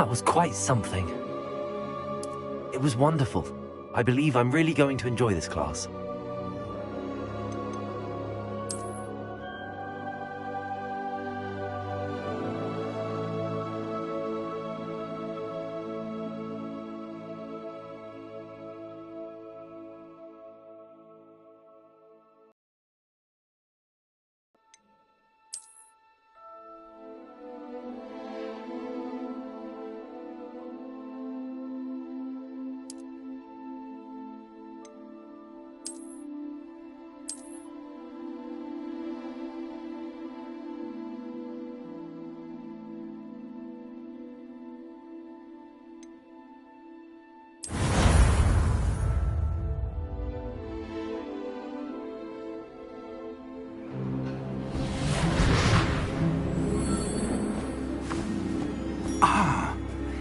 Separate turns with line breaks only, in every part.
That was quite something. It was wonderful. I believe I'm really going to enjoy this class.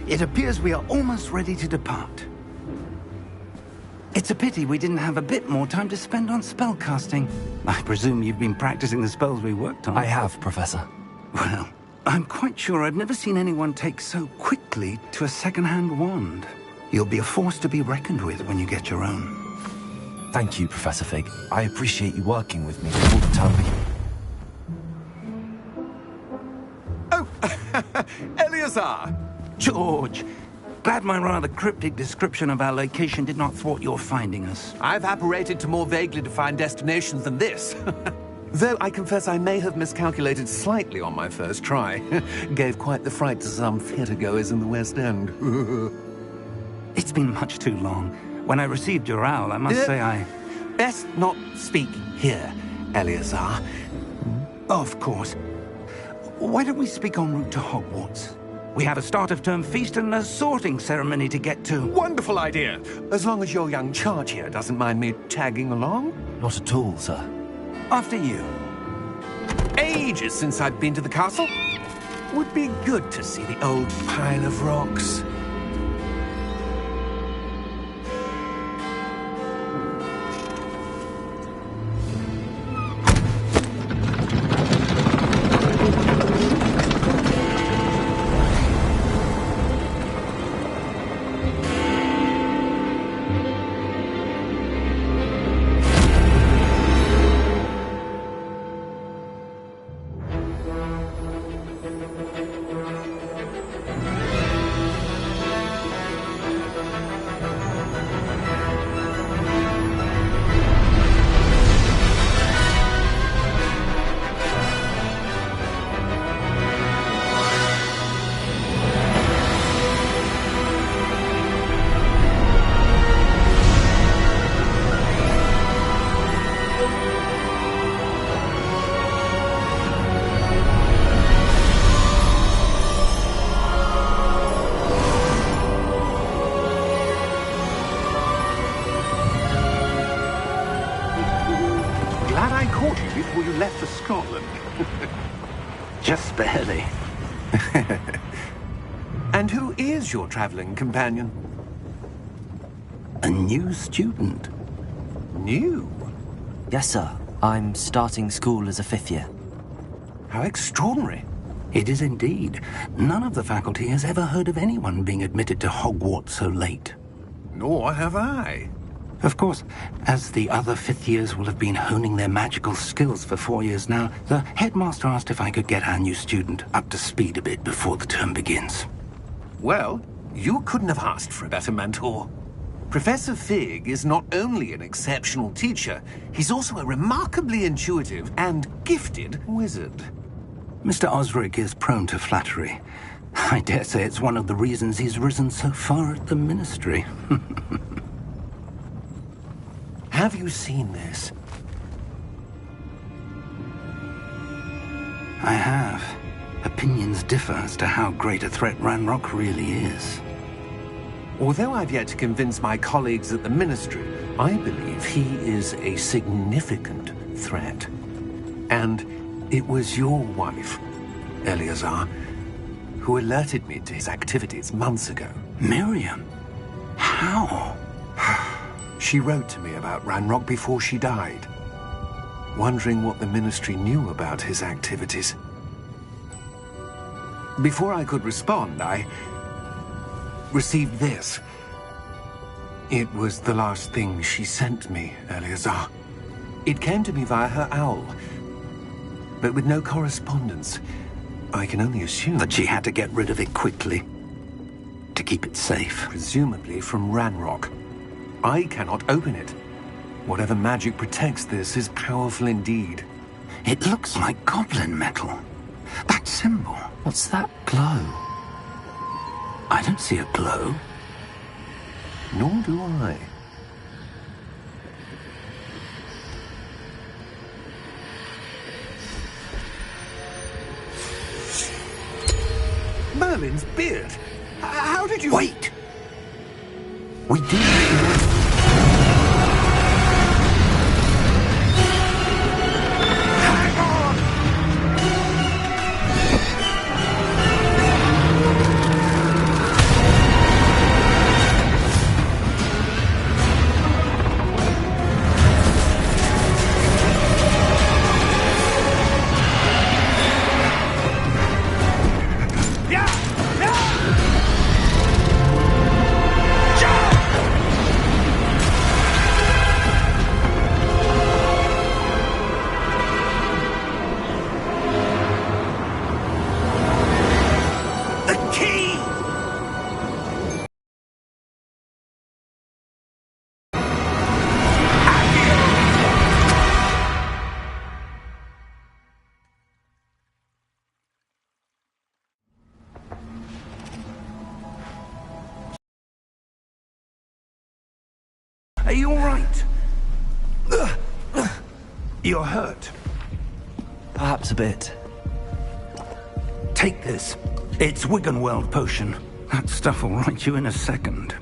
It appears we are almost ready to depart. It's a pity we didn't have a bit more time to spend on spellcasting. I presume you've been practicing the spells we worked on.
I have, Professor.
Well, I'm quite sure I've never seen anyone take so quickly to a second-hand wand. You'll be a force to be reckoned with when you get your own.
Thank you, Professor Fig. I appreciate you working with me before the term begins.
Oh, Eleazar!
George, glad my rather cryptic description of our location did not thwart your finding us.
I've apparated to more vaguely defined destinations than this. Though I confess I may have miscalculated slightly on my first try. Gave quite the fright to some theatre-goers in the West End.
It's been much too long. When I received your owl, I must say I...
Best not speak here, Eleazar.
Of course. Why don't we speak en route to Hogwarts? We have a start-of-term feast and a sorting ceremony to get to.
Wonderful idea! As long as your young charge here doesn't mind me tagging along.
Not at all, sir.
After you.
Ages since I've been to the castle. Would be good to see the old pile of rocks.
Just barely.
And who is your traveling companion?
A new student.
New?
Yes, sir. I'm starting school as a 5th year.
How extraordinary.
It is indeed. None of the faculty has ever heard of anyone being admitted to Hogwarts so late.
Nor have I.
Of course, as the other 5th years will have been honing their magical skills for 4 years now, the headmaster asked if I could get our new student up to speed a bit before the term begins.
Well, you couldn't have asked for a better mentor. Professor Fig is not only an exceptional teacher, he's also a remarkably intuitive and gifted wizard.
Mr. Osric is prone to flattery. I dare say it's one of the reasons he's risen so far at the Ministry.
Have you seen this?
I have. Opinions differ as to how great a threat Ranrock really is.
Although I've yet to convince my colleagues at the Ministry, I believe he is a significant threat. And it was your wife, Eleazar, who alerted me to his activities months ago.
Miriam? How?
She wrote to me about Ranrock before she died, wondering what the Ministry knew about his activities. Before I could respond, I received this. It was the last thing she sent me, Eleazar. It came to me via her owl, but with no correspondence. I can only assume
That she had to get rid of it quickly to keep it safe.
presumably from Ranrock. I cannot open it. Whatever magic protects this is powerful indeed.
It looks like goblin metal. That symbol.
What's that glow?
I don't see a glow.
Nor do I. Merlin's beard! How did you...
Wait! We do.
Hang on!
Are you all right? You're hurt.
Perhaps a bit.
Take this. It's Wiggenweld potion. That stuff will right you in a second.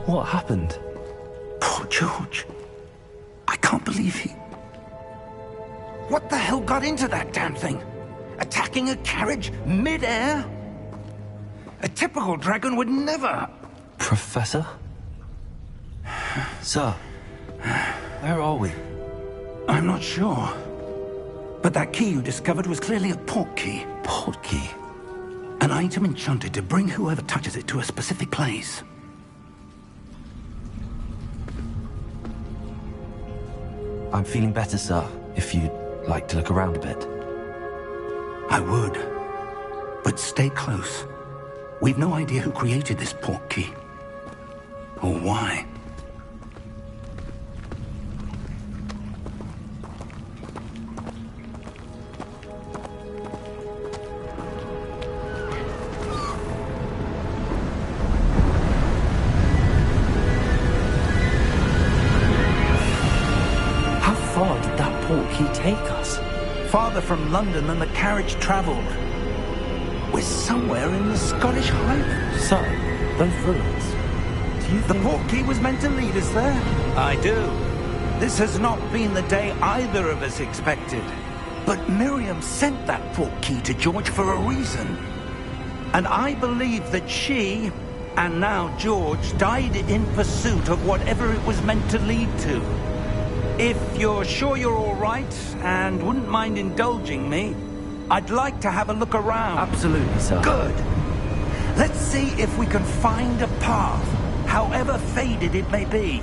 What happened?
Poor George. I can't believe he... What the hell got into that damn thing? Attacking a carriage mid-air? A typical dragon would never...
Professor? Sir, where are we?
I'm not sure. But that key you discovered was clearly a portkey.
Portkey?
An item enchanted to bring whoever touches it to a specific place.
I'm feeling better, sir, if you'd like to look around a bit.
I would. But stay close. We've no idea who created this portkey. Or why.
How far did that portkey take us?
Farther from London than the carriage travelled. We're somewhere in the Scottish Highlands.
Sir, those ruins. Do you
The
think...
portkey was meant to lead us there? I do. This has not been the day either of us expected. But Miriam sent that portkey to George for a reason. And I believe that she, and now George, died in pursuit of whatever it was meant to lead to. If you're sure you're all right, and wouldn't mind indulging me, I'd like to have a look around.
Absolutely, sir.
Good. Let's see if we can find a path, however faded it may be.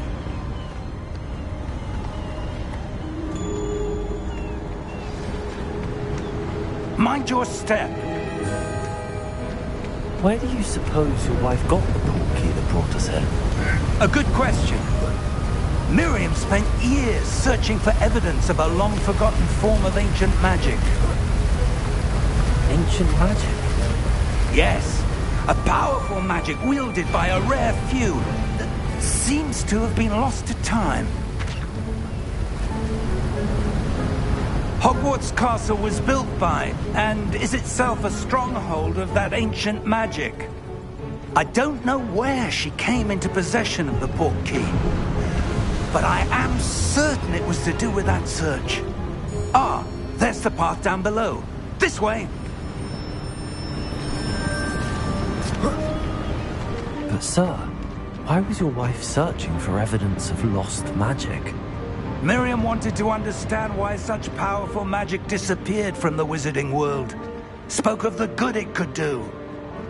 Mind your step.
Where do you suppose your wife got the portkey that brought us here?
A good question. Miriam spent years searching for evidence of a long-forgotten form of ancient magic.
Ancient magic?
Yes, a powerful magic wielded by a rare few that seems to have been lost to time. Hogwarts Castle was built by, and is itself a stronghold of that ancient magic. I don't know where she came into possession of the portkey, but I am certain it was to do with that search. Ah, there's the path down below. This way.
But sir, Why was your wife searching for evidence of lost magic?
Miriam wanted to understand why such powerful magic disappeared from the wizarding world. Spoke of the good it could do.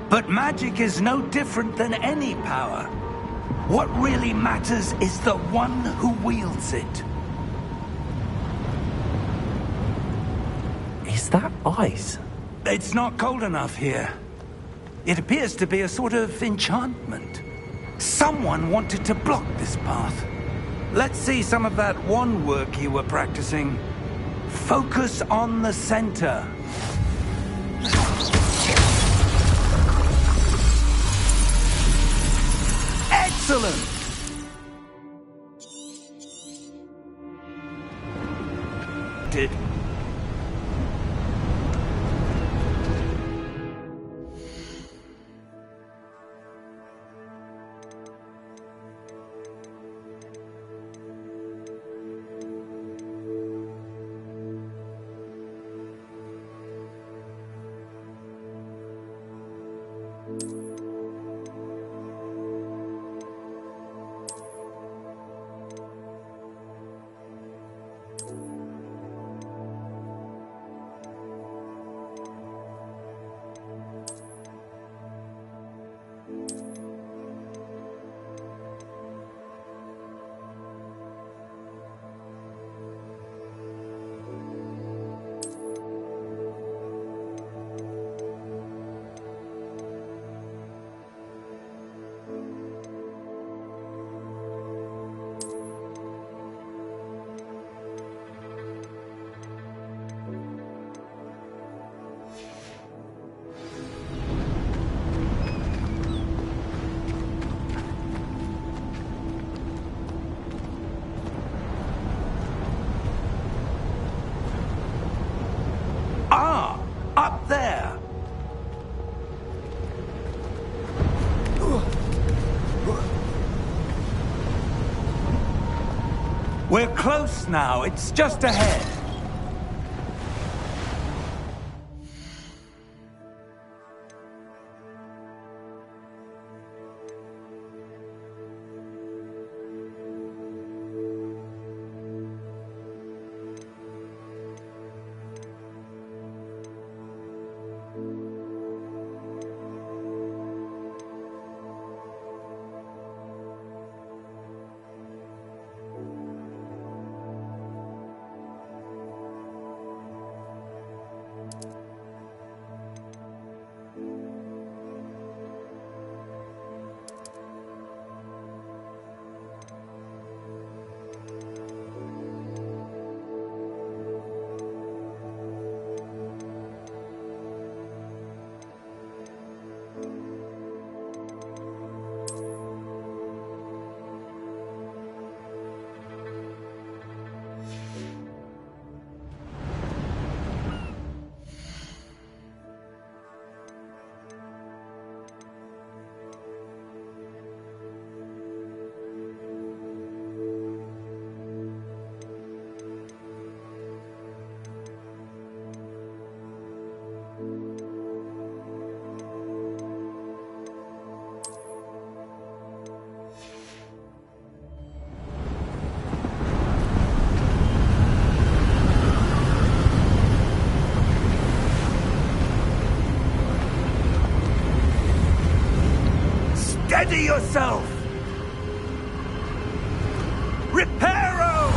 But magic is no different than any power. What really matters is the one who wields it.
Is that ice?
It's not cold enough here. It appears to be a sort of enchantment. Someone wanted to block this path. Let's see some of that wand work you were practicing. Focus on the center. Excellent! Did up there. We're close now. It's just ahead. Steady yourself! Reparo!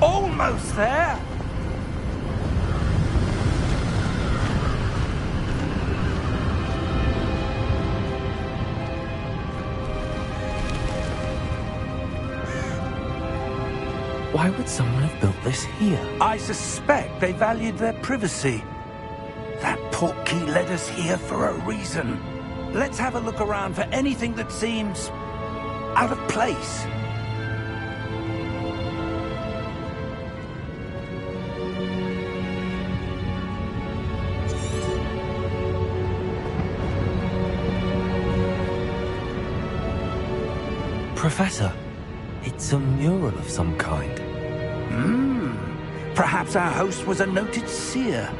Almost there!
Why would someone have built this here?
I suspect they valued their privacy. That portkey led us here for a reason. Let's have a look around for anything that seems out of place.
Professor, it's a mural of some kind.
Perhaps our host was a noted seer.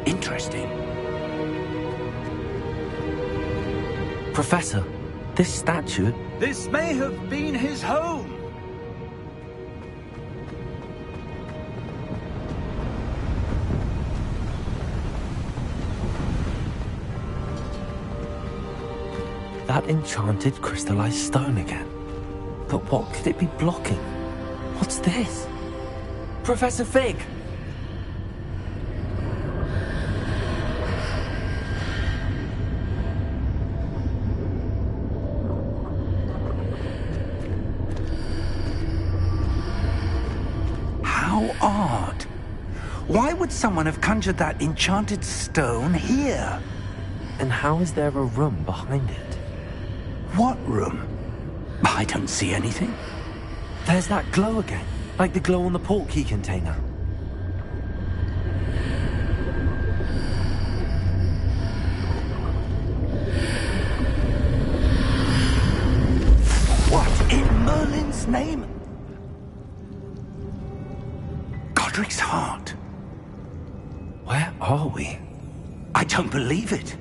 Interesting.
Professor, this statue...
This may have been his home.
That enchanted crystallized stone again. But what could it be blocking? What's this? Professor Fig!
How odd. Why would someone have conjured that enchanted stone here?
And how is there a room behind it?
What room? I don't see anything.
There's that glow again, like the glow on the portkey container.
What in Merlin's name? Godric's heart.
Where are we?
I don't believe it.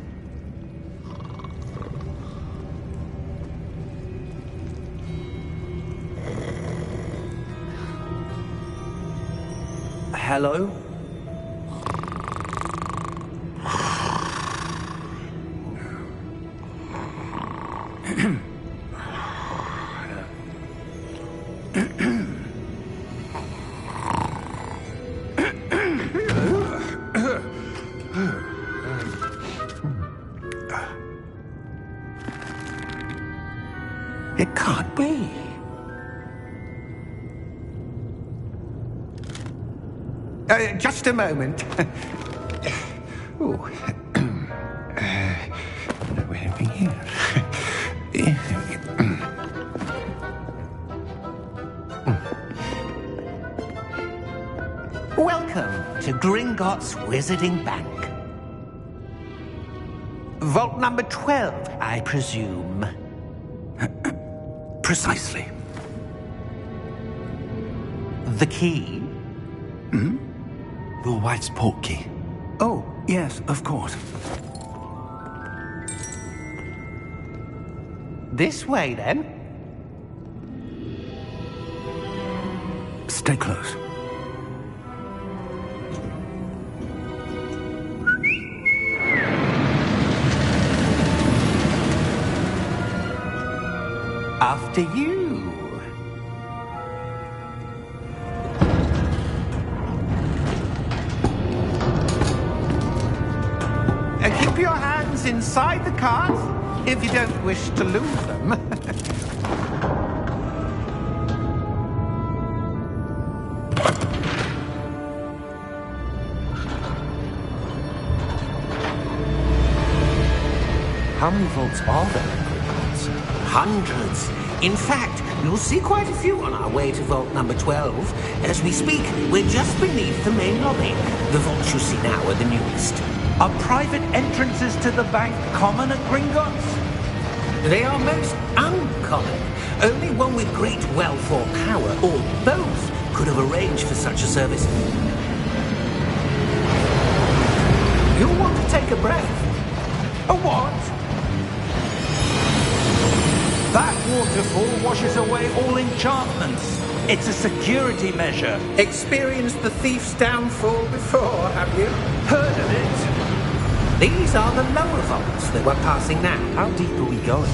Hello?
It can't be. Just a moment. Ooh. Where are we here?
Welcome to Gringotts Wizarding Bank. Vault number 12, I presume.
Precisely.
The key?
Your wife's portkey.
Oh, yes, of course.
This way, then.
Stay close.
After you. Keep your hands inside the cart if you don't wish to lose them.
How many vaults are there in Gringotts?
Hundreds. In fact, you'll see quite a few on our way to vault number 12. As we speak, we're just beneath the main lobby. The vaults you see now are the newest.
Are private entrances to the bank common at Gringotts?
They are most uncommon. Only one with great wealth or power, or both, could have arranged for such a service. You'll want to take a breath.
A what? That waterfall washes away all enchantments. It's a security measure.
Experienced the thief's downfall before, have you?
Heard of it?
These are the lower vaults that we're passing now.
How deep are we going?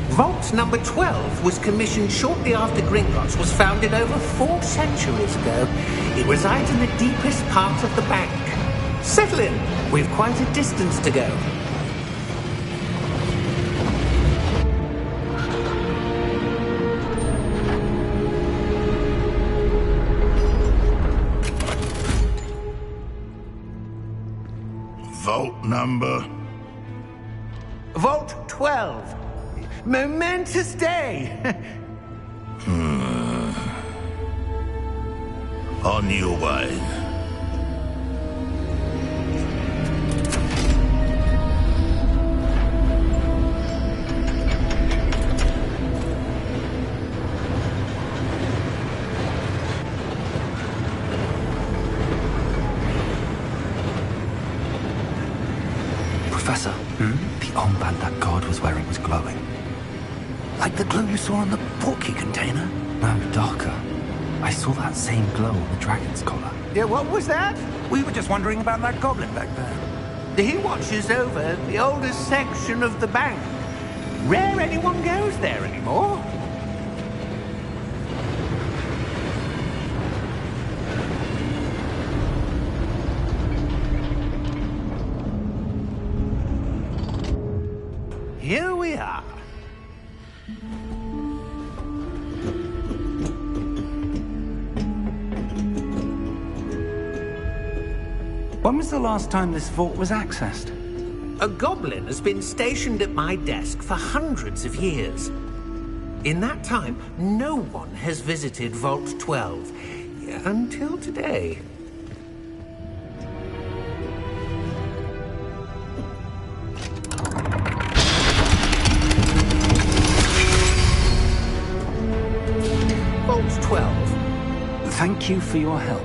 Vault number 12 was commissioned shortly after Gringotts was founded over 4 centuries ago. It resides in the deepest part of the bank. Settle in. We've quite a distance to go.
Vault number?
Vault 12. Momentous day.
On your way.
The armband that guard was wearing was glowing.
Like the glow you saw on the portkey container?
No, darker. I saw that same glow on the dragon's collar.
Yeah, what was that?
We were just wondering about that goblin back there.
He watches over the oldest section of the bank. Rare anyone goes there anymore. Here we are.
When was the last time this vault was accessed?
A goblin has been stationed at my desk for hundreds of years. In that time, no one has visited Vault 12. Until today. Vault 12.
Thank you for your help.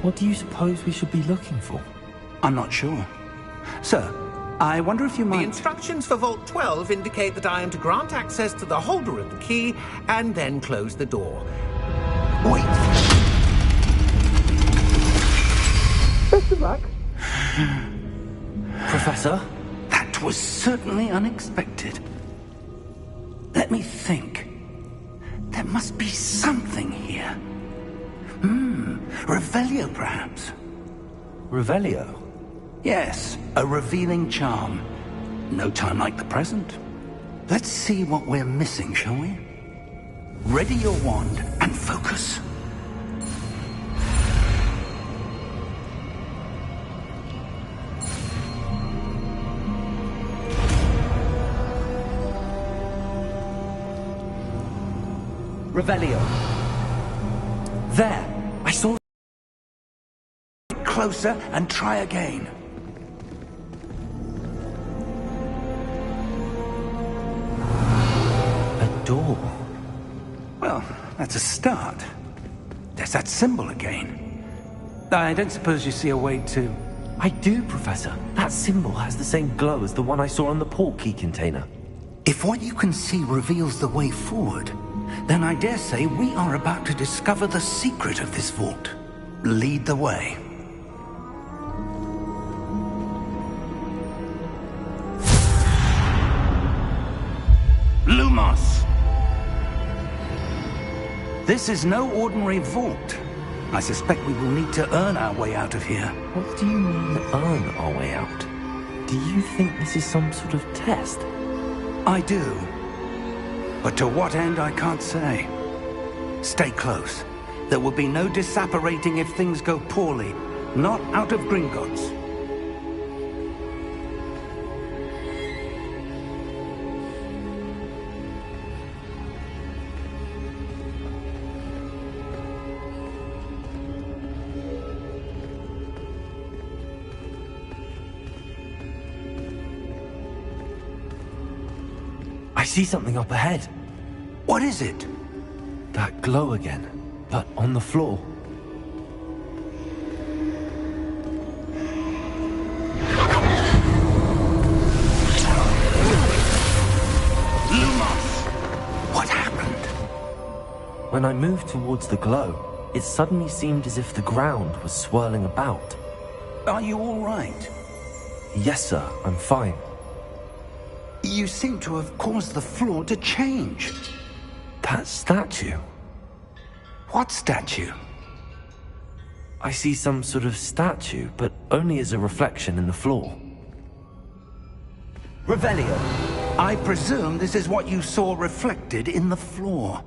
What do you suppose we should be looking for?
I'm not sure. Sir, I wonder if you
The
might...
instructions for Vault 12 indicate that I am to grant access to the holder of the key and then close the door.
Wait.
Best of luck.
Professor?
That was certainly unexpected. Let me think. There must be something here. Revelio, perhaps?
Revelio?
Yes, a revealing charm. No time like the present. Let's see what we're missing, shall we? Ready your wand and focus.
Revelio. There! I saw...
Closer and try again.
A door.
Well, that's a start. There's that symbol again. I don't suppose you see a way to...
I do, Professor. That symbol has the same glow as the one I saw on the portkey container.
If what you can see reveals the way forward, then I dare say we are about to discover the secret of this vault. Lead the way. Lumos! This is no ordinary vault. I suspect we will need to earn our way out of here.
What do you mean, earn our way out? Do you think this is some sort of test?
I do. But to what end, I can't say. Stay close. There will be no disapparating if things go poorly. Not out of Gringotts.
I see something up ahead.
What is it?
That glow again, but on the floor.
Lumos! What happened?
When I moved towards the glow, it suddenly seemed as if the ground was swirling about.
Are you all right?
Yes, sir, I'm fine.
You seem to have caused the floor to change.
That statue?
What statue?
I see some sort of statue, but only as a reflection in the floor.
Revelio, I presume this is what you saw reflected in the floor.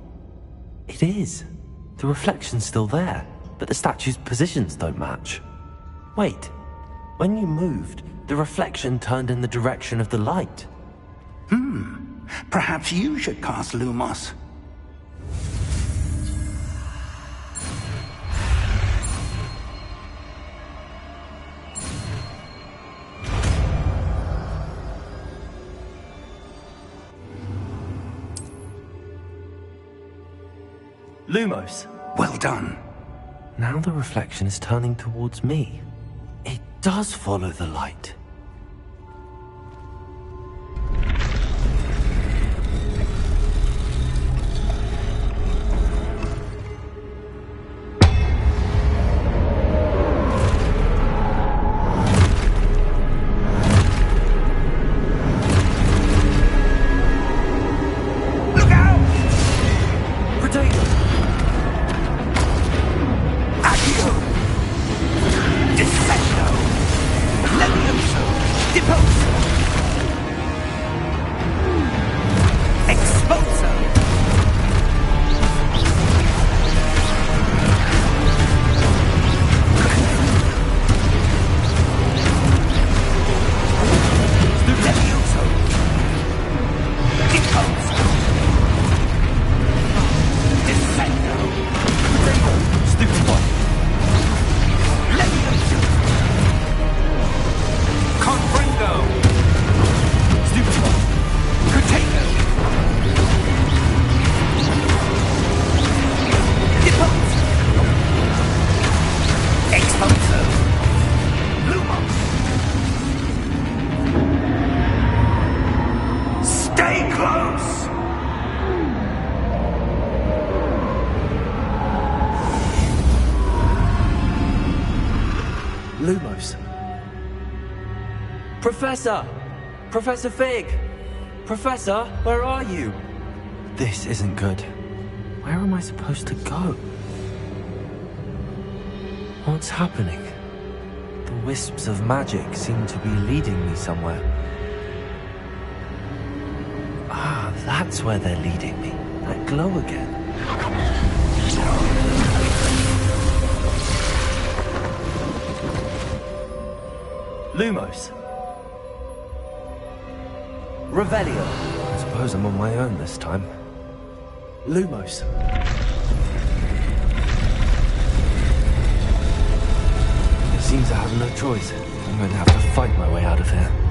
It is. The reflection's still there, but the statue's positions don't match. Wait, when you moved, the reflection turned in the direction of the light.
Perhaps you should cast Lumos.
Lumos.
Well done.
Now the reflection is turning towards me. It does follow the light. Lumos. Professor! Professor Fig! Professor, where are you? This isn't good. Where am I supposed to go? What's happening? The wisps of magic seem to be leading me somewhere. Ah, that's where they're leading me. That glow again. Lumos. Revelio. I suppose I'm on my own this time. Lumos. It seems I have no choice. I'm going to have to fight my way out of here.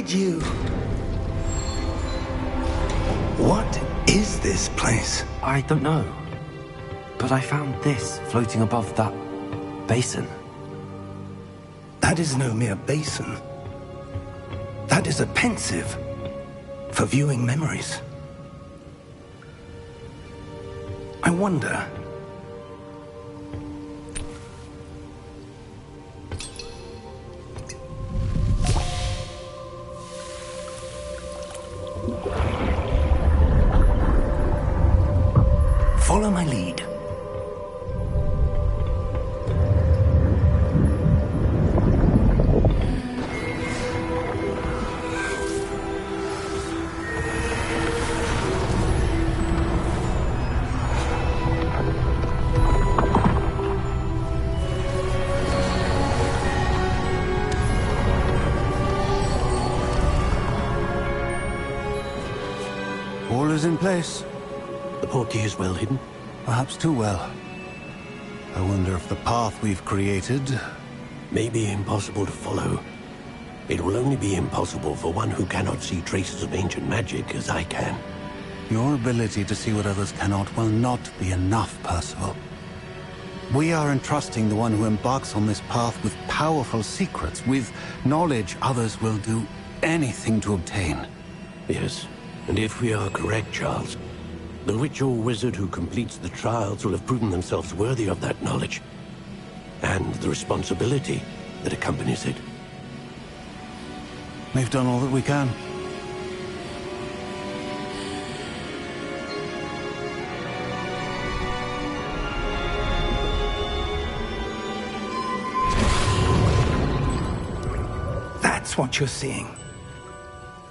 did you? What is this place?
I don't know. But I found this floating above that basin.
That is no mere basin. That is a pensive for viewing memories. I wonder... Follow my lead.
All is in place.
The portkey is well hidden?
Perhaps too well. I wonder if the path we've created...
May be impossible to follow. It will only be impossible for one who cannot see traces of ancient magic as I can.
Your ability to see what others cannot will not be enough, Percival. We are entrusting the one who embarks on this path with powerful secrets, with knowledge others will do anything to obtain.
Yes, and if we are correct, Charles, the witch or wizard who completes the trials will have proven themselves worthy of that knowledge, and the responsibility that accompanies it.
We've done all that we can.
That's what you're seeing.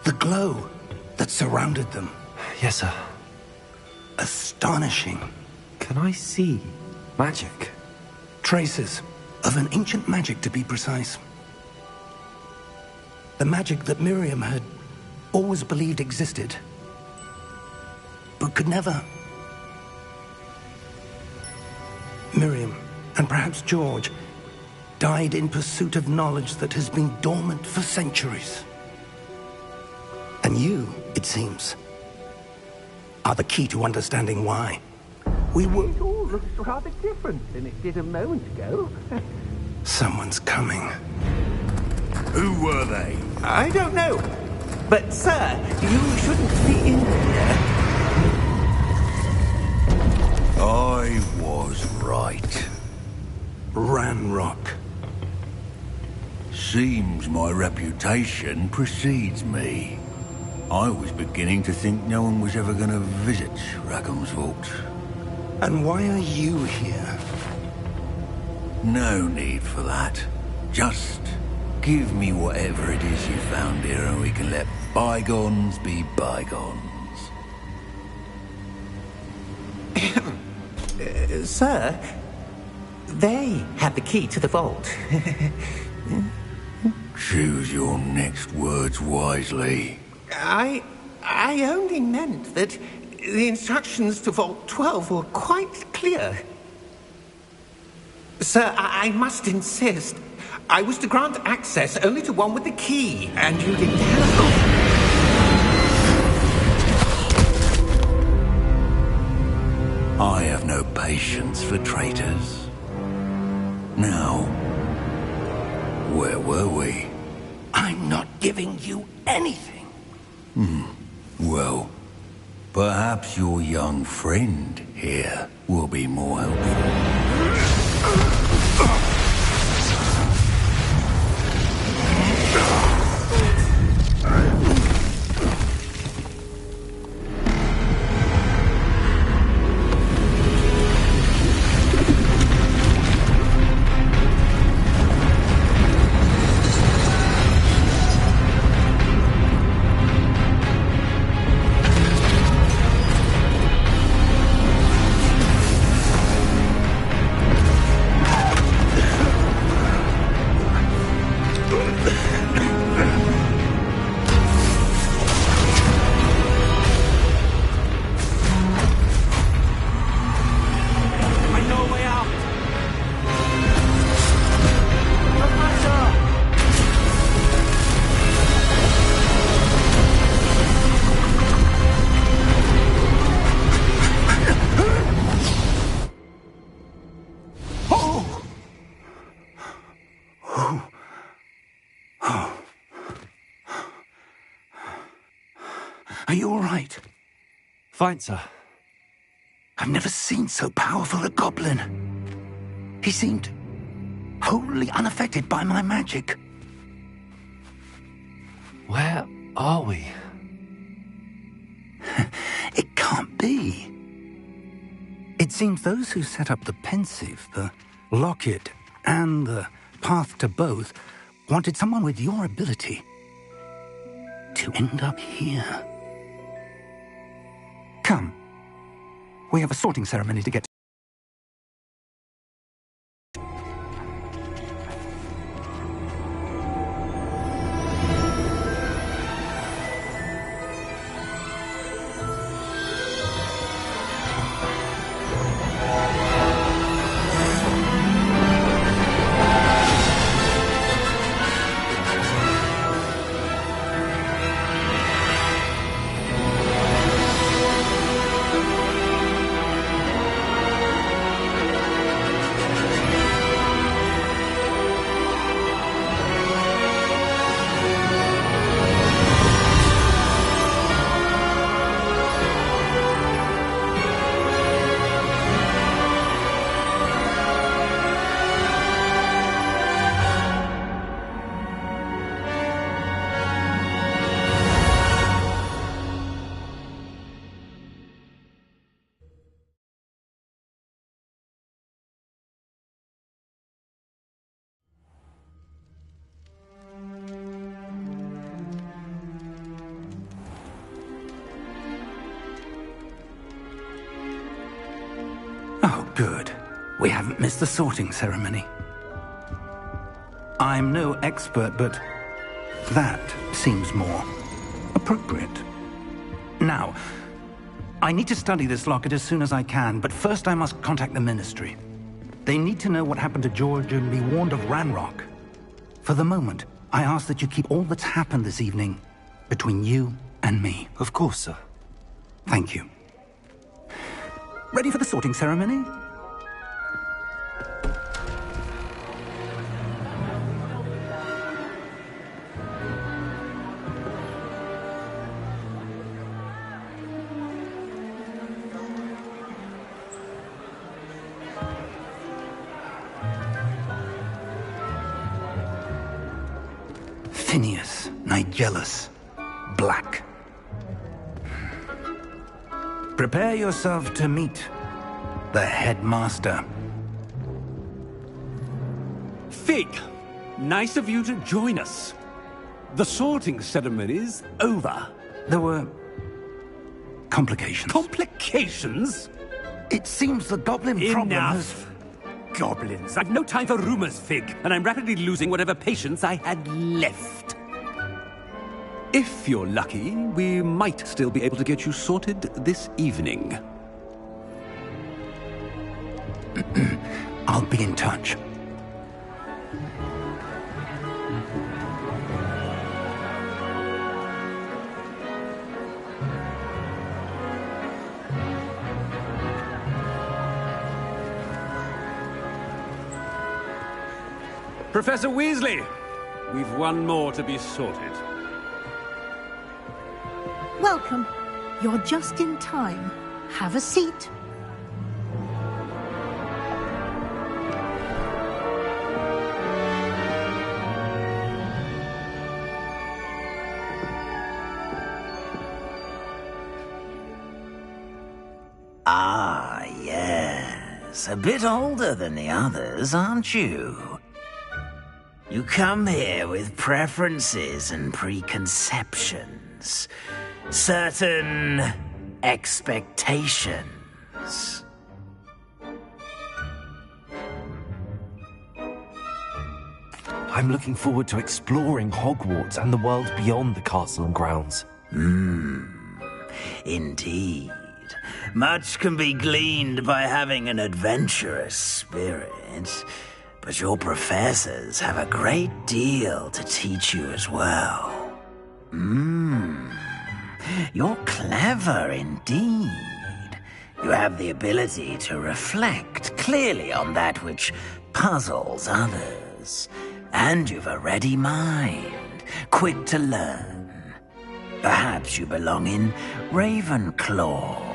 The glow that surrounded them.
Yes, sir.
Astonishing.
Can I see magic?
Traces of an ancient magic, to be precise. The magic that Miriam had always believed existed, but could never. Miriam, and perhaps George, died in pursuit of knowledge that has been dormant for centuries. And you, it seems, are the key to understanding why. We were...
It all looks rather different than it did a moment ago.
Someone's coming.
Who were they?
I don't know. But, sir, you shouldn't be in here.
I was right.
Ranrock.
Seems my reputation precedes me. I was beginning to think no one was ever going to visit Rackham's vault.
And why are you here?
No need for that. Just give me whatever it is you found here and we can let bygones be bygones.
Sir, they had the key to the vault.
Choose your next words wisely.
I only meant that the instructions to Vault 12 were quite clear. Sir, I must insist. I was to grant access only to one with the key, and you didn't have...
I have no patience for traitors. Now, where were we?
I'm not giving you anything.
Well, perhaps your young friend here will be more helpful.
Are you all right?
Fine, sir.
I've never seen so powerful a goblin. He seemed wholly unaffected by my magic.
Where are we?
It can't be. It seems those who set up the pensive, the locket, and the path to both wanted someone with your ability to end up here. Come. We have a sorting ceremony to get to. Oh, good. We haven't missed the sorting ceremony. I'm no expert, but that seems more appropriate. Now, I need to study this locket as soon as I can, but first I must contact the Ministry. They need to know what happened to George and be warned of Ranrock. For the moment, I ask that you keep all that's happened this evening between you and me.
Of course, sir.
Thank you. Ready for the sorting ceremony? Phineas, Nigellus, Black. Prepare yourself to meet the headmaster.
Fig, nice of you to join us. The sorting ceremony's over.
There were complications.
Complications?
It seems the goblin problem has...
Enough. Goblins. I've no time for rumors, Fig, and I'm rapidly losing whatever patience I had left. If you're lucky, we might still be able to get you sorted this evening.
I'll be in touch.
Professor Weasley, we've one more to be sorted.
Welcome. You're just in time. Have a seat.
Ah, yes. A bit older than the others, aren't you? You come here with preferences and preconceptions. Certain expectations.
I'm looking forward to exploring Hogwarts and the world beyond the castle and grounds.
Indeed. Much can be gleaned by having an adventurous spirit, but your professors have a great deal to teach you as well. You're clever indeed. You have the ability to reflect clearly on that which puzzles others. And you've a ready mind, quick to learn. Perhaps you belong in Ravenclaw.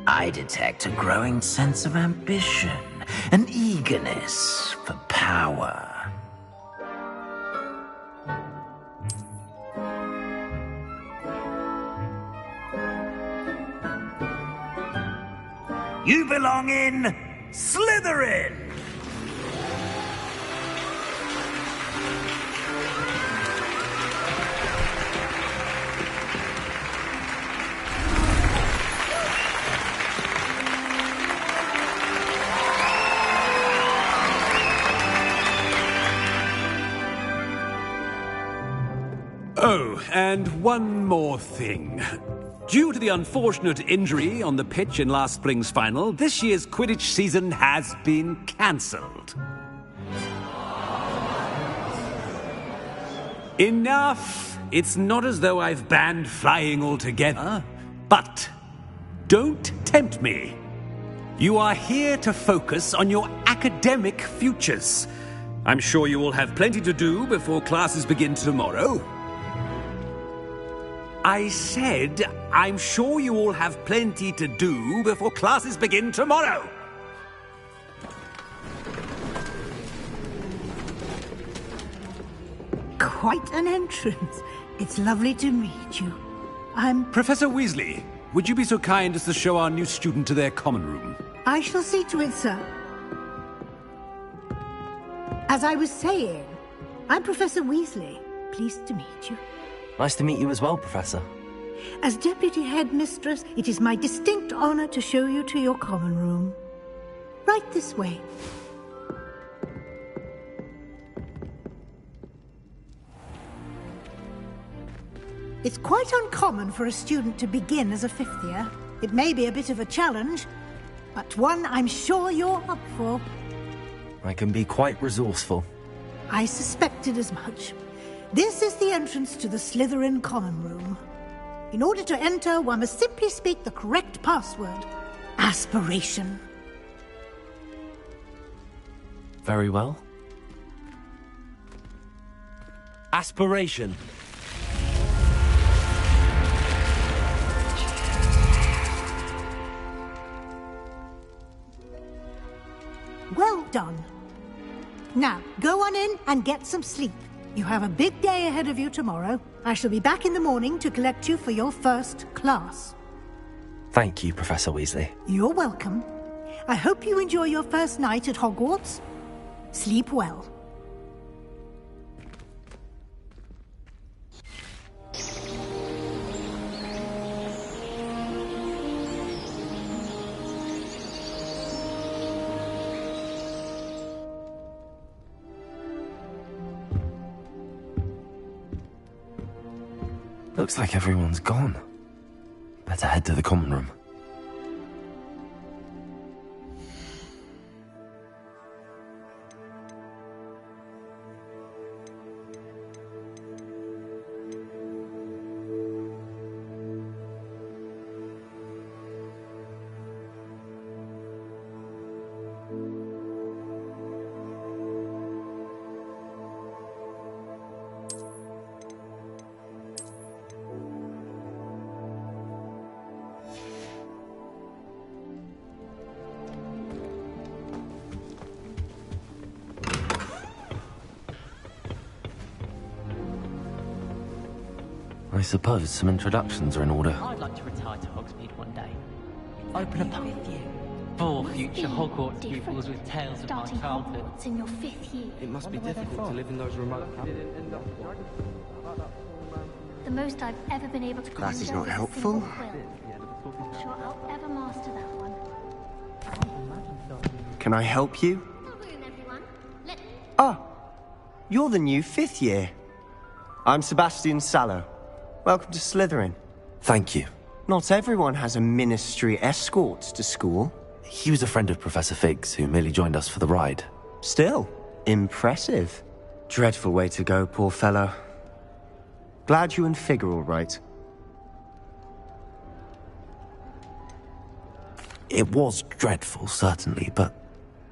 I detect a growing sense of ambition, an eagerness for power. You belong in Slytherin!
Oh, and one more thing. Due to the unfortunate injury on the pitch in last spring's final, this year's Quidditch season has been cancelled. Enough! It's not as though I've banned flying altogether, but don't tempt me. You are here to focus on your academic futures. I'm sure you will have plenty to do before classes begin tomorrow. I said, I'm sure you all have plenty to do before classes begin tomorrow.
Quite an entrance. It's lovely to meet you. I'm...
Professor Weasley, would you be so kind as to show our new student to their common room?
I shall see to it, sir. As I was saying, I'm Professor Weasley. Pleased to meet you.
Nice to meet you as well, Professor.
As Deputy Headmistress, it is my distinct honor to show you to your common room. Right this way. It's quite uncommon for a student to begin as a fifth year. It may be a bit of a challenge, but one I'm sure you're up for.
I can be quite resourceful.
I suspected as much. This is the entrance to the Slytherin common room. In order to enter, one must simply speak the correct password. Aspiration.
Very well. Aspiration.
Well done. Now, go on in and get some sleep. You have a big day ahead of you tomorrow. I shall be back in the morning to collect you for your first class.
Thank you, Professor Weasley.
You're welcome. I hope you enjoy your first night at Hogwarts. Sleep well.
Looks like everyone's gone. Better head to the common room. I suppose some introductions are in order.
I'd like to retire to Hogsmeade one day. Open a pub for future Hogwarts pupils with tales of my childhood.
Hogwarts in your 5th year.
It must be difficult to live in those remote cabins.
The most I've ever been able to
That is
conjure
not
is a
helpful.
single quill. I'm sure I'll ever master that one.
Can I help you?
Don't ruin everyone. Let me.
Ah, you're the new 5th year. I'm Sebastian Sallow. Welcome to Slytherin.
Thank you.
Not everyone has a ministry escort to school.
He was a friend of Professor Fig's who merely joined us for the ride.
Still, impressive. Dreadful way to go, poor fellow. Glad you and Fig are all right.
It was dreadful, certainly, but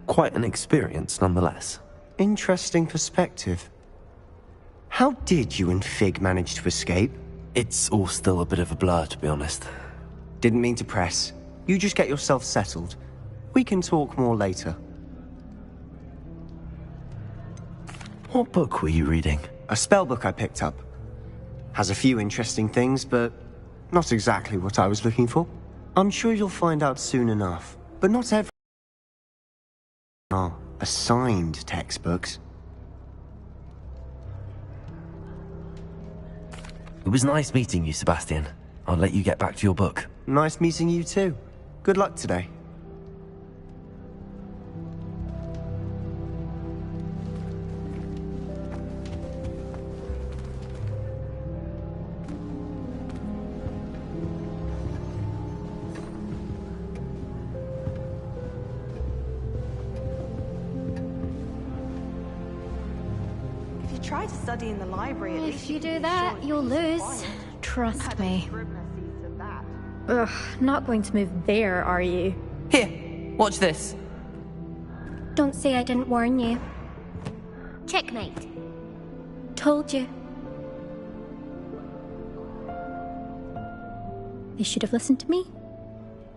quite an experience nonetheless.
Interesting perspective. How did you and Fig manage to escape?
It's all still a bit of a blur, to be honest.
Didn't mean to press. You just get yourself settled. We can talk more later.
What book were you reading?
A spell book I picked up. Has a few interesting things, but not exactly what I was looking for. I'm sure you'll find out soon enough. But not every are assigned textbooks.
It was nice meeting you, Sebastian. I'll let you get back to your book.
Nice meeting you too. Good luck today.
Try to study in the library.
If you do that, you'll lose. Trust me. Ugh, not going to move there, are you?
Here, watch this.
Don't say I didn't warn you. Checkmate. Told you. You should have listened to me.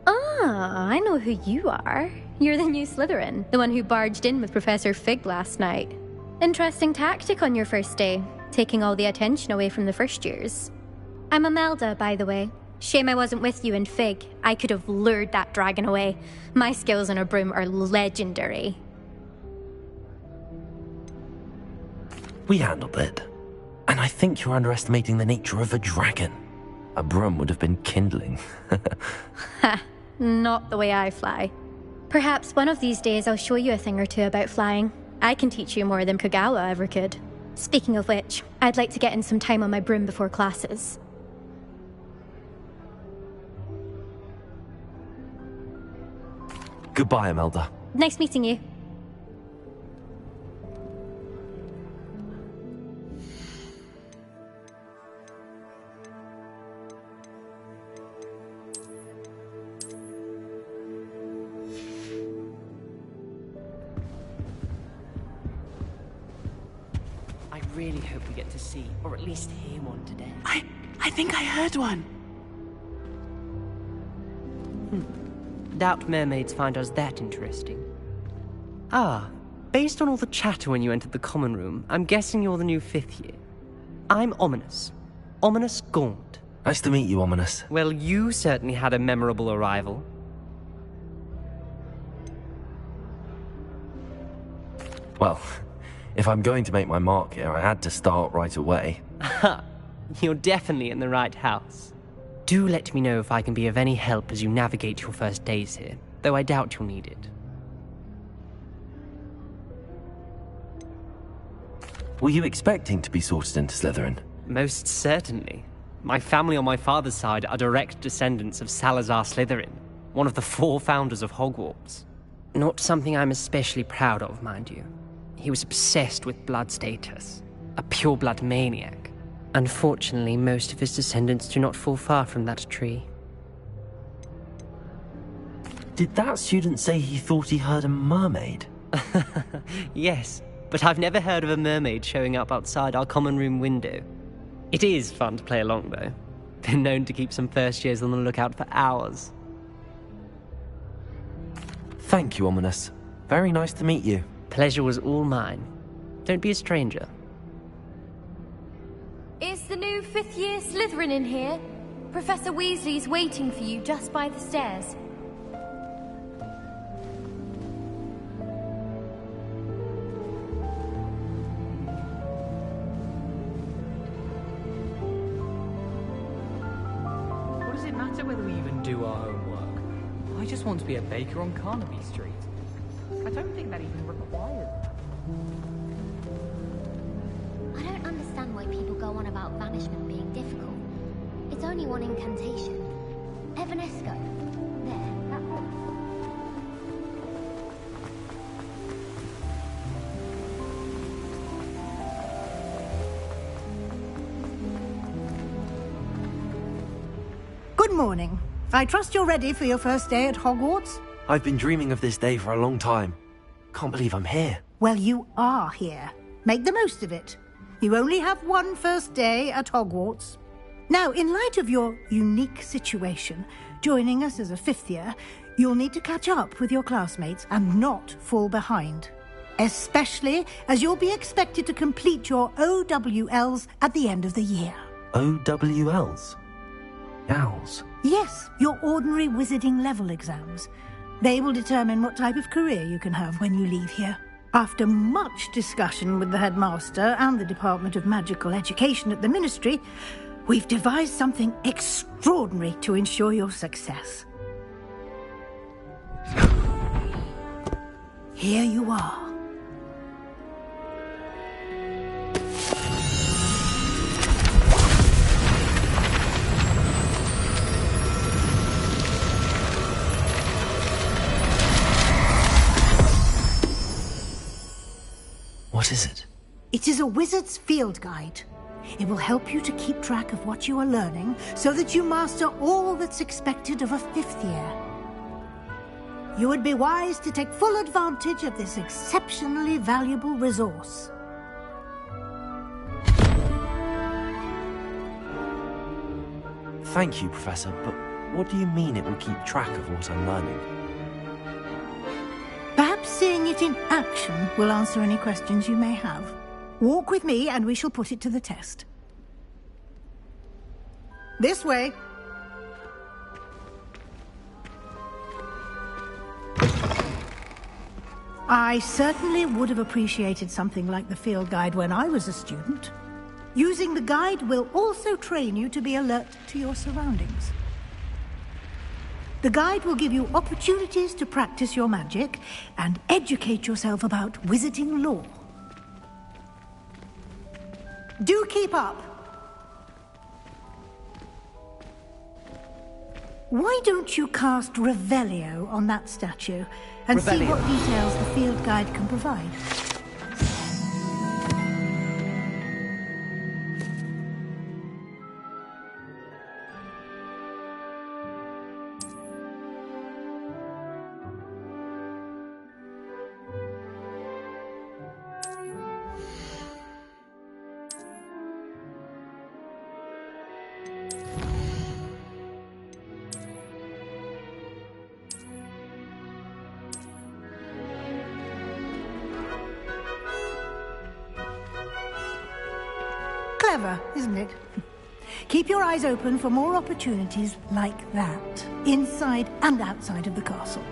Ah, I know who you are. You're the new Slytherin, the one who barged in with Professor Fig last night. Interesting tactic on your first day, taking all the attention away from the first years. I'm Imelda, by the way. Shame I wasn't with you in Fig. I could have lured that dragon away. My skills on a broom are legendary.
We handled it. And I think you're underestimating the nature of a dragon. A broom would have been kindling.
Ha, not the way I fly. Perhaps one of these days I'll show you a thing or two about flying. I can teach you more than Kogawa ever could. Speaking of which, I'd like to get in some time on my broom before classes.
Goodbye, Imelda.
Nice meeting you.
I really hope we get to see, or at least hear one today.
I think I heard one.
Doubt mermaids find us that interesting. Ah, based on all the chatter when you entered the common room, I'm guessing you're the new 5th year. I'm Ominous. Ominous Gaunt.
Nice to meet you, Ominous.
Well, you certainly had a memorable arrival.
Well, if I'm going to make my mark here, I had to start right away.
Ha! You're definitely in the right house. Do let me know if I can be of any help as you navigate your first days here, though I doubt you'll need it.
Were you expecting to be sorted into Slytherin?
Most certainly. My family on my father's side are direct descendants of Salazar Slytherin, one of the 4 founders of Hogwarts. Not something I'm especially proud of, mind you. He was obsessed with blood status, a pure-blood maniac. Unfortunately, most of his descendants do not fall far from that tree.
Did that student say he thought he heard a mermaid?
Yes, but I've never heard of a mermaid showing up outside our common room window. It is fun to play along, though. Been known to keep some first years on the lookout for hours.
Thank you, Ominous. Very nice to meet you.
Pleasure was all mine. Don't be a stranger.
Is the new 5th year Slytherin in here? Professor Weasley's waiting for you just by the stairs.
What does it matter whether we even do our homework? I just want to be a baker on Carnaby Street. I don't think that even requires that.
I don't understand why people go on about banishment being difficult. It's only one incantation. Evanesco. There, that one.
Good morning. I trust you're ready for your first day at Hogwarts?
I've been dreaming of this day for a long time. Can't believe I'm here.
Well, you are here. Make the most of it. You only have one first day at Hogwarts. Now, in light of your unique situation, joining us as a fifth year, you'll need to catch up with your classmates and not fall behind. Especially as you'll be expected to complete your OWLs at the end of the year.
OWLs? Owls?
Yes, your ordinary wizarding level exams. They will determine what type of career you can have when you leave here. After much discussion with the headmaster and the Department of Magical Education at the Ministry, we've devised something extraordinary to ensure your success. Here you are.
What is it?
It is a wizard's field guide. It will help you to keep track of what you are learning so that you master all that's expected of a fifth year. You would be wise to take full advantage of this exceptionally valuable resource.
Thank you, Professor, but what do you mean it will keep track of what I'm learning?
Perhaps seeing it in action will answer any questions you may have. Walk with me and we shall put it to the test. This way. I certainly would have appreciated something like the field guide when I was a student. Using the guide will also train you to be alert to your surroundings. The guide will give you opportunities to practice your magic and educate yourself about wizarding lore. Do keep up! Why don't you cast Revelio on that statue and see what details the field guide can provide? Clever, isn't it? Keep your eyes open for more opportunities like that, inside and outside of the castle.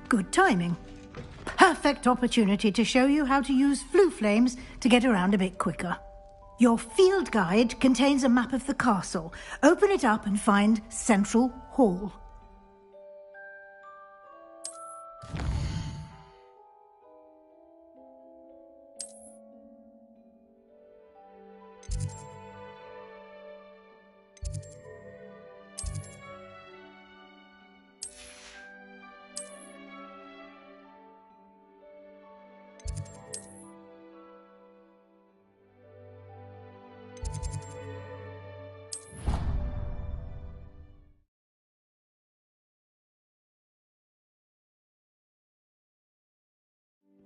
Good timing. Perfect opportunity to show you how to use flue flames to get around a bit quicker. Your field guide contains a map of the castle. Open it up and find Central Hall.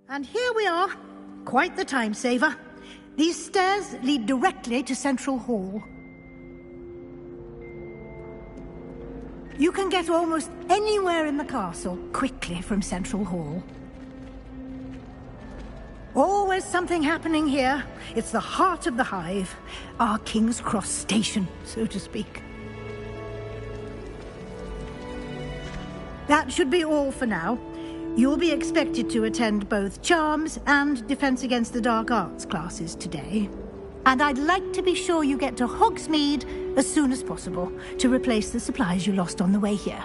And here we are. Quite the time saver. These stairs lead directly to Central Hall. You can get almost anywhere in the castle quickly from Central Hall. Always something happening here. It's the heart of the hive. Our King's Cross station, so to speak. That should be all for now. You'll be expected to attend both Charms and Defense Against the Dark Arts classes today. And I'd like to be sure you get to Hogsmeade as soon as possible to replace the supplies you lost on the way here.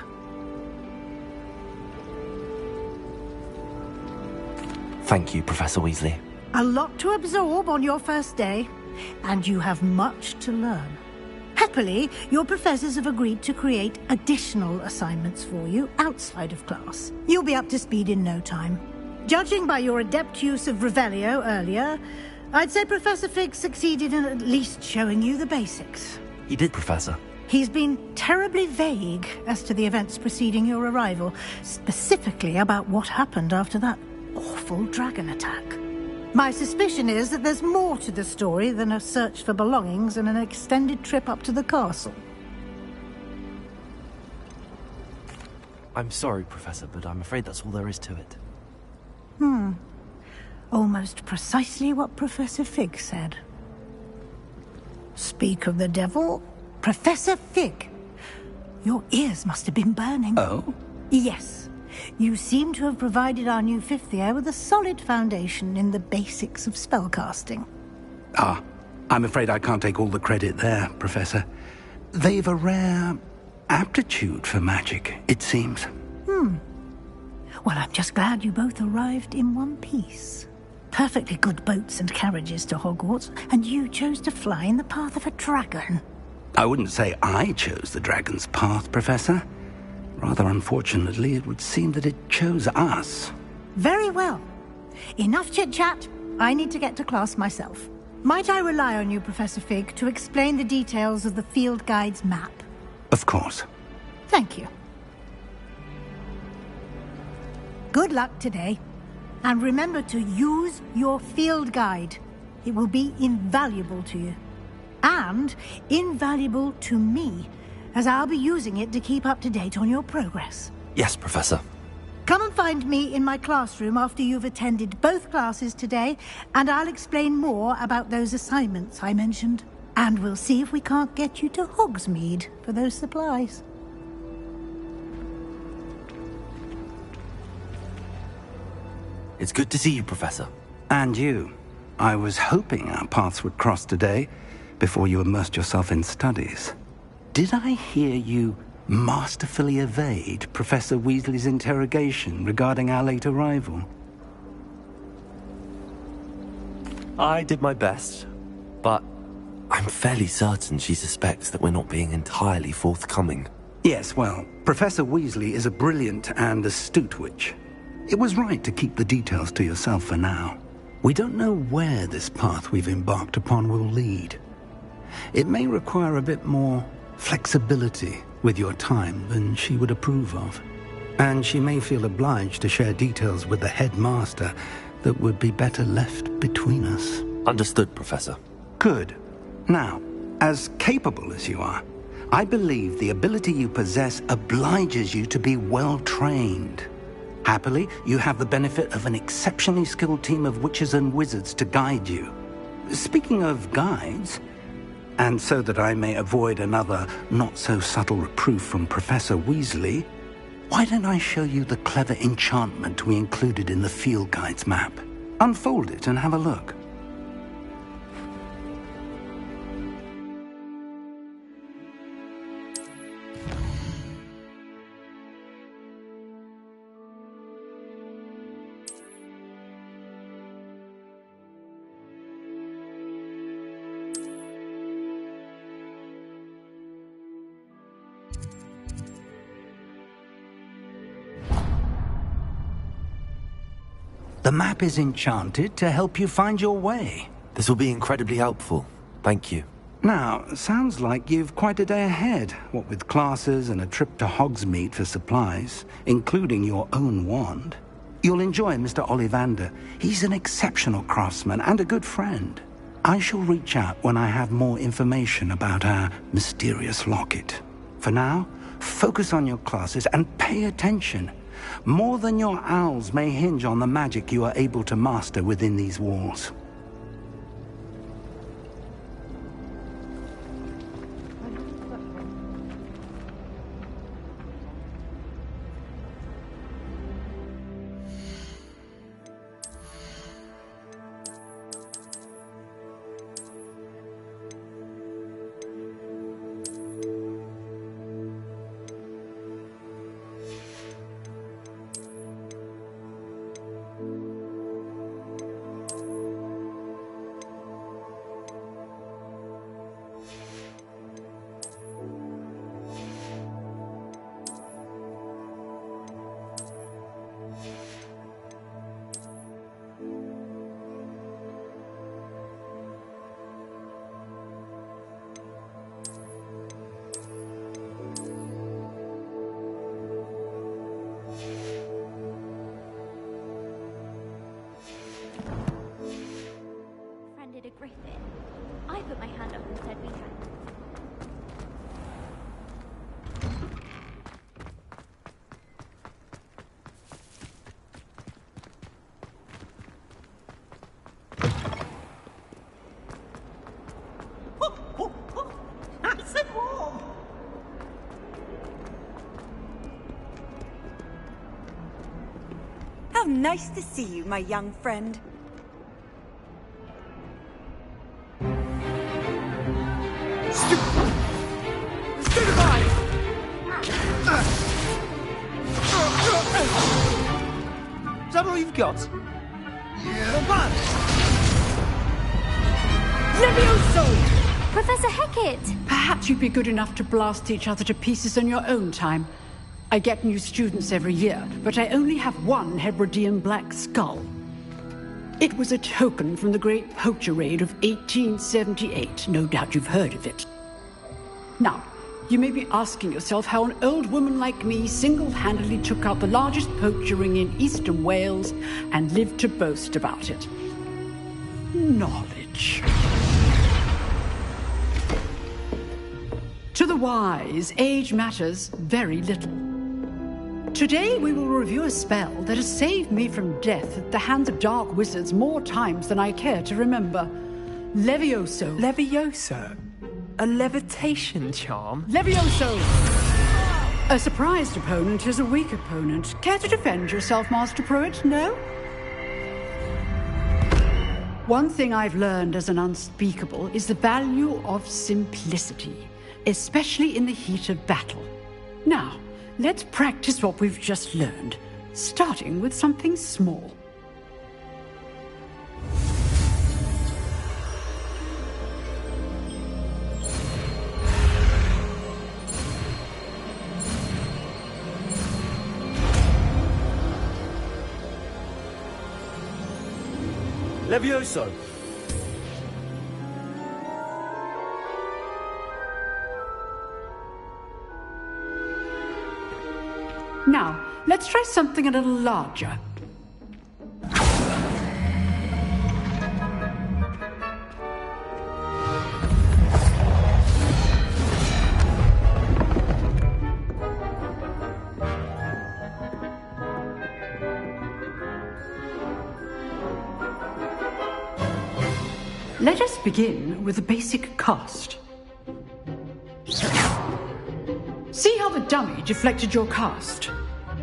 Thank you, Professor Weasley.
A lot to absorb on your first day, and you have much to learn. Happily, your professors have agreed to create additional assignments for you outside of class. You'll be up to speed in no time. Judging by your adept use of Revelio earlier, I'd say Professor Fig succeeded in at least showing you the basics.
He did, Professor.
He's been terribly vague as to the events preceding your arrival, specifically about what happened after that awful dragon attack. My suspicion is that there's more to the story than a search for belongings and an extended trip up to the castle.
I'm sorry, Professor, but I'm afraid that's all there is to it.
Almost precisely what Professor Fig said. Speak of the devil, Professor Fig. Your ears must have been burning.
Oh?
Yes. You seem to have provided our new fifth year with a solid foundation in the basics of spellcasting.
Ah, I'm afraid I can't take all the credit there, Professor. They've a rare aptitude for magic, it seems.
Well, I'm just glad you both arrived in one piece. Perfectly good boats and carriages to Hogwarts, and you chose to fly in the path of a dragon.
I wouldn't say I chose the dragon's path, Professor. Rather unfortunately, it would seem that it chose us.
Very well. Enough chit-chat. I need to get to class myself. Might I rely on you, Professor Fig, to explain the details of the field guide's map?
Of course.
Thank you. Good luck today. And remember to use your field guide. It will be invaluable to you. And invaluable to me, as I'll be using it to keep up to date on your progress.
Yes, Professor.
Come and find me in my classroom after you've attended both classes today, and I'll explain more about those assignments I mentioned. And we'll see if we can't get you to Hogsmeade for those supplies.
It's good to see you, Professor.
And you. I was hoping our paths would cross today, before you immersed yourself in studies. Did I hear you masterfully evade Professor Weasley's interrogation regarding our late arrival?
I did my best, but I'm fairly certain she suspects that we're not being entirely forthcoming.
Yes, well, Professor Weasley is a brilliant and astute witch. It was right to keep the details to yourself for now. We don't know where this path we've embarked upon will lead. It may require a bit more flexibility with your time than she would approve of. And she may feel obliged to share details with the headmaster that would be better left between us.
Understood, Professor.
Good. Now, as capable as you are, I believe the ability you possess obliges you to be well trained. Happily, you have the benefit of an exceptionally skilled team of witches and wizards to guide you. Speaking of guides, and so that I may avoid another not-so-subtle reproof from Professor Weasley, why don't I show you the clever enchantment we included in the field guide's map? Unfold it and have a look. The map is enchanted to help you find your way.
This will be incredibly helpful. Thank you.
Now, sounds like you've quite a day ahead, what with classes and a trip to Hogsmeade for supplies, including your own wand. You'll enjoy Mr. Ollivander. He's an exceptional craftsman and a good friend. I shall reach out when I have more information about our mysterious locket. For now, focus on your classes and pay attention. More than your owls may hinge on the magic you are able to master within these walls.
Griffin. I put my hand up and said we had.
Nice and warm.
How nice to see you, my young friend.
Stupefy! Is that all you've got? Yeah.
Levioso!
Professor Hecat!
Perhaps you'd be good enough to blast each other to pieces on your own time. I get new students every year, but I only have one Hebridean black skull. It was a token from the Great Poacher Raid of 1878. No doubt you've heard of it. Now, you may be asking yourself how an old woman like me single-handedly took out the largest poacher ring in eastern Wales and lived to boast about it. Knowledge. To the wise, age matters very little. Today we will review a spell that has saved me from death at the hands of dark wizards more times than I care to remember. Levioso.
Levioso? A levitation charm?
Levioso! A surprised opponent is a weak opponent. Care to defend yourself, Master Pruitt? No? One thing I've learned as an unspeakable is the value of simplicity, especially in the heat of battle. Now, let's practice what we've just learned, starting with something small.
Levioso!
Now, let's try something a little larger. Let us begin with the basic cast. See how the dummy deflected your cast?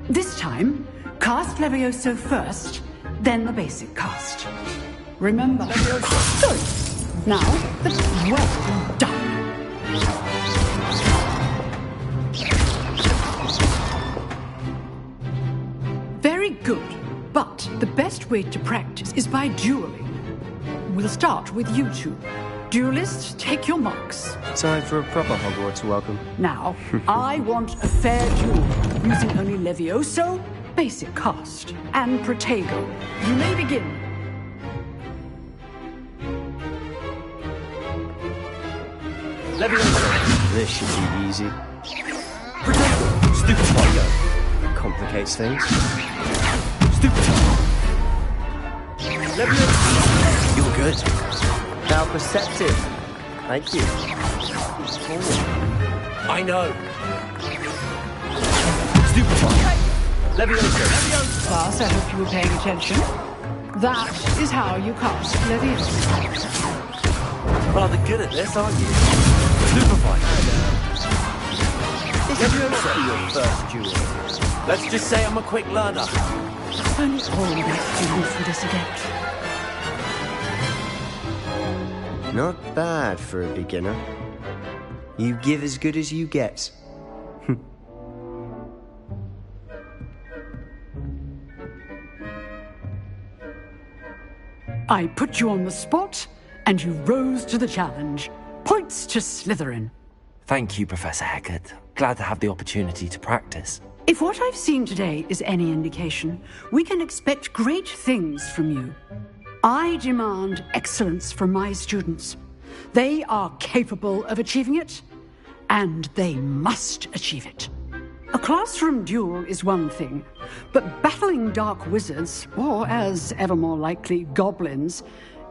This time, cast Levioso first, then the basic cast. Remember. Levioso. Good. Now, well done. Very good, but the best way to practice is by dueling. We'll start with you two. Duelists, take your marks.
Time for a proper Hogwarts welcome.
Now, I want a fair duel, using only Levioso, basic cast, and Protego. You may begin.
Levioso. This should be easy.
Protego. Stupefy.
Complicates things.
Stupefy. Levioso.
You're good. How perceptive. Thank you.
I know. Stupefy. Levioso.
Class, I hope you were paying attention. That is how you cast Levioso.
Rather good at this, aren't you? Stupefy. Levioso. Your first duel. Let's just say I'm a quick learner.
Only all my students would this adept.
Not bad for a beginner. You give as good as you get.
I put you on the spot, and you rose to the challenge. Points to Slytherin.
Thank you, Professor Hecat. Glad to have the opportunity to practice.
If what I've seen today is any indication, we can expect great things from you. I demand excellence from my students. They are capable of achieving it, and they must achieve it. A classroom duel is one thing, but battling dark wizards, or as ever more likely, goblins,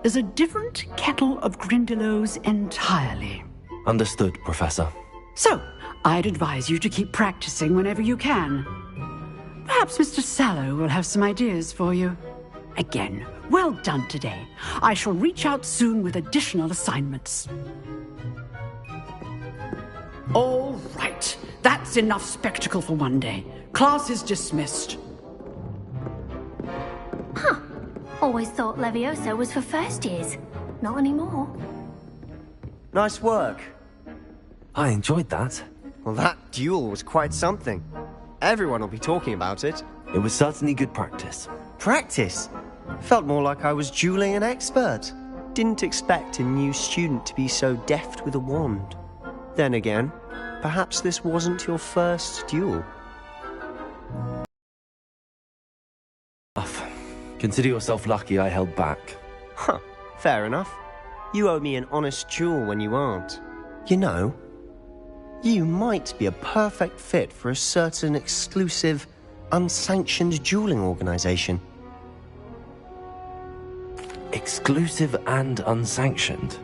is a different kettle of Grindylows entirely.
Understood, Professor.
So, I'd advise you to keep practicing whenever you can. Perhaps Mr. Sallow will have some ideas for you. Again, well done today. I shall reach out soon with additional assignments. All right. That's enough spectacle for one day. Class is dismissed.
Huh. Always thought Leviosa was for first years. Not anymore.
Nice work.
I enjoyed that.
Well, that duel was quite something. Everyone will be talking about it.
It was certainly good practice.
Practice? Felt more like I was dueling an expert. Didn't expect a new student to be so deft with a wand. Then again, perhaps this wasn't your first duel.
Consider yourself lucky I held back.
Huh, fair enough. You owe me an honest duel when you aren't. You know, you might be a perfect fit for a certain exclusive, unsanctioned dueling organization.
Exclusive and unsanctioned?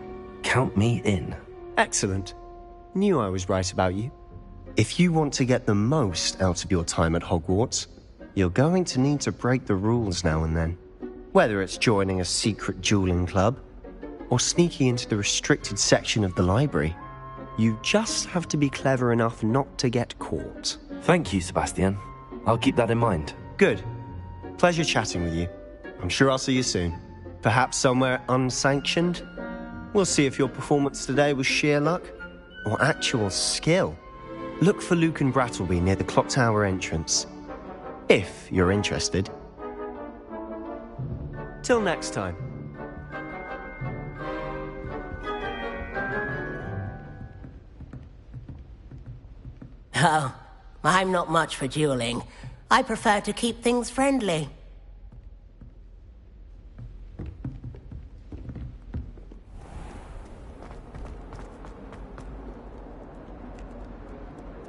Count me in.
Excellent. Knew I was right about you. If you want to get the most out of your time at Hogwarts, you're going to need to break the rules now and then. Whether it's joining a secret dueling club, or sneaking into the restricted section of the library, you just have to be clever enough not to get caught.
Thank you, Sebastian. I'll keep that in mind.
Good. Pleasure chatting with you. I'm sure I'll see you soon. Perhaps somewhere unsanctioned? We'll see if your performance today was sheer luck, or actual skill. Look for Luke and Brattleby near the clock tower entrance. If you're interested. Till next time.
Oh, I'm not much for dueling. I prefer to keep things friendly.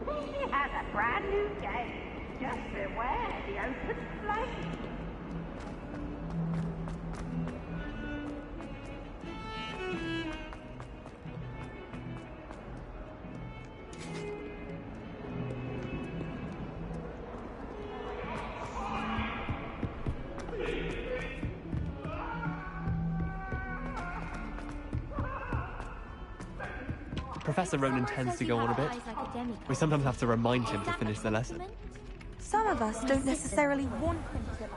He has a brand new game. Just beware the open flame.
Professor Ronan tends to go on a bit. We sometimes have to remind him to finish the lesson.
Some of us don't necessarily want him to.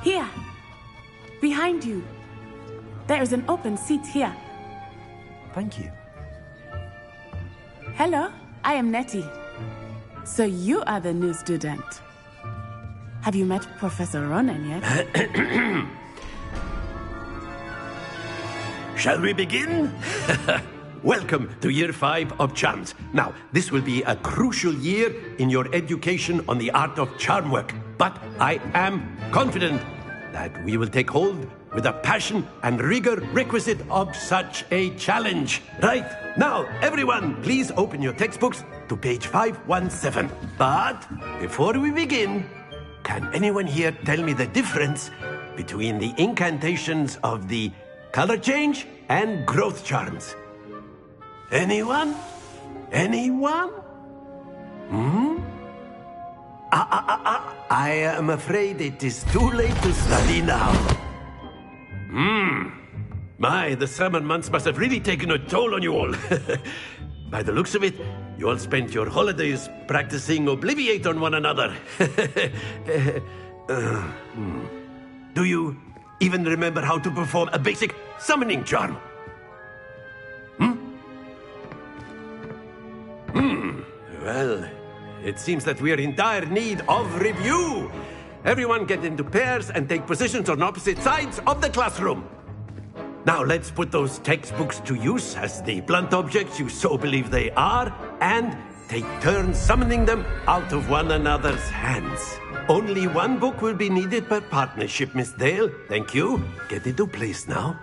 Here! Behind you! There is an open seat here.
Thank you.
Hello, I am Nettie. So you are the new student. Have you met Professor Ronan yet?
Shall we begin? Welcome to Year 5 of Charms. Now, this will be a crucial year in your education on the art of charm work. But I am confident that we will take hold with the passion and rigor requisite of such a challenge. Right, now, everyone, please open your textbooks to page 517. But before we begin, can anyone here tell me the difference between the incantations of the color change and growth charms? Anyone? Anyone? I am afraid it is too late to study now. My, the summer months must have really taken a toll on you all. By the looks of it, you all spent your holidays practicing Obliviate on one another. Do you even remember how to perform a basic summoning charm? Well, it seems that we are in dire need of review. Everyone get into pairs and take positions on opposite sides of the classroom. Now let's put those textbooks to use as the blunt objects you so believe they are, and take turns summoning them out of one another's hands. Only one book will be needed per partnership, Miss Dale. Thank you. Get into place now.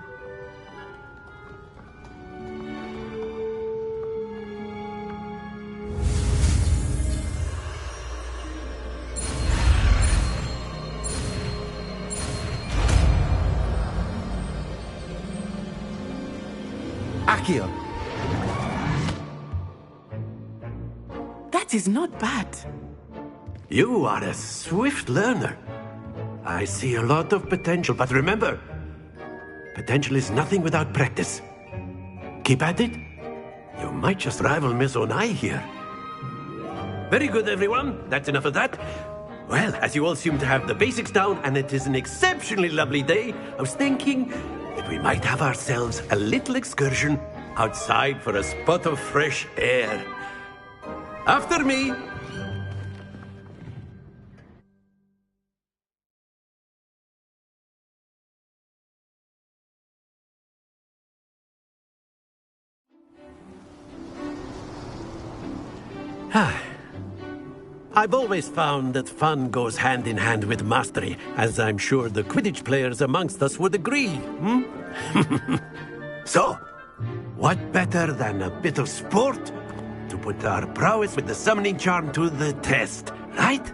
Akio.
That is not bad.
You are a swift learner. I see a lot of potential, but remember, potential is nothing without practice. Keep at it. You might just rival Miss Onai here. Very good, everyone. That's enough of that. Well, as you all seem to have the basics down, and it is an exceptionally lovely day, I was thinking that we might have ourselves a little excursion outside for a spot of fresh air. After me. I've always found that fun goes hand in hand with mastery, as I'm sure the Quidditch players amongst us would agree. So, what better than a bit of sport to put our prowess with the summoning charm to the test, right?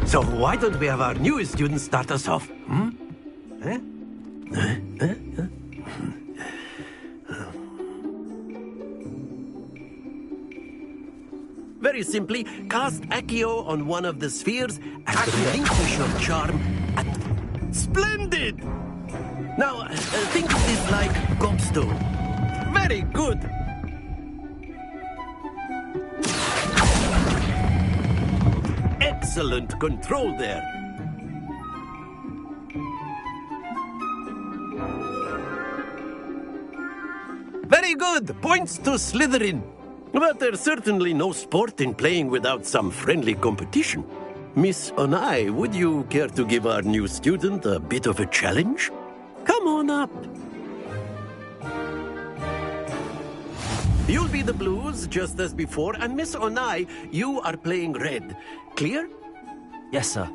So why don't we have our newest student start us off? Very simply, cast Accio on one of the spheres and relinquish your charm at... Splendid! Now, think of this like gobstone. Very good! Excellent control there. Very good! Points to Slytherin. But there's certainly no sport in playing without some friendly competition. Miss Onai, would you care to give our new student a bit of a challenge? Come on up. You'll be the blues, just as before, and Miss Onai, you are playing red. Clear?
Yes, sir.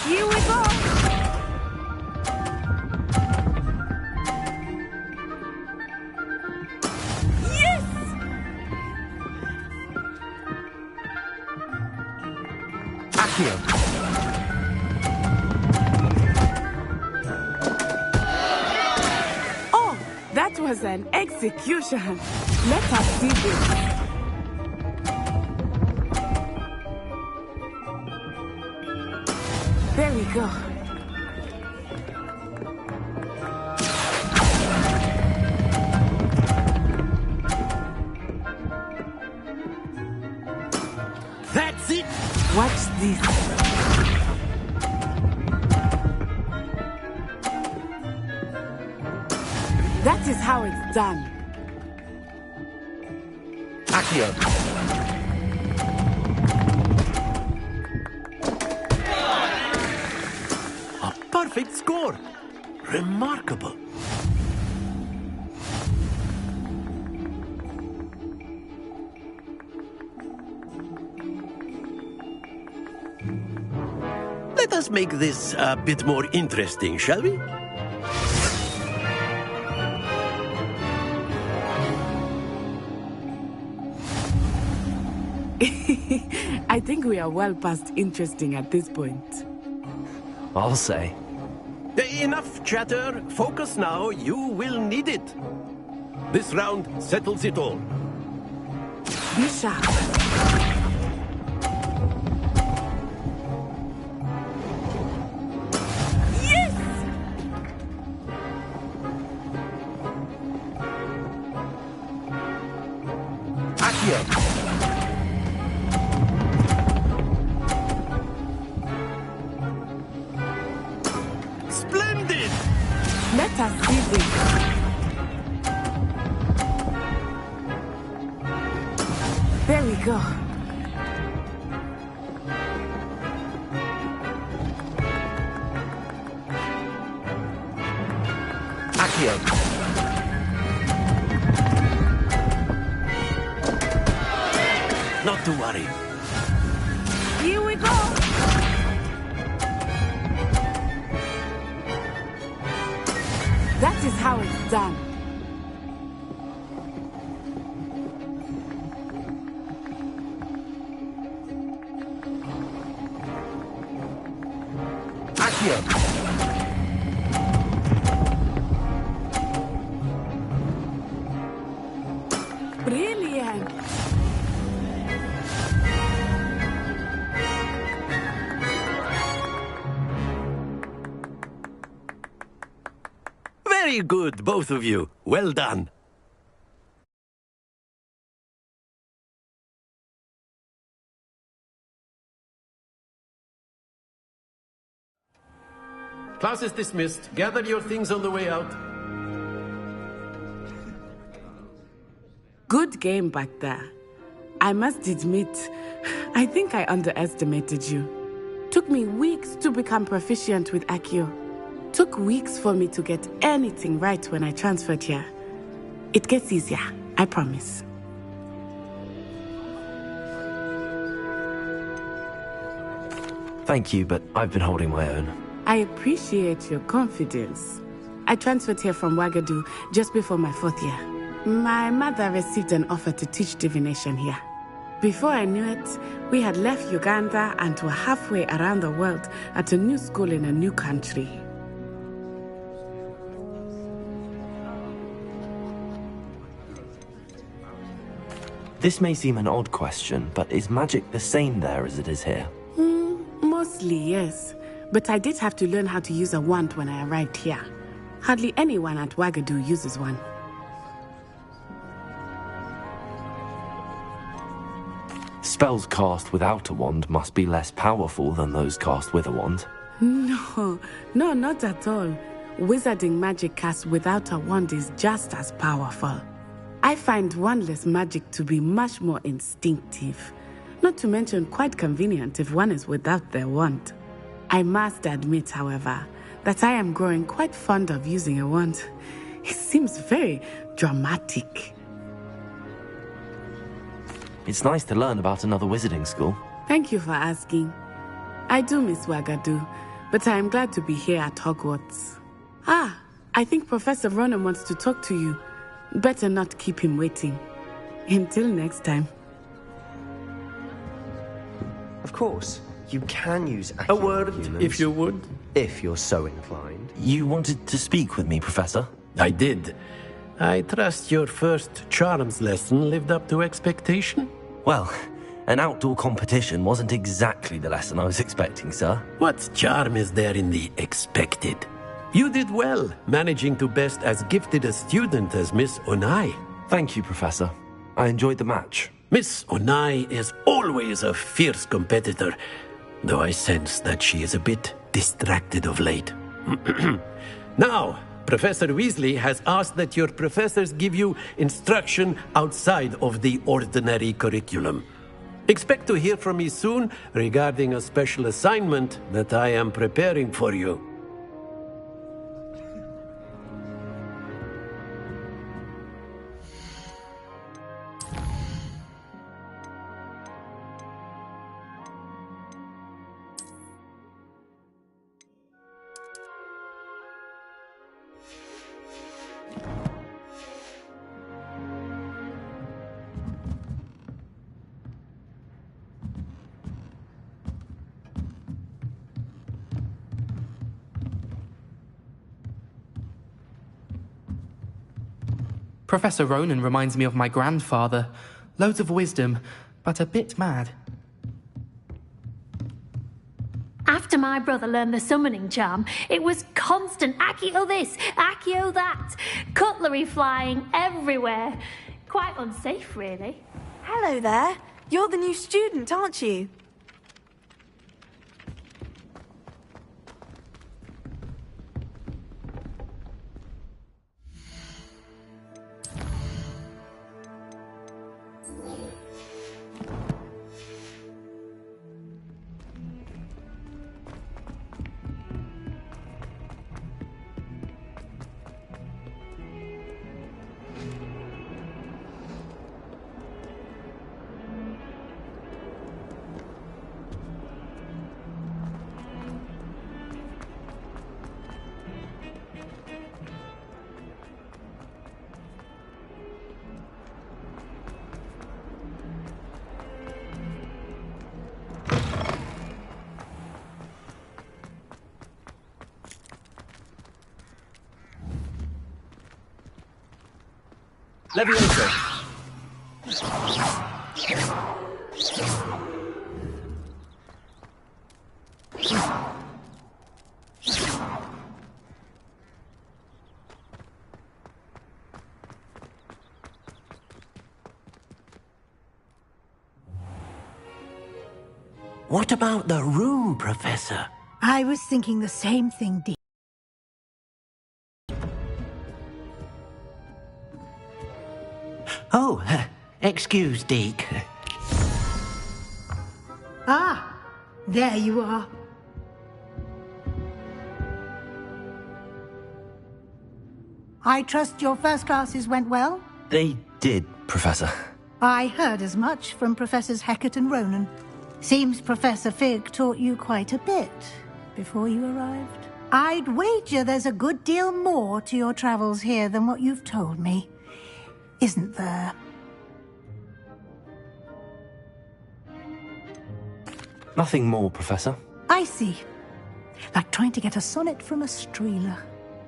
Here we go! Yes!
Akio.
That was an execution. Let us see this. There we go.
That's it.
Watch this. That is how it's done.
Akio.
A perfect score. Remarkable. Let us make this a bit more interesting, shall we?
I think we are well past interesting at this point.
I'll say.
Enough chatter. Focus now. You will need it. This round settles it all.
Be sharp.
Yes!
Akio.
Let us see this. There we go.
Akio.
Not to worry.
Here we go!
Brilliant!
Very good, both of you. Well done. Class is dismissed. Gather your things on the way out.
Good game back there. I must admit, I think I underestimated you. Took me weeks to become proficient with Accio. Took weeks for me to get anything right when I transferred here. It gets easier, I promise.
Thank you, but I've been holding my own.
I appreciate your confidence. I transferred here from Wagadu just before my 4th year. My mother received an offer to teach divination here. Before I knew it, we had left Uganda and were halfway around the world at a new school in a new country.
This may seem an odd question, but is magic the same there as it is here?
Mostly, yes. But I did have to learn how to use a wand when I arrived here. Hardly anyone at Wagadu uses one.
Spells cast without a wand must be less powerful than those cast with a wand.
No, not at all. Wizarding magic cast without a wand is just as powerful. I find wandless magic to be much more instinctive. Not to mention quite convenient if one is without their wand. I must admit, however, that I am growing quite fond of using a wand. It seems very dramatic.
It's nice to learn about another wizarding school.
Thank you for asking. I do miss Wagadu, but I am glad to be here at Hogwarts. I think Professor Ronan wants to talk to you. Better not keep him waiting. Until next time.
Of course, you can use
a word, if you would.
If you're so inclined.
You wanted to speak with me, Professor?
I did. I trust your first charms lesson lived up to expectation?
Well, an outdoor competition wasn't exactly the lesson I was expecting, sir.
What charm is there in the expected? You did well, managing to best as gifted a student as Miss Onai.
Thank you, Professor. I enjoyed the match.
Miss Onai is always a fierce competitor, though I sense that she is a bit distracted of late. Now, Professor Weasley has asked that your professors give you instruction outside of the ordinary curriculum. Expect to hear from me soon regarding a special assignment that I am preparing for you.
Professor Ronan reminds me of my grandfather. Loads of wisdom, but a bit mad.
After my brother learned the summoning charm, it was constant Accio this, Accio that. Cutlery flying everywhere. Quite unsafe, really.
Hello there. You're the new student, aren't you?
Levioso.
What about the room, Professor?
I was thinking the same thing, Dee.
Oh, excuse, Deke.
Ah, there you are. I trust your first classes went well?
They did, Professor.
I heard as much from Professors Hecat and Ronan. Seems Professor Fig taught you quite a bit before you arrived. I'd wager there's a good deal more to your travels here than what you've told me. Isn't there?
Nothing more, Professor.
I see. Like trying to get a sonnet from a streeler.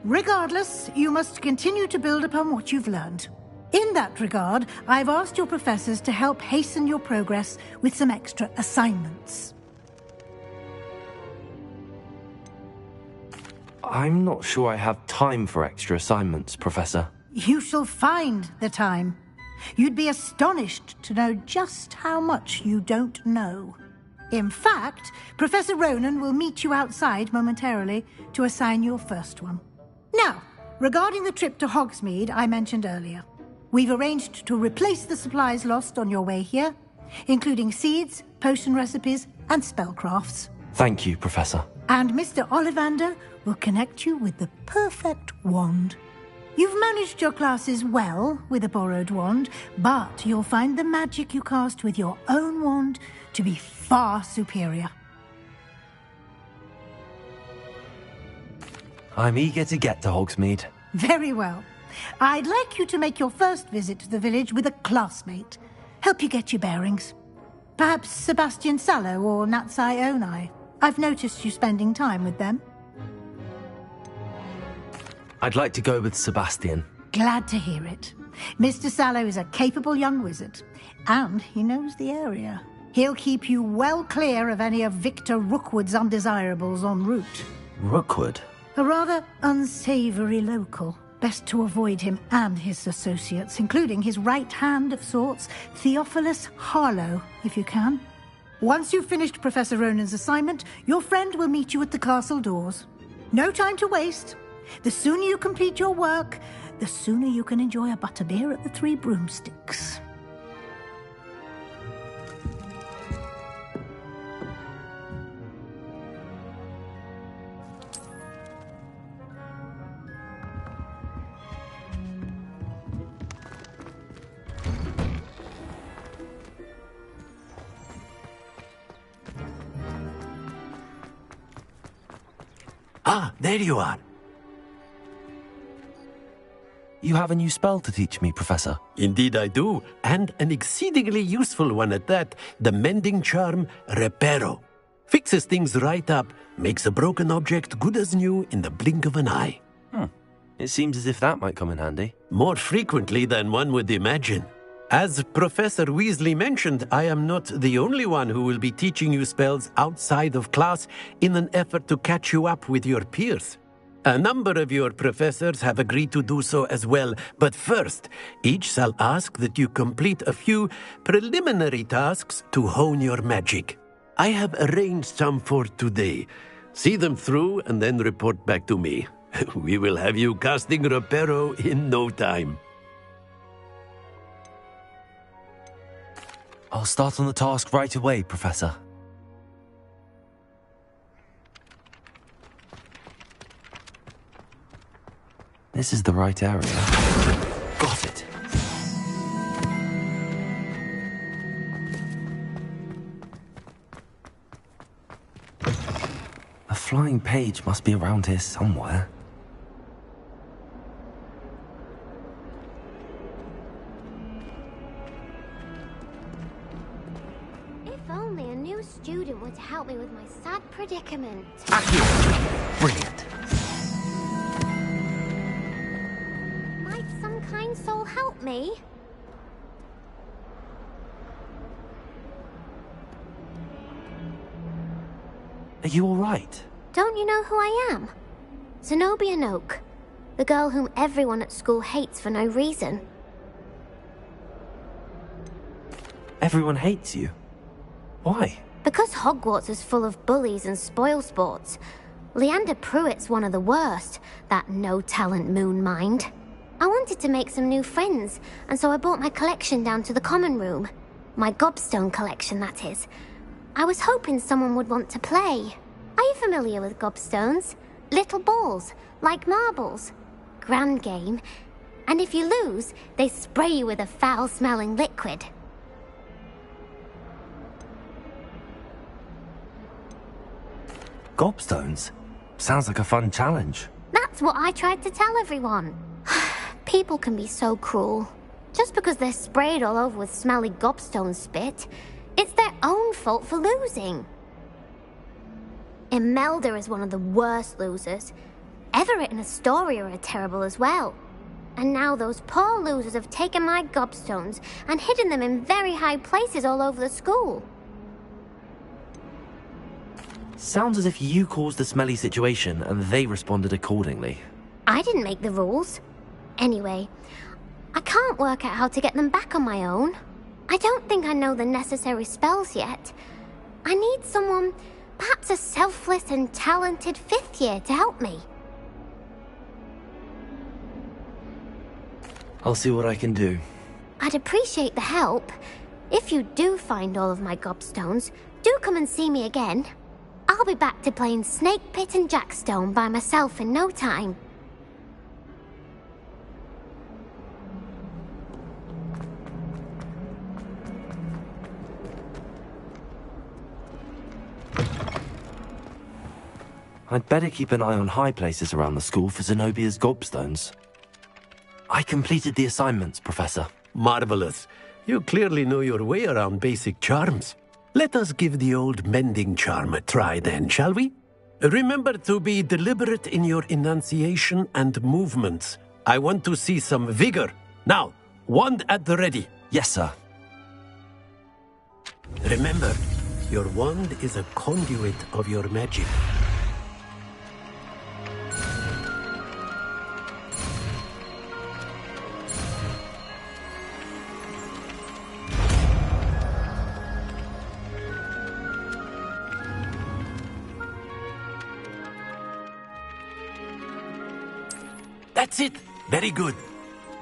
Regardless, you must continue to build upon what you've learned. In that regard, I've asked your professors to help hasten your progress with some extra assignments.
I'm not sure I have time for extra assignments, Professor.
You shall find the time. You'd be astonished to know just how much you don't know. In fact, Professor Ronan will meet you outside momentarily to assign your first one. Now, regarding the trip to Hogsmeade I mentioned earlier, we've arranged to replace the supplies lost on your way here, including seeds, potion recipes, and spellcrafts.
Thank you, Professor.
And Mr. Ollivander will connect you with the perfect wand. You've managed your classes well with a borrowed wand, but you'll find the magic you cast with your own wand to be far superior.
I'm eager to get to Hogsmeade.
Very well. I'd like you to make your first visit to the village with a classmate. Help you get your bearings. Perhaps Sebastian Sallow or Natsai Onai. I've noticed you spending time with them.
I'd like to go with Sebastian.
Glad to hear it. Mr. Sallow is a capable young wizard, and he knows the area. He'll keep you well clear of any of Victor Rookwood's undesirables en route.
Rookwood?
A rather unsavory local. Best to avoid him and his associates, including his right hand of sorts, Theophilus Harlow, if you can. Once you've finished Professor Ronan's assignment, your friend will meet you at the castle doors. No time to waste. The sooner you complete your work, the sooner you can enjoy a butterbeer at the Three Broomsticks.
Ah, there you are.
You have a new spell to teach me, Professor.
Indeed I do, and an exceedingly useful one at that. The mending charm, Reparo. Fixes things right up, makes a broken object good as new in the blink of an eye.
It seems as if that might come in handy.
More frequently than one would imagine. As Professor Weasley mentioned, I am not the only one who will be teaching you spells outside of class in an effort to catch you up with your peers. A number of your professors have agreed to do so as well, but first, each shall ask that you complete a few preliminary tasks to hone your magic. I have arranged some for today. See them through and then report back to me. We will have you casting Reparo in no time.
I'll start on the task right away, Professor. This is the right area. Got it. A flying page must be around here somewhere.
If only a new student would help me with my sad predicament.
Brilliant.
Might some kind soul help me?
Are you alright?
Don't you know who I am? Zenobia Noak, the girl whom everyone at school hates for no reason.
Everyone hates you. Why?
Because Hogwarts is full of bullies and spoilsports. Leander Pruitt's one of the worst, that no-talent moon mind. I wanted to make some new friends, and so I brought my collection down to the common room. My gobstone collection, that is. I was hoping someone would want to play. Are you familiar with gobstones? Little balls, like marbles. Grand game. And if you lose, they spray you with a foul-smelling liquid.
Gobstones? Sounds like a fun challenge.
That's what I tried to tell everyone. People can be so cruel. Just because they're sprayed all over with smelly gobstone spit, it's their own fault for losing. Imelda is one of the worst losers. Everett and Astoria are terrible as well. And now those poor losers have taken my gobstones and hidden them in very high places all over the school.
Sounds as if you caused the smelly situation and they responded accordingly.
I didn't make the rules. Anyway, I can't work out how to get them back on my own. I don't think I know the necessary spells yet. I need someone, perhaps a selfless and talented fifth year to help me.
I'll see what I can do.
I'd appreciate the help. If you do find all of my gobstones, do come and see me again. I'll be back to playing Snake Pit and Jackstone by myself in no time.
I'd better keep an eye on high places around the school for Zenobia's gobstones. I completed the assignments, Professor.
Marvelous. You clearly know your way around basic charms. Let us give the old mending charm a try then, shall we? Remember to be deliberate in your enunciation and movements. I want to see some vigor. Now, wand at the ready.
Yes, sir.
Remember, your wand is a conduit of your magic. That's it. Very good.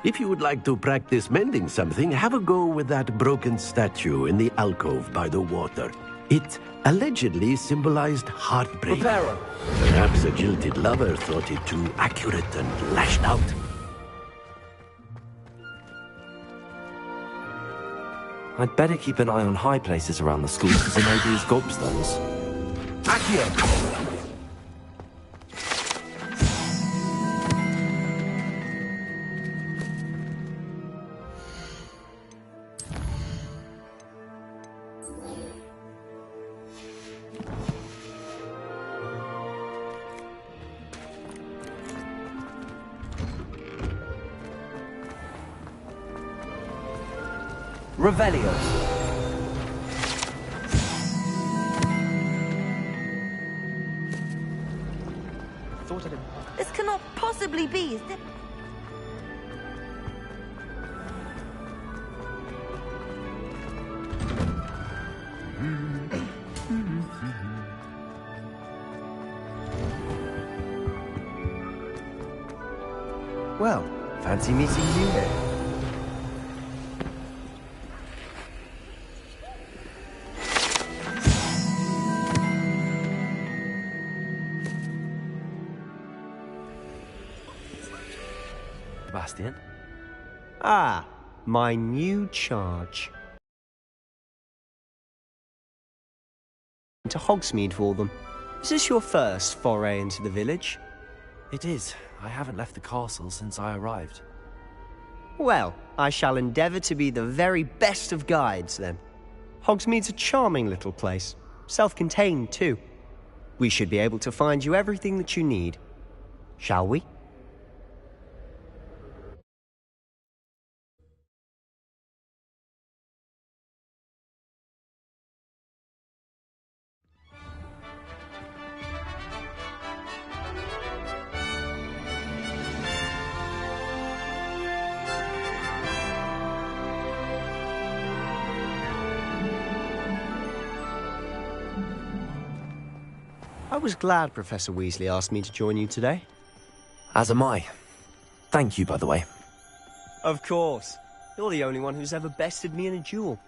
If you would like to practice mending something, have a go with that broken statue in the alcove by the water. It allegedly symbolized heartbreak.
Reparo.
Perhaps a jilted lover thought it too accurate and lashed out.
I'd better keep an eye on high places around the school for Zenobia's gobstones.
Accio! Revelio.
This cannot possibly be.
Well, fancy meeting you then.
Sebastian?
Ah, my new charge. To Hogsmeade for them. Is this your first foray into the village?
It is. I haven't left the castle since I arrived.
Well, I shall endeavour to be the very best of guides, then. Hogsmeade's a charming little place. Self-contained, too. We should be able to find you everything that you need. Shall we? I was glad Professor Weasley asked me to join you today.
As am I. Thank you, by the way.
Of course. You're the only one who's ever bested me in a duel.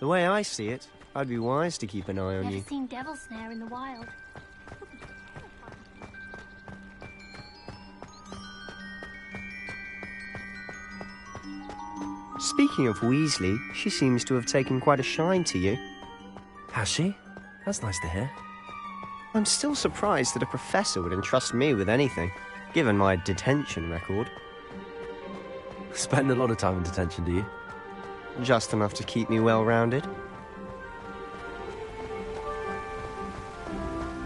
The way I see it, I'd be wise to keep an eye on you.
Never seen devil snare in the wild.
Speaking of Weasley, she seems to have taken quite a shine to you.
Has she? That's nice to hear.
I'm still surprised that a professor would entrust me with anything, given my detention record.
Spend a lot of time in detention, do you?
Just enough to keep me well-rounded.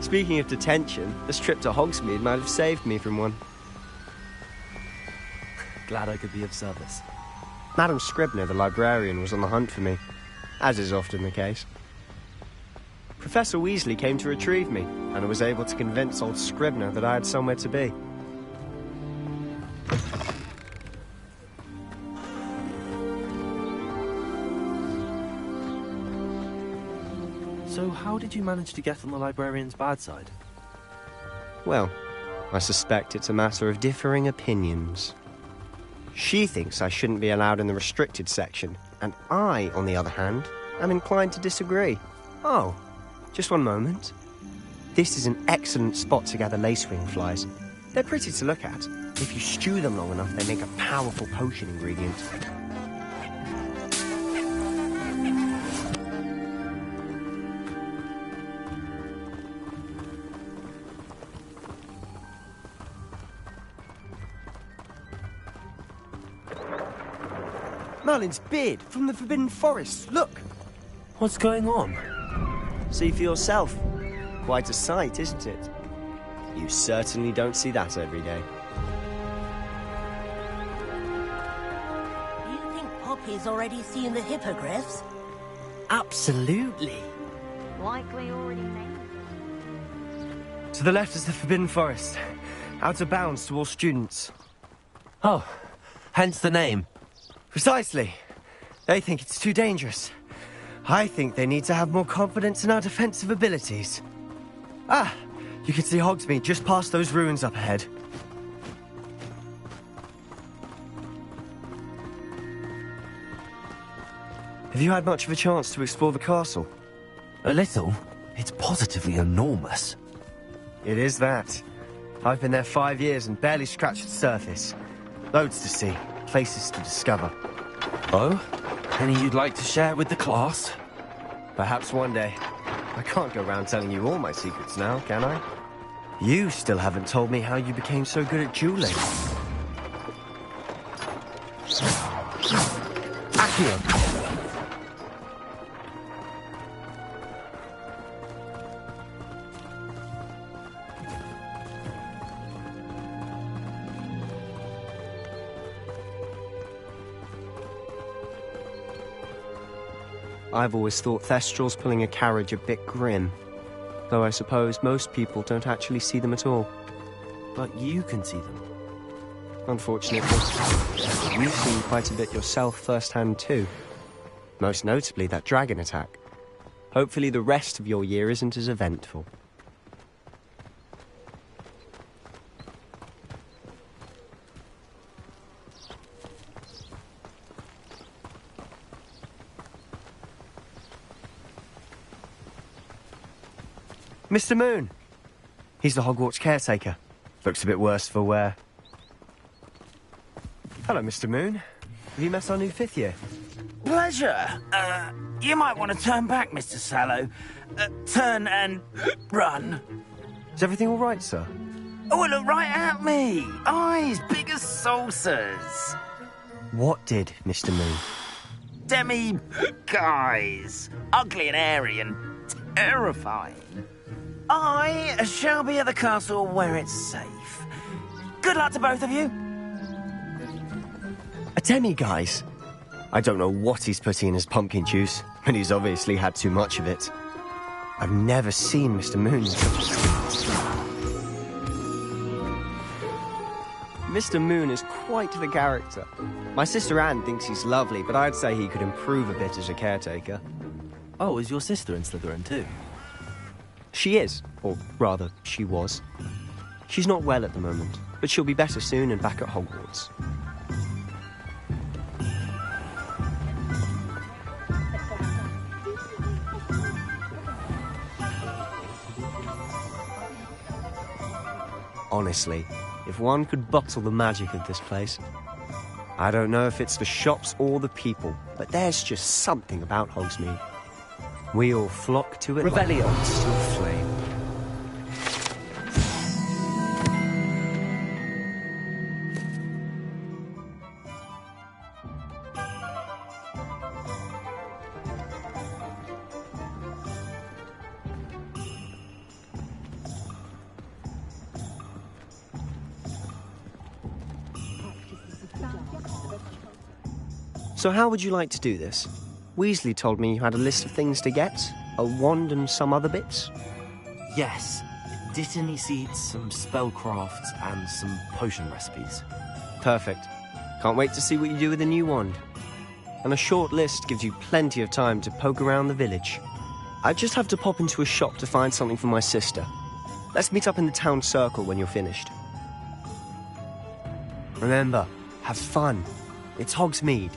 Speaking of detention, this trip to Hogsmeade might have saved me from one.
Glad I could be of service.
Madam Scribner, the librarian, was on the hunt for me, as is often the case. Professor Weasley came to retrieve me, and I was able to convince old Scribner that I had somewhere to be.
So how did you manage to get on the librarian's bad side?
Well, I suspect it's a matter of differing opinions. She thinks I shouldn't be allowed in the restricted section, and I, on the other hand, am inclined to disagree. Oh, just one moment. This is an excellent spot to gather lacewing flies. They're pretty to look at. If you stew them long enough, they make a powerful potion ingredient. Merlin's beard from the Forbidden Forest, look!
What's going on?
See for yourself. Quite a sight, isn't it? You certainly don't see that every day.
Do you think Poppy's already seen the hippogriffs?
Absolutely.
Likely already named.
To the left is the Forbidden Forest. Out of bounds to all students.
Oh, hence the name.
Precisely. They think it's too dangerous. I think they need to have more confidence in our defensive abilities. Ah, you can see Hogsmeade just past those ruins up ahead. Have you had much of a chance to explore the castle?
A little. It's positively enormous.
It is that. I've been there 5 years and barely scratched the surface. Loads to see, places to discover.
Oh? Any you'd like to share with the class?
Perhaps one day. I can't go around telling you all my secrets now, can I? You still haven't told me how you became so good at dueling. Accio! I've always thought Thestrals pulling a carriage a bit grim. Though I suppose most people don't actually see them at all.
But you can see them.
Unfortunately. You've seen quite a bit yourself firsthand too. Most notably that dragon attack. Hopefully the rest of your year isn't as eventful. Mr. Moon! He's the Hogwarts caretaker. Looks a bit worse for wear. Hello, Mr. Moon. Have you met our new 5th year?
Pleasure. You might want to turn back, Mr. Sallow. Turn and run.
Is everything all right, sir?
Oh, look right at me. Eyes big as saucers.
What did, Mr. Moon?
Guys. Ugly and airy and terrifying. I shall be at the castle where it's safe. Good luck to both of you.
A demi-guise? I don't know what he's putting in his pumpkin juice, but he's obviously had too much of it. I've never seen Mr. Moon. Mr. Moon is quite the character. My sister Anne thinks he's lovely, but I'd say he could improve a bit as a caretaker.
Oh, is your sister in Slytherin too?
She is, or rather, she was. She's not well at the moment, but she'll be better soon and back at Hogwarts. Honestly, if one could bottle the magic of this place. I don't know if it's the shops or the people, but there's just something about Hogsmeade. We all flock to it.
Revelio to flame.
So how would you like to do this? Weasley told me you had a list of things to get, a wand and some other bits.
Yes, Dittany seeds, some spellcrafts, and some potion recipes.
Perfect. Can't wait to see what you do with the new wand. And a short list gives you plenty of time to poke around the village. I just have to pop into a shop to find something for my sister. Let's meet up in the town circle when you're finished. Remember, have fun. It's Hogsmeade.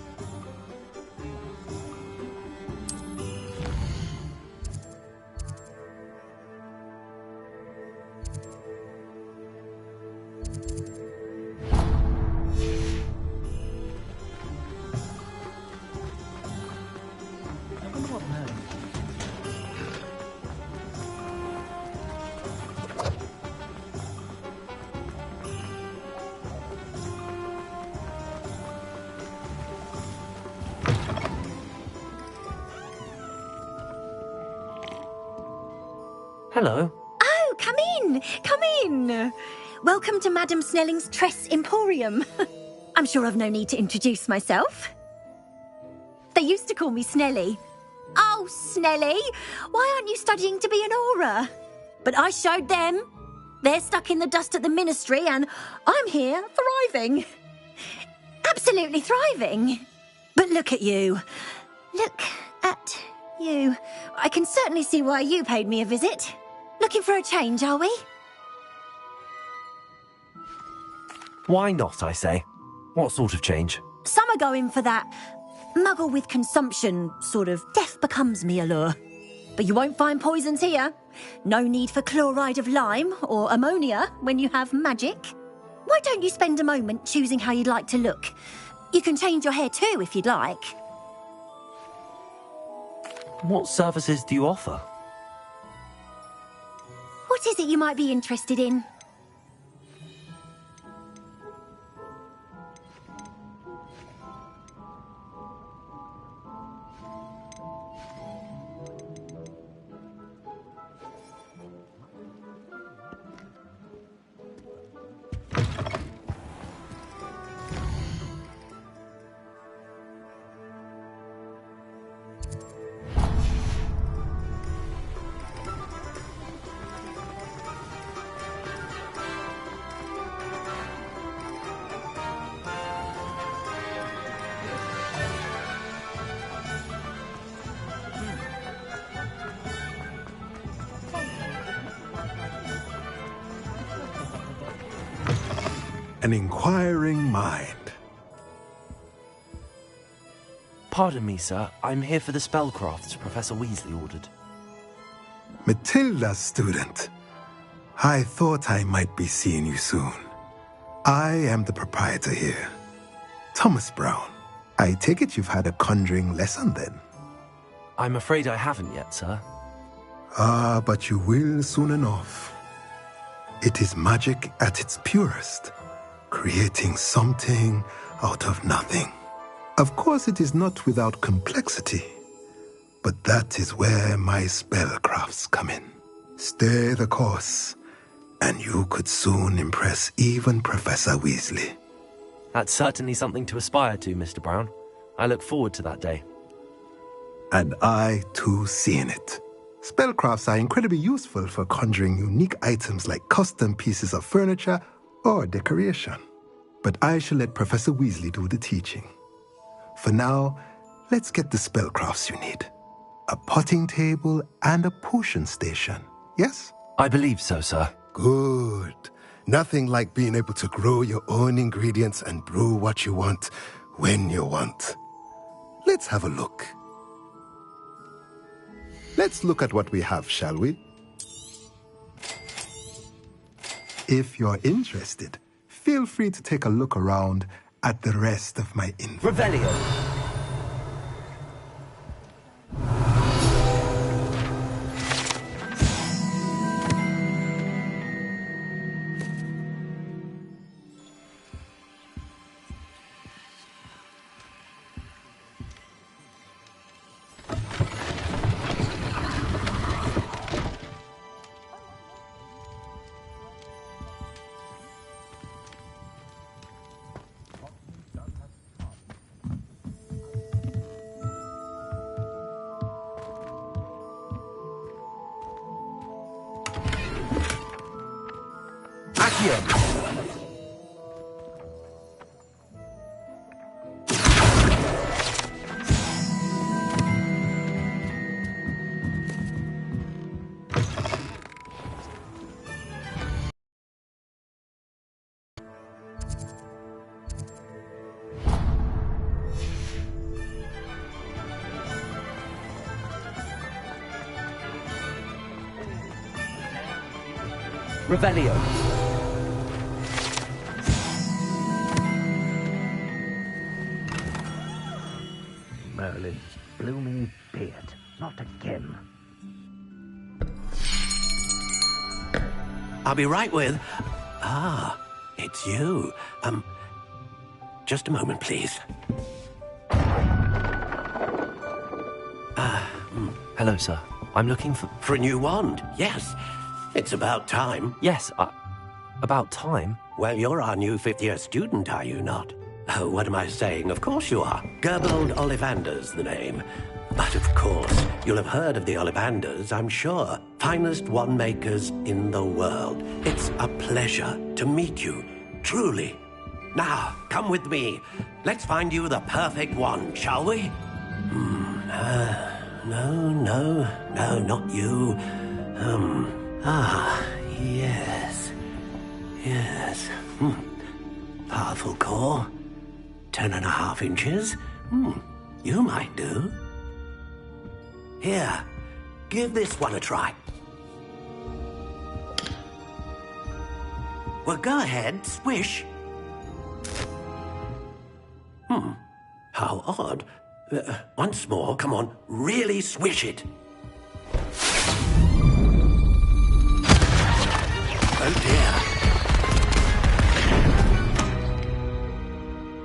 Hello.
Oh, come in! Come in! Welcome to Madame Snelling's Tress Emporium. I'm sure I've no need to introduce myself. They used to call me Snelly. Oh, Snelly! Why aren't you studying to be an aura? But I showed them. They're stuck in the dust at the Ministry, and I'm here, thriving. Absolutely thriving. But look at you. Look at you. I can certainly see why you paid me a visit. Looking for a change, are we?
Why not, I say? What sort of change?
Some are going for that muggle with consumption, sort of death becomes me allure. But you won't find poisons here. No need for chloride of lime or ammonia when you have magic. Why don't you spend a moment choosing how you'd like to look? You can change your hair too if you'd like.
What services do you offer?
What is it you might be interested in?
An inquiring mind.
Pardon me, sir. I'm here for the spellcrafts Professor Weasley ordered.
Matilda's student. I thought I might be seeing you soon. I am the proprietor here. Thomas Brown. I take it you've had a conjuring lesson then?
I'm afraid I haven't yet, sir.
Ah, but you will soon enough. It is magic at its purest. Creating something out of nothing. Of course, it is not without complexity, but that is where my spellcrafts come in. Stay the course, and you could soon impress even Professor Weasley.
That's certainly something to aspire to, Mr. Brown. I look forward to that day.
And I, too, seeing it. Spellcrafts are incredibly useful for conjuring unique items like custom pieces of furniture or decoration. But I shall let Professor Weasley do the teaching. For now, let's get the spellcrafts you need. A potting table and a potion station. yes?
I believe so, sir.
Good. Nothing like being able to grow your own ingredients and brew what you want when you want. Let's have a look. Let's look at what we have, shall we? If you're interested, feel free to take a look around at the rest of my inventory.
Revelio. Revelio.
Merlin's blooming beard. Not again. I'll be right with... Ah, it's you. Just a moment, please.
Hello, sir. I'm looking for...
For a new wand, yes. It's about time.
Yes, about time?
Well, you're our new fifth-year student, are you not? Oh, what am I saying? Of course you are. Gerbold Ollivander's the name. But of course, you'll have heard of the Ollivanders, I'm sure. Finest wand makers in the world. It's a pleasure to meet you, truly. Now, come with me. Let's find you the perfect wand, shall we? No, not you. Yes. Powerful core. 10.5 inches. You might do. Here, give this one a try. Well, go ahead, swish. How odd. Once more, come on, really swish it. Oh dear.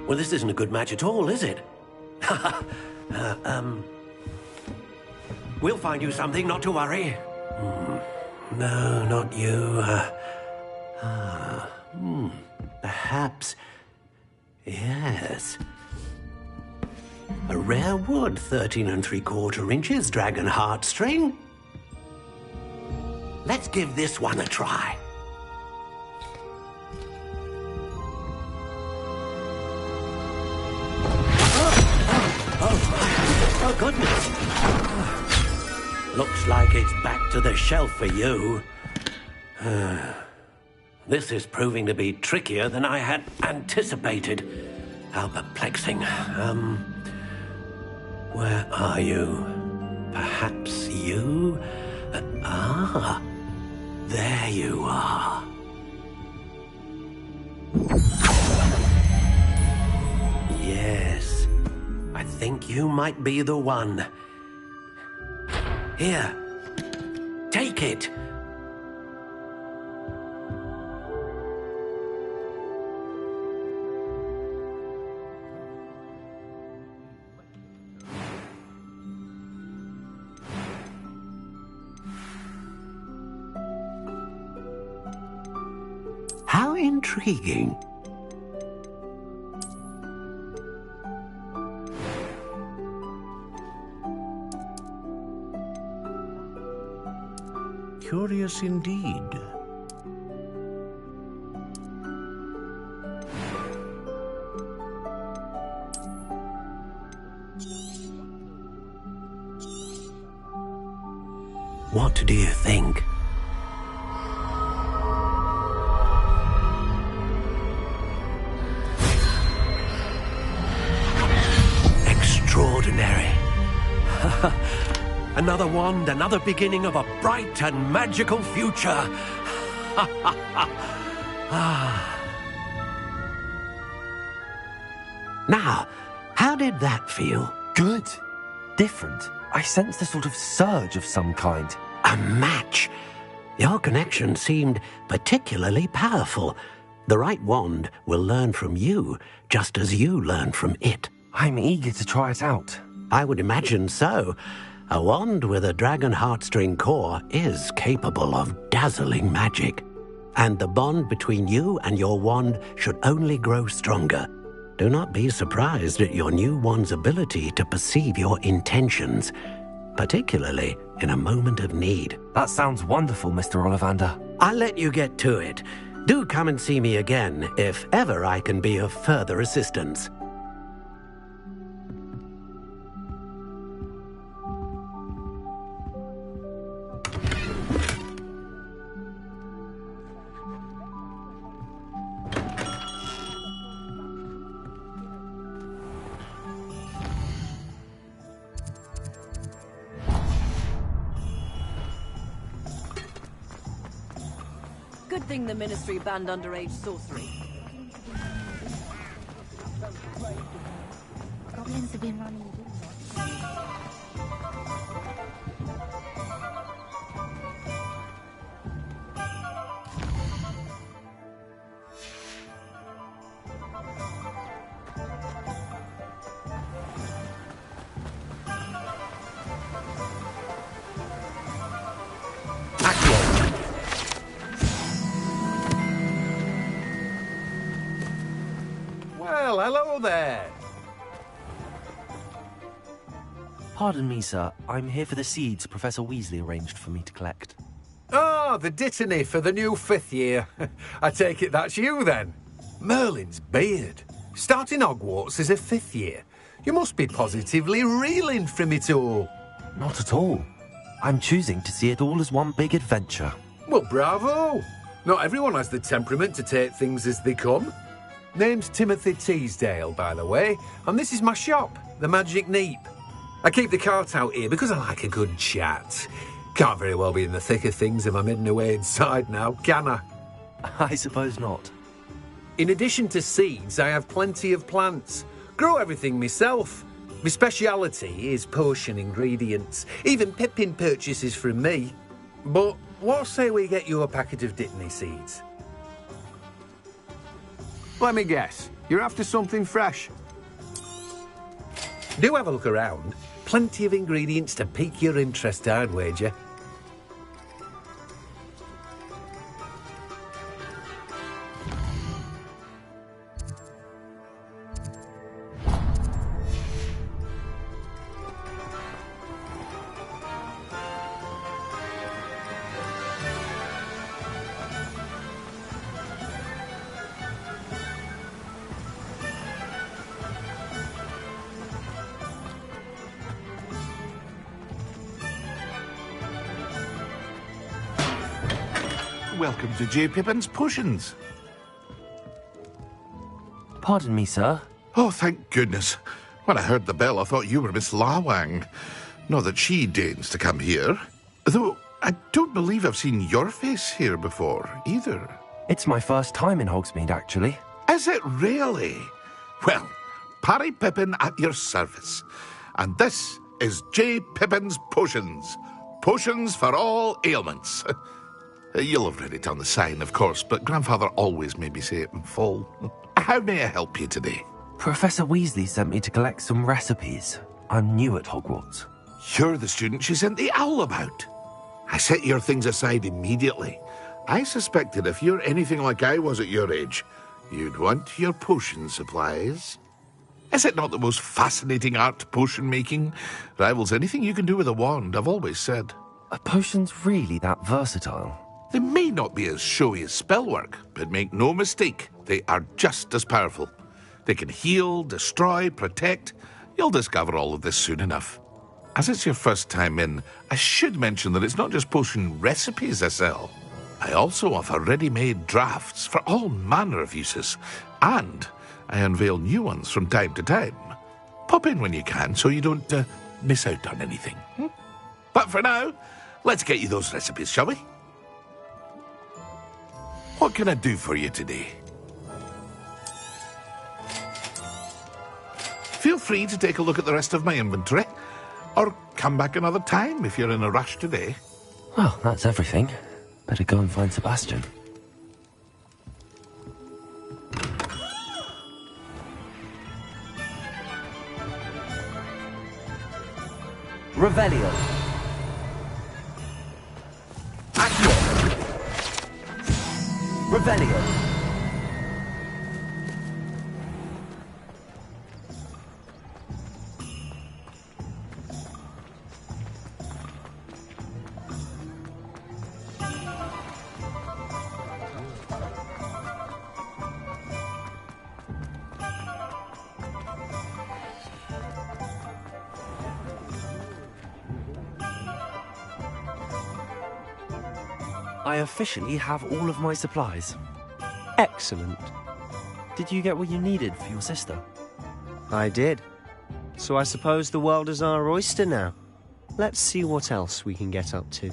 Well, this isn't a good match at all, is it? We'll find you something, not to worry. No, not you. Perhaps... Yes. A rare wood, 13 3/4 inches, dragon heartstring. Let's give this one a try. Oh, goodness. Looks like it's back to the shelf for you. This is proving to be trickier than I had anticipated. How perplexing. Where are you? Perhaps you? There you are. Yes. I think you might be the one. Here. Take it. How intriguing. Curious indeed. What do you think? extraordinary. Another wand, another beginning of a bright and magical future. Now, how did that feel?
Good. Different. I sensed a sort of surge of some kind.
A match. Your connection seemed particularly powerful. The right wand will learn from you, just as you learn from it.
I'm eager to try it out.
I would imagine so. A wand with a dragon heartstring core is capable of dazzling magic. And the bond between you and your wand should only grow stronger. Do not be surprised at your new wand's ability to perceive your intentions, particularly in a moment of need.
That sounds wonderful, Mr. Ollivander.
I'll let you get to it. Do come and see me again if ever I can be of further assistance.
Good thing the Ministry banned underage sorcery.
Goblins have been running.
Well, hello there.
Pardon me, sir. I'm here for the seeds Professor Weasley arranged for me to collect.
Oh, the dittany for the new 5th year. I take it that's you, then. Merlin's beard. Starting Hogwarts as a 5th year. You must be positively reeling from it all.
Not at all. I'm choosing to see it all as one big adventure.
Well, bravo. Not everyone has the temperament to take things as they come. Name's Timothy Teasdale, by the way, and this is my shop, the Magic Neep. I keep the cart out here because I like a good chat. Can't very well be in the thick of things if I'm hidden away inside now, can I?
I suppose not.
In addition to seeds, I have plenty of plants. Grow everything myself. My speciality is potion ingredients. Even Pippin purchases from me. But what say we get you a packet of Dittany seeds?
Let me guess. You're after something fresh.
Do have a look around. Plenty of ingredients to pique your interest, I'd wager.
Welcome to J. Pippin's Potions.
Pardon me, sir.
Oh, thank goodness. When I heard the bell, I thought you were Miss Lawang. Not that she deigns to come here. Though, I don't believe I've seen your face here before, either.
It's my first time in Hogsmeade, actually.
Is it really? Well, Parry Pippin at your service. And this is J. Pippin's Potions. Potions for all ailments. You'll have read it on the sign, of course, but Grandfather always made me say it in full. How may I help you today?
Professor Weasley sent me to collect some recipes. I'm new at Hogwarts.
You're the student she sent the owl about. I set your things aside immediately. I suspected if you're anything like I was at your age, you'd want your potion supplies. Is it not the most fascinating art, potion making? Rivals anything you can do with a wand, I've always said.
Are potions really that versatile?
They may not be as showy as spellwork, but make no mistake, they are just as powerful. They can heal, destroy, protect. You'll discover all of this soon enough. As it's your first time in, I should mention that it's not just potion recipes I sell. I also offer ready-made drafts for all manner of uses, and I unveil new ones from time to time. Pop in when you can so you don't miss out on anything. But for now, let's get you those recipes, shall we? What can I do for you today? Feel free to take a look at the rest of my inventory, or come back another time if you're in a rush today.
Well, that's everything. Better go and find Sebastian. Revelio. Accio. Revelio. I officially have all of my supplies.
Excellent.
Did you get what you needed for your sister?
I did. So I suppose the world is our oyster now. Let's see what else we can get up to.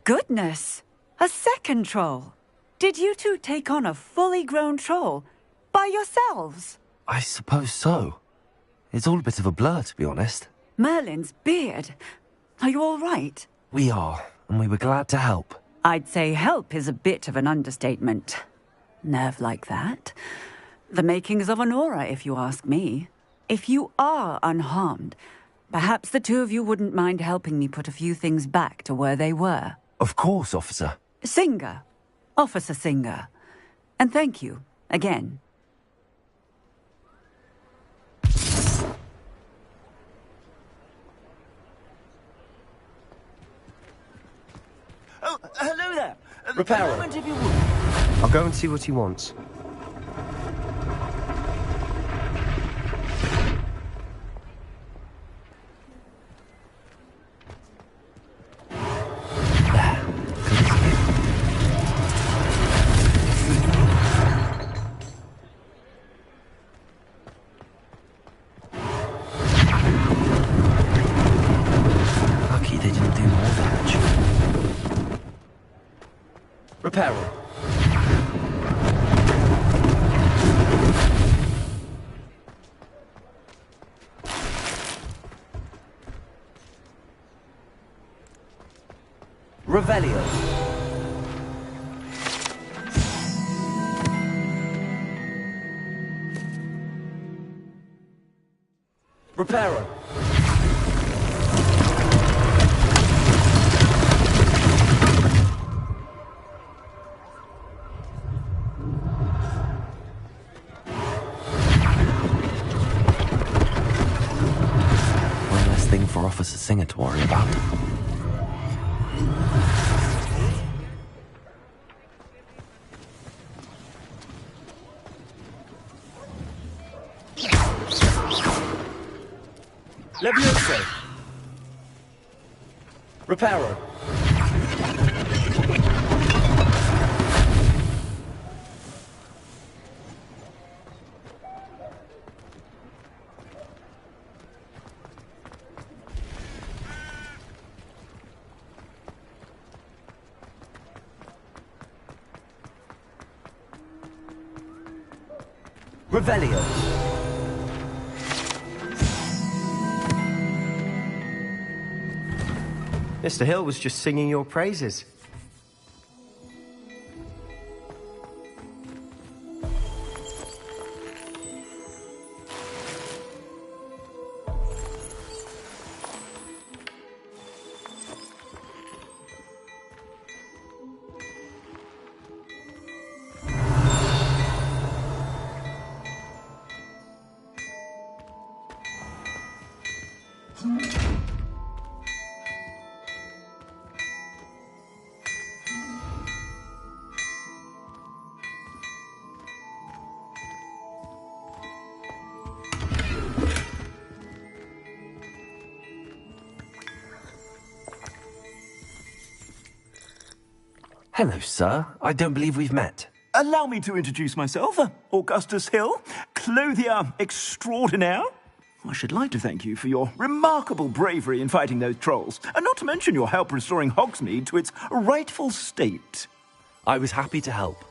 goodness! A second troll! Did you two take on a fully grown troll? By yourselves?
I suppose so. It's all a bit of a blur, to be honest.
Merlin's beard. Are you all right?
We are, and we were glad to help.
I'd say help is a bit of an understatement. Nerve like that. The makings of an aura, if you ask me. If you are unharmed, perhaps the two of you wouldn't mind helping me put a few things back to where they were.
Of course, officer.
Singer. Officer Singer. And thank you, again.
Oh, hello there.
Reparo.
A moment, if you would.
I'll go and see what he wants.
Lucky they didn't do more damage.
Reparo.
Revelio.
Reparo.
One less thing for Officer Singer to worry about.
Levioso. Reparo.
Revelio.
Mr. Hill was just singing your praises.
Hello, sir. I don't believe we've met.
Allow me to introduce myself, Augustus Hill, clothier extraordinaire. I should like to thank you for your remarkable bravery in fighting those trolls, and not to mention your help restoring Hogsmeade to its rightful state.
I was happy to help.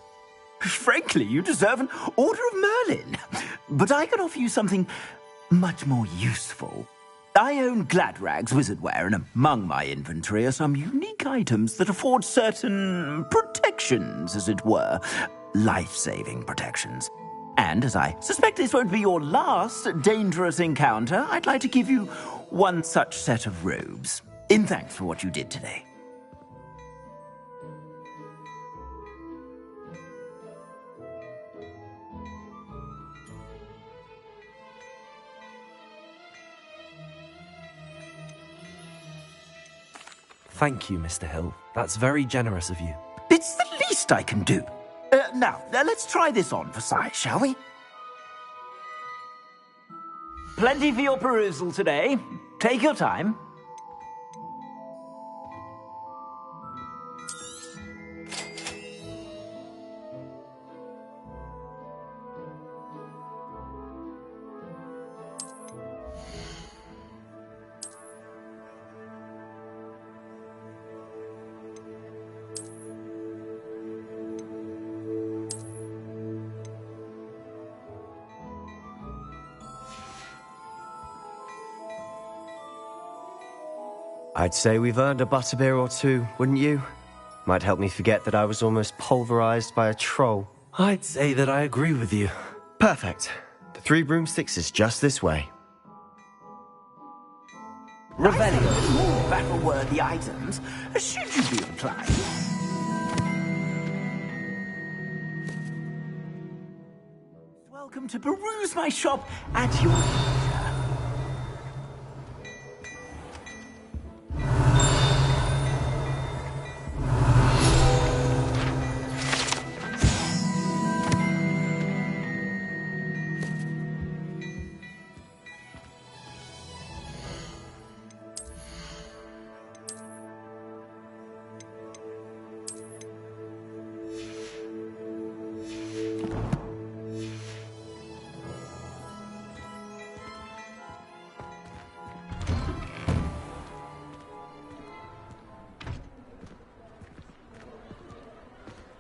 Frankly, you deserve an Order of Merlin. But I can offer you something much more useful. I own Gladrag's wizardware, and among my inventory are some unique items that afford certain protections, as it were. Life-saving protections. And as I suspect this won't be your last dangerous encounter, I'd like to give you one such set of robes, in thanks for what you did today.
Thank you, Mr. Hill. That's very generous of you.
It's the least I can do. Now, let's try this on for size, shall we? Plenty for your perusal today. Take your time.
I'd say we've earned a butterbeer or two, wouldn't you? Might help me forget that I was almost pulverized by a troll.
I'd say that I agree with you.
Perfect. The 3 broomsticks is just this way.
Revelio, more battle-worthy items, should you be inclined. Welcome to peruse my shop at your leisure.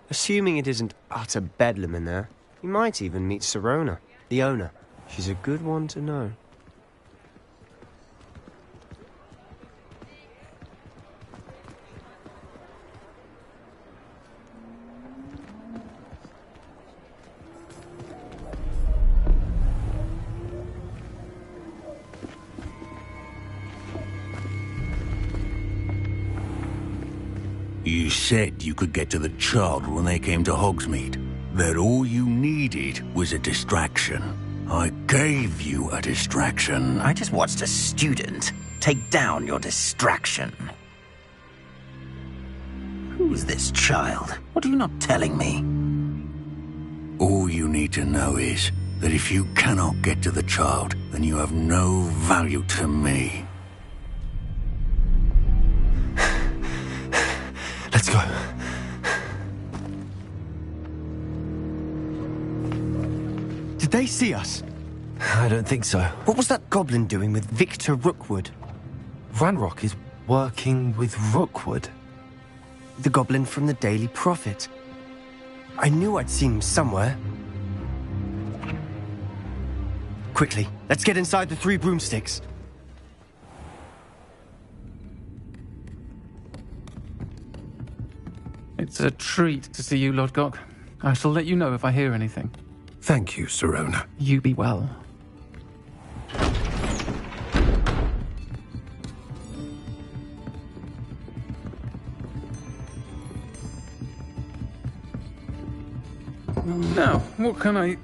Assuming it isn't utter bedlam in there, you might even meet Sirona, the owner. She's a good one to know.
You said you could get to the child when they came to Hogsmeade. That all you needed was a distraction. I gave you a distraction.
I just watched a student take down your distraction. Who's this child? What are you not telling me?
All you need to know is that if you cannot get to the child, then you have no value to me.
Let's go.
Did they see us?
I don't think so.
What was that goblin doing with Victor Rookwood?
Ranrock is working with Rookwood.
The goblin from the Daily Prophet. I knew I'd seen him somewhere. Quickly, let's get inside the 3 broomsticks.
It's a treat to see you, Lodgok. I shall let you know if I hear anything.
Thank you, Sirona.
You be well. Now, what can I...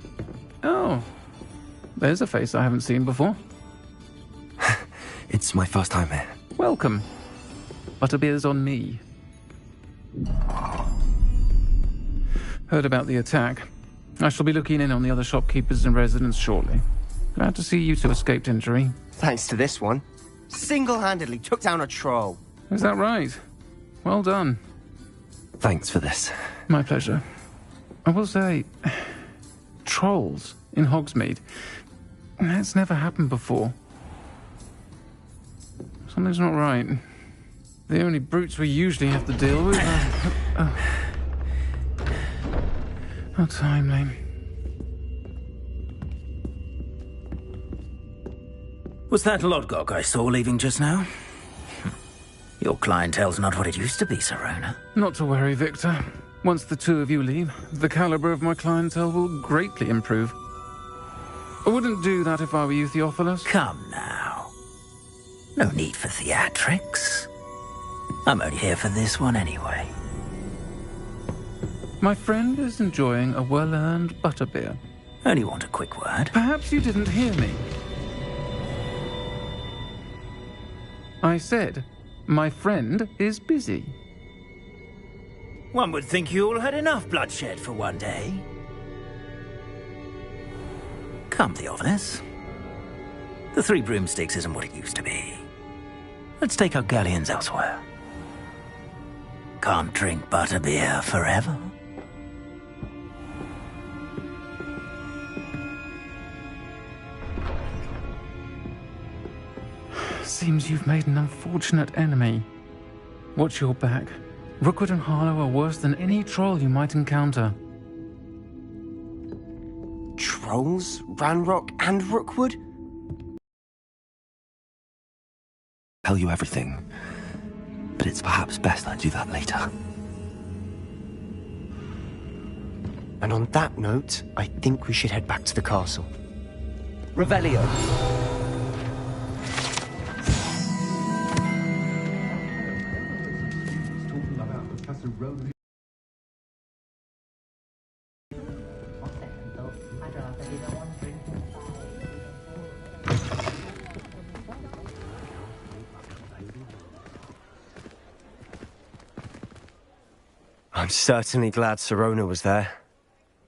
Oh, there's a face I haven't seen before.
It's my first time here.
Welcome. Butterbeer's on me. Heard about the attack. I shall be looking in on the other shopkeepers and residents shortly. Glad to see you two escaped injury.
Thanks to this one. Single-handedly took down a troll.
Is that right? Well done.
Thanks for this.
My pleasure. I will say, trolls in Hogsmeade. That's never happened before. Something's not right. The only brutes we usually have to deal with are... How timely.
Was that Lodgok I saw leaving just now? Your clientele's not what it used to be, Sirona.
Not to worry, Victor. Once the 2 of you leave, the caliber of my clientele will greatly improve. I wouldn't do that if I were you, Theophilus.
Come now. No need for theatrics. I'm only here for this one anyway.
My friend is enjoying a well-earned butterbeer.
Only want a quick word.
Perhaps you didn't hear me. I said, my friend is busy.
One would think you all had enough bloodshed for one day. Come, Theophilus. The 3 broomsticks isn't what it used to be. Let's take our galleons elsewhere. Can't drink butterbeer forever.
Seems you've made an unfortunate enemy. Watch your back. Rookwood and Harlow are worse than any troll you might encounter.
Trolls? Ranrock and Rookwood?
Tell you everything. but it's perhaps best I do that later.
And on that note, I think we should head back to the castle.
Revelio.
I'm certainly glad Sirona was there.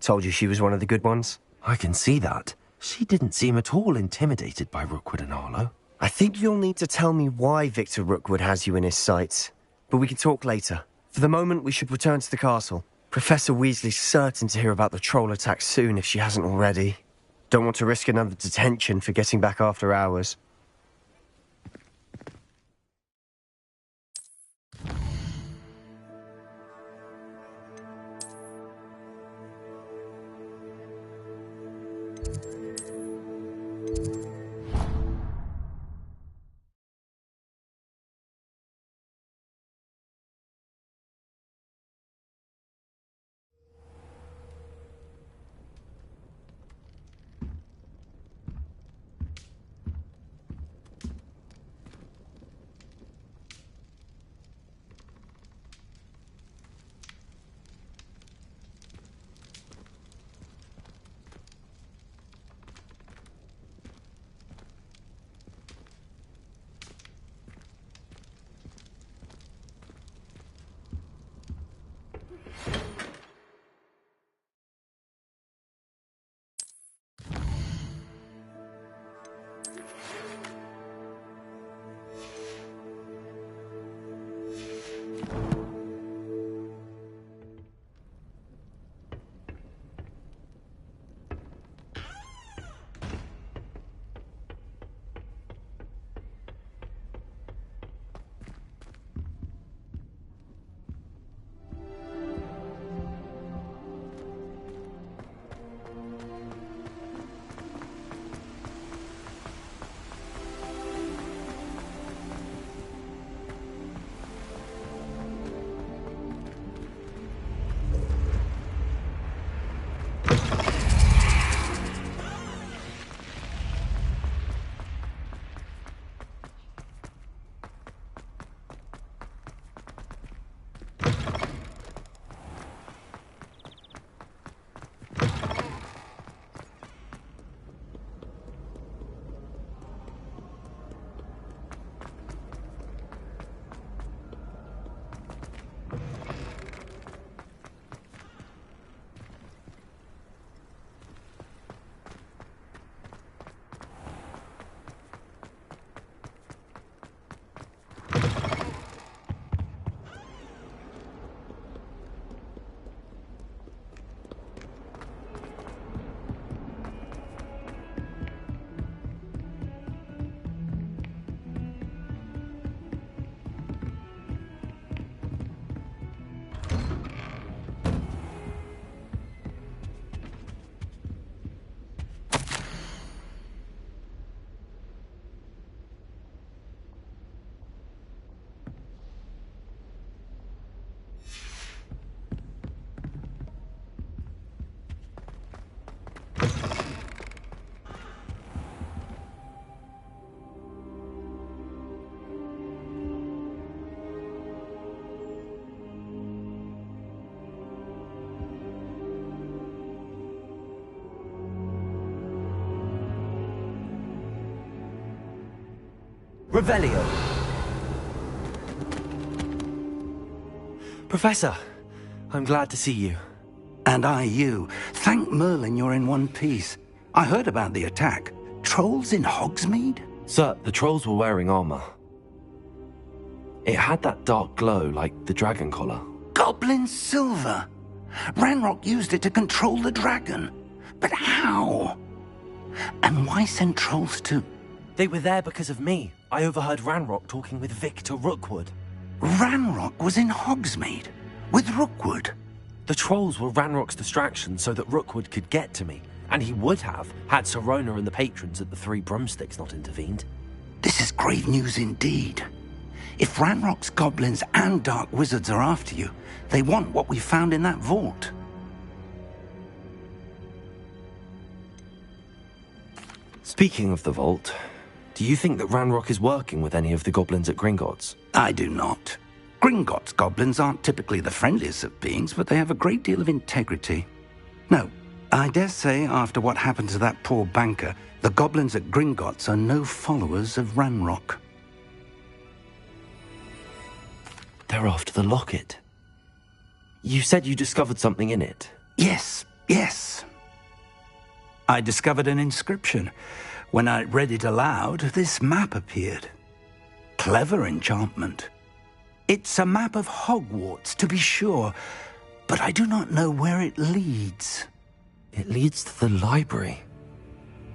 Told you she was one of the good ones.
I can see that. She didn't seem at all intimidated by Rookwood and Arlo.
I think you'll need to tell me why Victor Rookwood has you in his sights. But we can talk later. For the moment, we should return to the castle. Professor Weasley's certain to hear about the troll attack soon if she hasn't already. Don't want to risk another detention for getting back after hours.
Revelio. Professor, I'm glad to see you.
And I you. Thank Merlin you're in one piece. I heard about the attack. Trolls in Hogsmeade?
Sir, the trolls were wearing armor. It had that dark glow like the dragon collar.
Goblin silver! Ranrock used it to control the dragon. But how? And why send trolls too?
They were there because of me. I overheard Ranrock talking with Victor Rookwood.
Ranrock was in Hogsmeade? With Rookwood?
The trolls were Ranrock's distraction so that Rookwood could get to me. And he would have, had Sirona and the patrons at the Three Broomsticks not intervened.
This is grave news indeed. If Ranrock's goblins and dark wizards are after you, they want what we found in that vault.
Speaking of the vault, do you think that Ranrock is working with any of the goblins at Gringotts?
I do not. Gringotts goblins aren't typically the friendliest of beings, but they have a great deal of integrity. No, I dare say after what happened to that poor banker, the goblins at Gringotts are no followers of Ranrock.
They're after the locket. You said you discovered something in it.
Yes. I discovered an inscription. When I read it aloud, this map appeared. Clever enchantment. It's a map of Hogwarts, to be sure, but I do not know where it leads.
It leads to the library.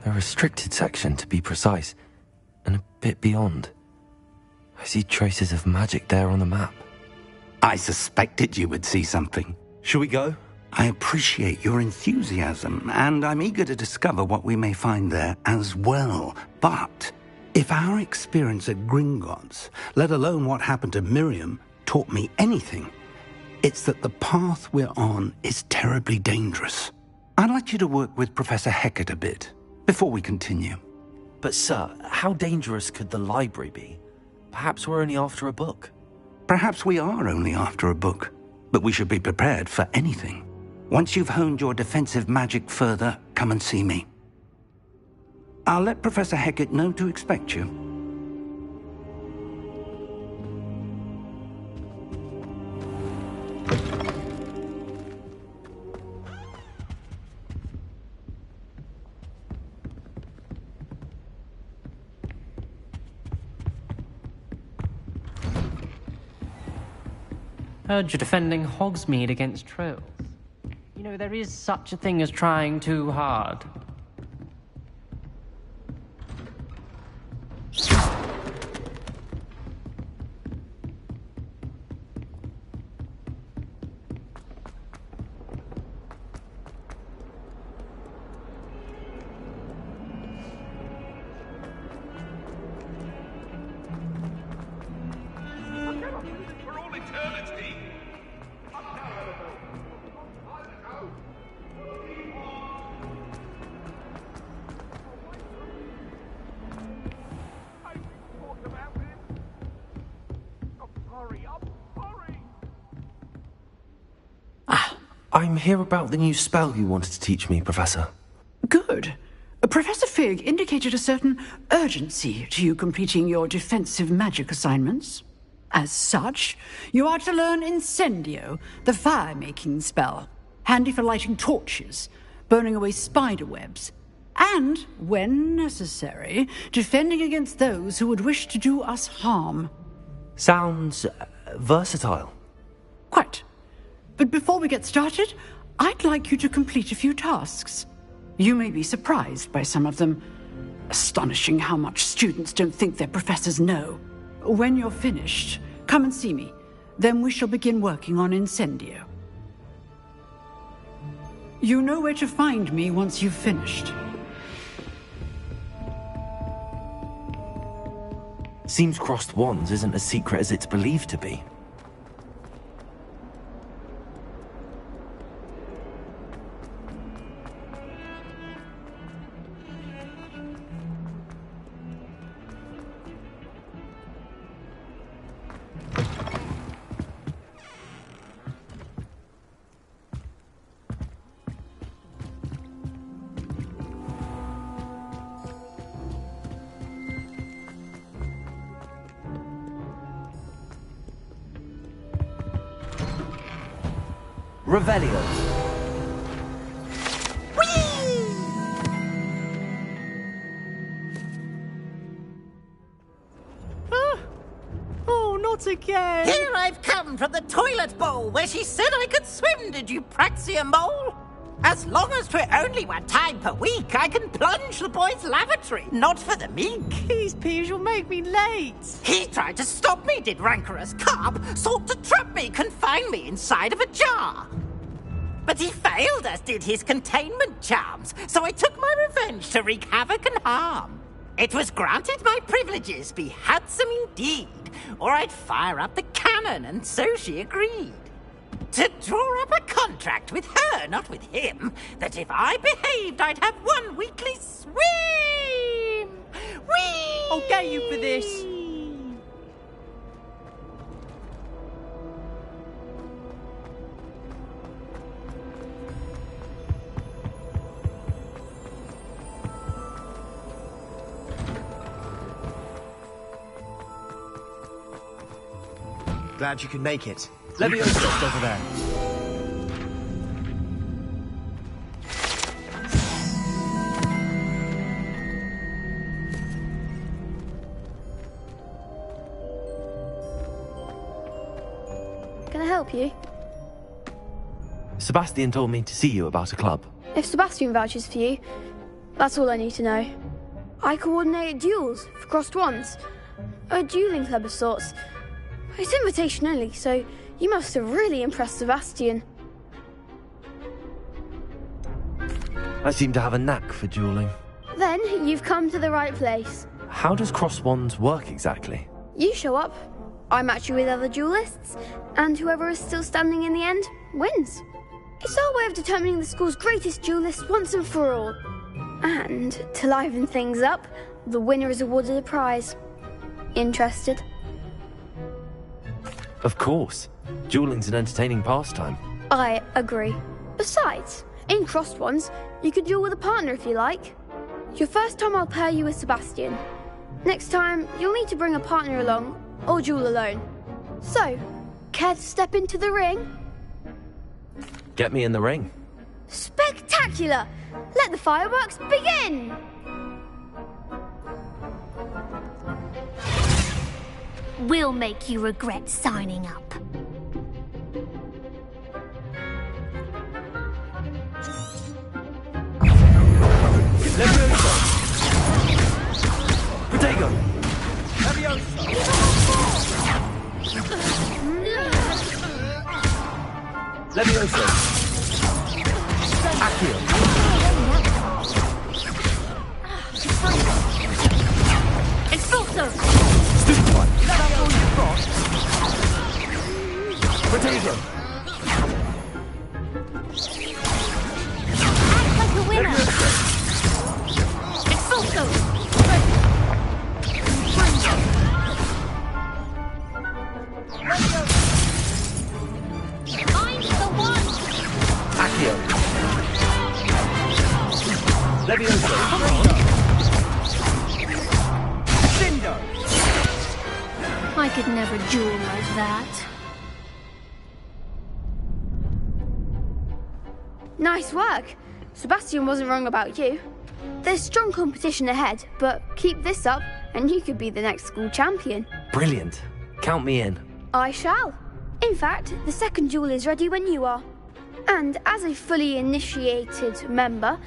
The restricted section, to be precise, and a bit beyond. I see traces of magic there on the map.
I suspected you would see something.
Shall we go?
I appreciate your enthusiasm, and I'm eager to discover what we may find there as well. But if our experience at Gringotts, let alone what happened to Miriam, taught me anything, it's that the path we're on is terribly dangerous. I'd like you to work with Professor Hecat a bit before we continue.
But sir, how dangerous could the library be? Perhaps we're only after a book.
Perhaps we are only after a book, but we should be prepared for anything. Once you've honed your defensive magic further, come and see me. I'll let Professor Hecat know to expect you.
Heard you're defending Hogsmeade against trolls. You know, there is such a thing as trying too hard.
I'm here about the new spell you wanted to teach me, Professor.
Good. Professor Fig indicated a certain urgency to you completing your defensive magic assignments. As such, you are to learn Incendio, the fire-making spell, handy for lighting torches, burning away spider webs, and, when necessary, defending against those who would wish to do us harm.
Sounds versatile.
Quite. But before we get started, I'd like you to complete a few tasks. You may be surprised by some of them. Astonishing how much students don't think their professors know. When you're finished, come and see me. Then we shall begin working on Incendio. You know where to find me once you've finished.
Seems crossed wands isn't as secret as it's believed to be. Revelio.
Oh, not again!
Here I've come from the toilet bowl where she said I could swim, did you praxia mole? As long as 'twere only one time per week, I can plunge the boy's lavatory, not for the meek.
These peas will make me late.
He tried to stop me, did rancorous carp, sought to trap me, confine me inside of a jar. But he failed, as did his containment charms, so I took my revenge to wreak havoc and harm. It was granted my privileges be handsome indeed, or I'd fire up the cannon, and so she agreed. To draw up a contract with her, not with him, that if I behaved, I'd have 1 weekly swim! Whee!
I'll get you for this.
Glad you could make it. Leviosa's just over there.
Can I help you?
Sebastian told me to see you about a club.
If Sebastian vouches for you, that's all I need to know. I coordinate duels for crossed wands. A dueling club of sorts. It's invitation only, so you must have really impressed Sebastian.
I seem to have a knack for dueling.
Then you've come to the right place.
How does cross wands work exactly?
You show up, I match you with other duelists, and whoever is still standing in the end wins. It's our way of determining the school's greatest duelist once and for all. And to liven things up, the winner is awarded a prize. Interested?
Of course. Dueling's an entertaining pastime.
I agree. Besides, in crossed ones, you can duel with a partner if you like. Your first time I'll pair you with Sebastian. Next time, you'll need to bring a partner along, or duel alone. So, care to step into the ring?
Get me in the ring.
Spectacular! Let the fireworks begin!
We'll make you regret signing up.
Leviosa! Protego! Leviosa! Accio!
Expulso!
Stupefy! That's all you've got? Protego!
Act like a winner! Expulso! Find the one!
Accio! Leviosa!
I could never duel like that.
Nice work. Sebastian wasn't wrong about you. There's strong competition ahead, but keep this up and you could be the next school champion.
Brilliant. Count me in.
I shall. In fact, the second duel is ready when you are. And as a fully initiated member,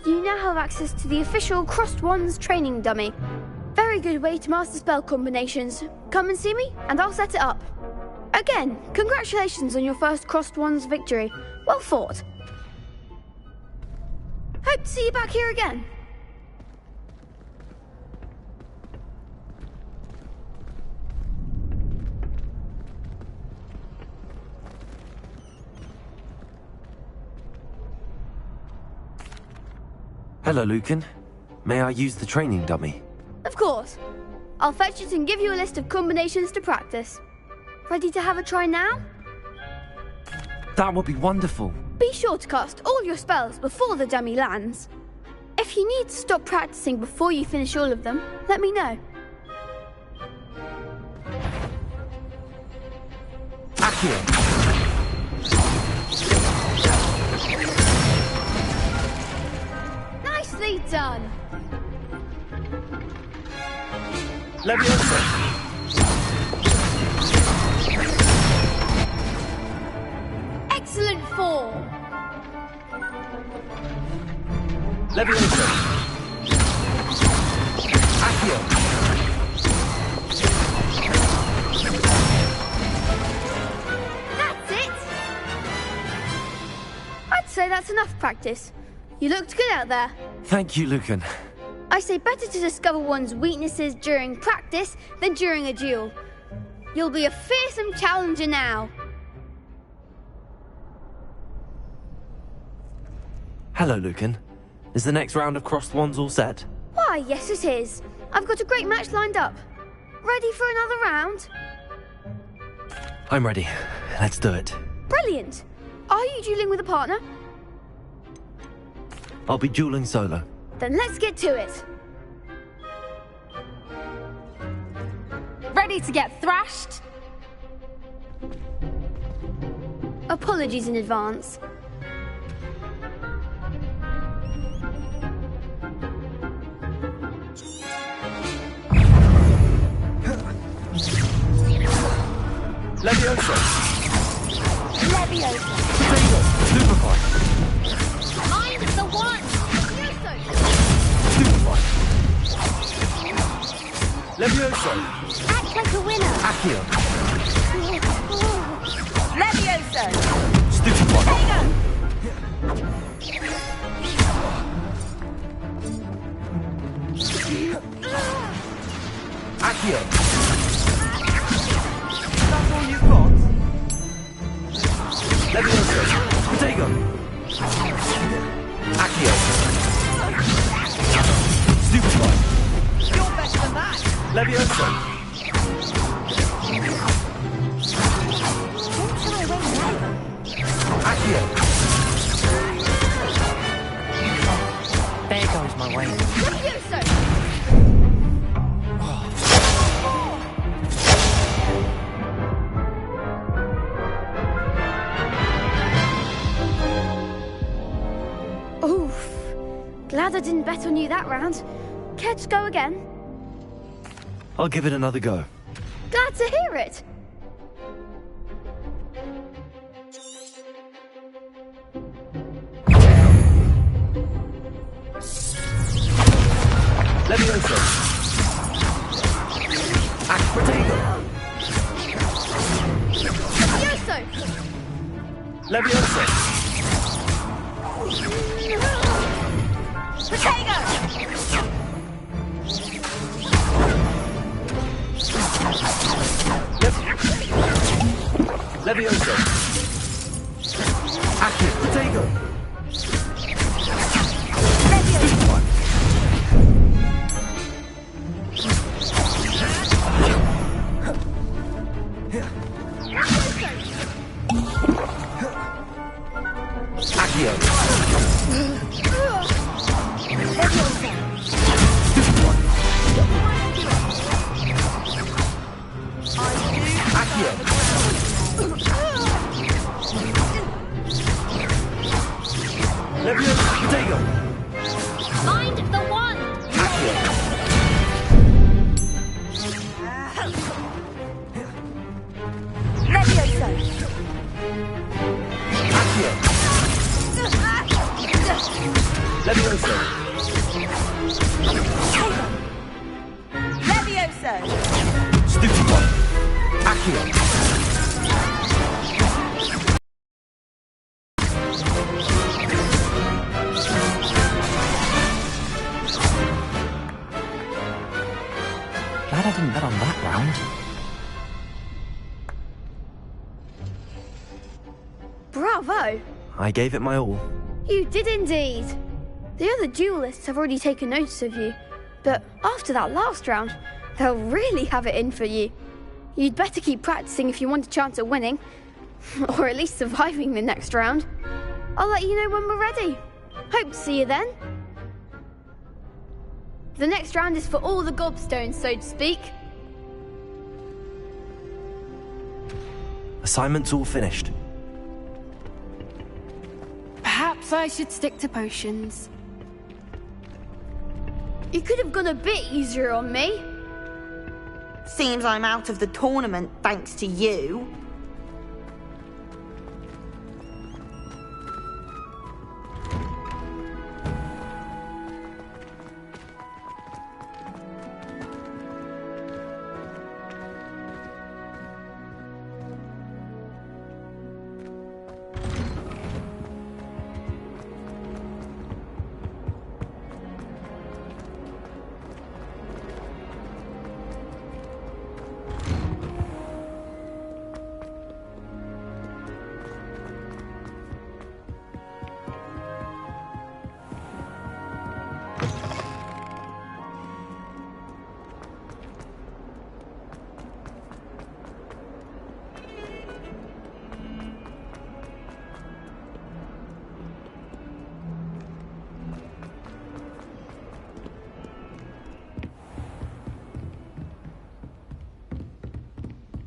you now have access to the official Crossed Wands training dummy. Very good way to master spell combinations. Come and see me, and I'll set it up. Again, congratulations on your first Crossed Wands victory. Well fought. Hope to see you back here again.
Hello, Lucan. May I use the training dummy?
Of course. I'll fetch it and give you a list of combinations to practice. Ready to have a try now?
That would be wonderful.
Be sure to cast all your spells before the dummy lands. If you need to stop practicing before you finish all of them, let me know.
Accio!
Nicely done!
Leviosa!
Excellent form!
Leviosa! Accio!
That's it! I'd say that's enough practice. You looked good out there.
Thank you, Lucan.
I say better to discover one's weaknesses during practice than during a duel. You'll be a fearsome challenger now.
Hello, Lucan. Is the next round of crossed wands all set?
Why, yes it is. I've got a great match lined up. Ready for another round?
I'm ready. Let's do it.
Brilliant. Are you dueling with a partner?
I'll be dueling solo.
Then let's get to it.
Ready to get thrashed?
Apologies in advance.
Levioso.
Levioso.
Potato. Stupefy.
Mind the one. Levioso.
Levioso.
Act like a winner.
Accio.
Levioso.
Stupefy. Accio. That's all you've got? Levioso. Potato. Accio. Stupefy. You're better than that. Levioso. Accio.
There goes my way.
Levioso. Oof. Glad I didn't bet on you that round. Care to go again?
I'll give it another go.
Glad to hear it.
Levioso. Potato.
Levioso.
Levioso.
Potato.
Levioso. Active. Potato.
Find the one.
Levioso.
Levioso.
Levioso.
Stupid one. Accio.
Glad I didn't bet on that round.
Bravo.
I gave it my all.
You did indeed. The other duelists have already taken notice of you, but after that last round, they'll really have it in for you. You'd better keep practicing if you want a chance at winning, or at least surviving the next round. I'll let you know when we're ready. Hope to see you then. The next round is for all the gobstones, so to speak.
Assignment's all finished.
Perhaps I should stick to potions. You could have gone a bit easier on me.
Seems I'm out of the tournament thanks to you.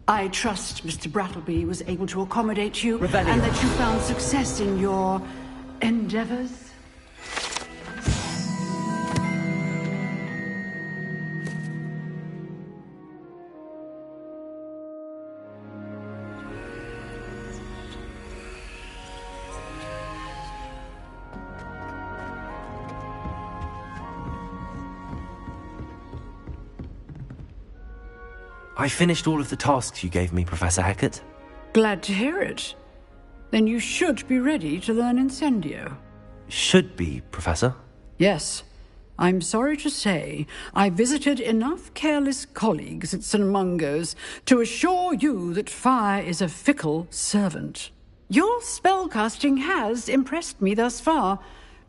I trust Mr. Brattleby was able to accommodate you
Revelio.
and that you found success in your endeavors.
I finished all of the tasks you gave me, Professor Hecat.
Glad to hear it. Then you should be ready to learn Incendio.
Should be, Professor.
Yes. I'm sorry to say, I visited enough careless colleagues at St. Mungo's to assure you that fire is a fickle servant. Your spellcasting has impressed me thus far,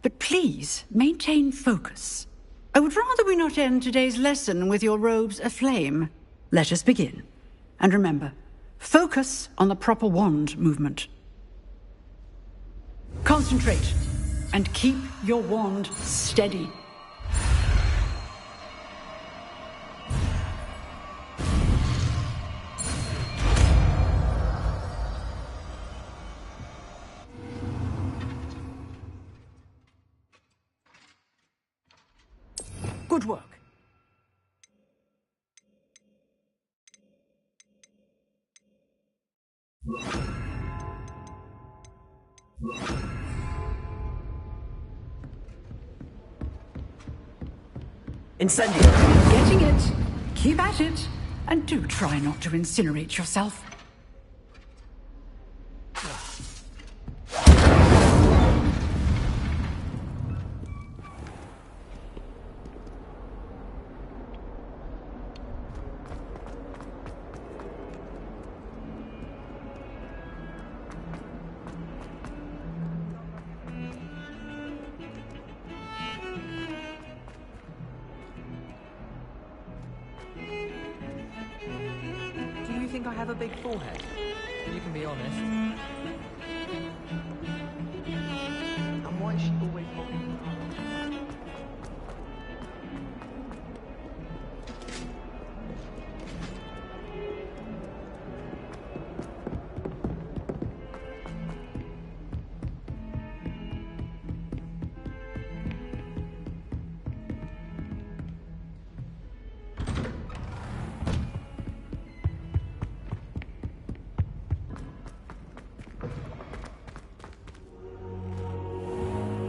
but please maintain focus. I would rather we not end today's lesson with your robes aflame. Let us begin. And remember, focus on the proper wand movement. Concentrate, and keep your wand steady. Good work.
Incendio!
Getting it. Keep at it. And do try not to incinerate yourself.
I have a big forehead. You can be honest. And why is she always looking?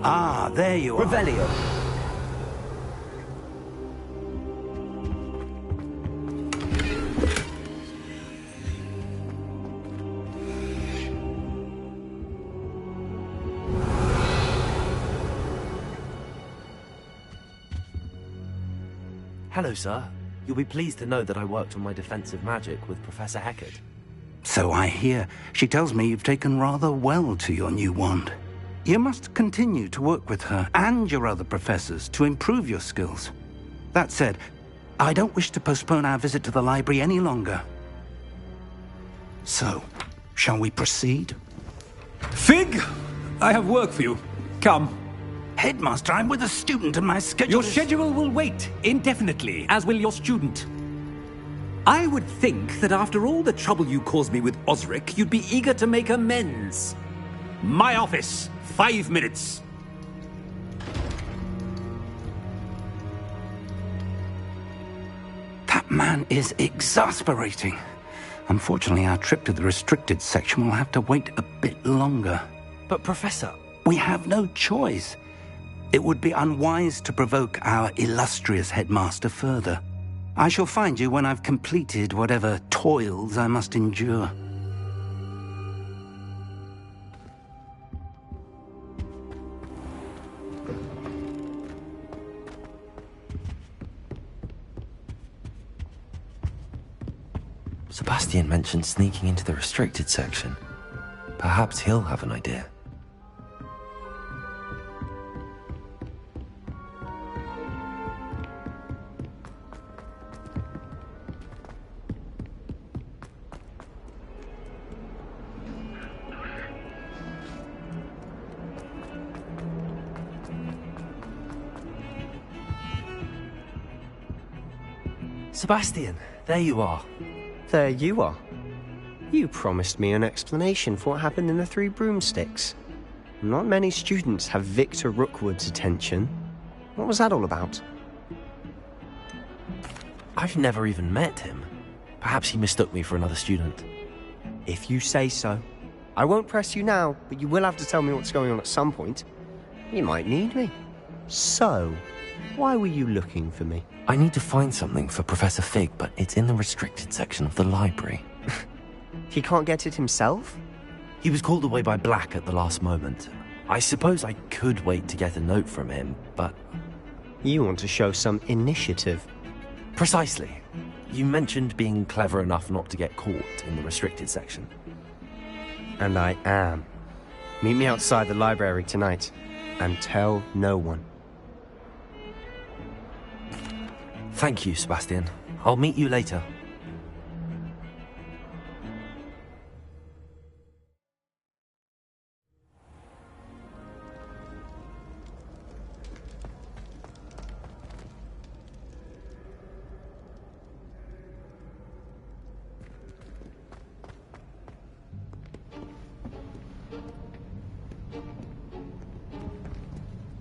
Ah, there you are.
Revelio. Hello, sir. You'll be pleased to know that I worked on my defensive magic with Professor Hecat.
So I hear. She tells me you've taken rather well to your new wand. You must continue to work with her and your other professors to improve your skills. That said, I don't wish to postpone our visit to the library any longer. So, shall we proceed?
Fig! I have work for you. Come.
Headmaster, I'm with a student and my schedule
Your schedule will wait indefinitely, as will your student. I would think that after all the trouble you caused me with Osric, you'd be eager to make amends. My office. 5 minutes.
That man is exasperating. Unfortunately, our trip to the restricted section will have to wait a bit longer.
But, Professor...
We have no choice. It would be unwise to provoke our illustrious headmaster further. I shall find you when I've completed whatever toils I must endure.
Sebastian mentioned sneaking into the restricted section. Perhaps he'll have an idea. Sebastian, there you are.
There you are.
You promised me an explanation for what happened in the Three Broomsticks. Not many students have Victor Rookwood's attention. What was that all about?
I've never even met him. Perhaps he mistook me for another student.
If you say so. I won't press you now, but you will have to tell me what's going on at some point. You might need me. So, why were you looking for me?
I need to find something for Professor Fig, but it's in the restricted section of the library.
He can't get it himself?
He was called away by Black at the last moment. I suppose I could wait to get a note from him, but...
You want to show some initiative.
Precisely. You mentioned being clever enough not to get caught in the restricted section.
And I am. Meet me outside the library tonight, and tell no one.
Thank you, Sebastian. I'll meet you later.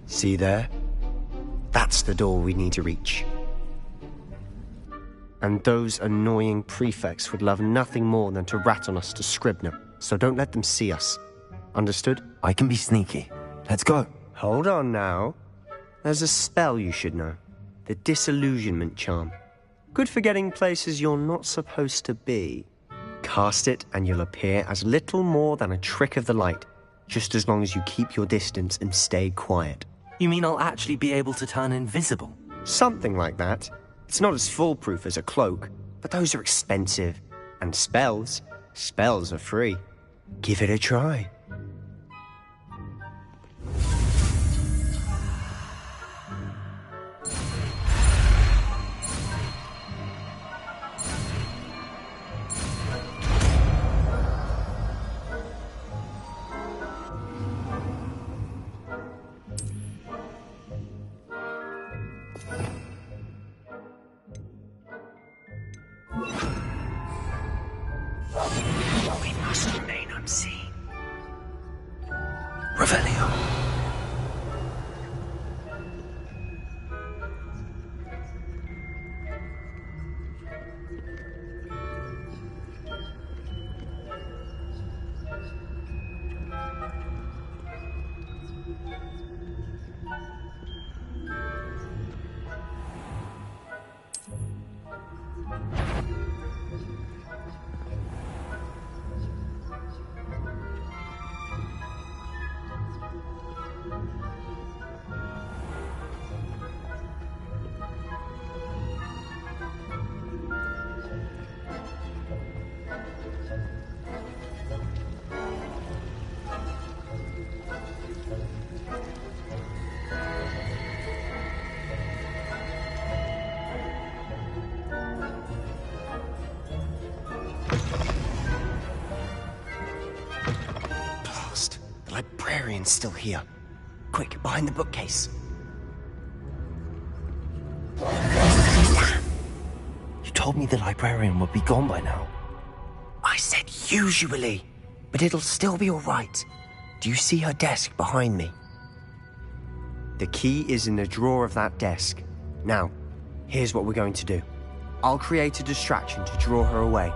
See there? That's the door we need to reach. And those annoying prefects would love nothing more than to rat on us to Scribner, so don't let them see us. Understood?
I can be sneaky. Let's go.
Hold on now. There's a spell you should know. The Disillusionment Charm. Good for getting places you're not supposed to be. Cast it and you'll appear as little more than a trick of the light, just as long as you keep your distance and stay quiet.
You mean I'll actually be able to turn invisible?
Something like that. It's not as foolproof as a cloak, but those are expensive. And spells are free. Give it a try. Librarian's still here. Quick, behind the bookcase.
You told me the librarian would be gone by now.
I said usually, but it'll still be all right. Do you see her desk behind me? The key is in the drawer of that desk. Now, here's what we're going to do. I'll create a distraction to draw her away.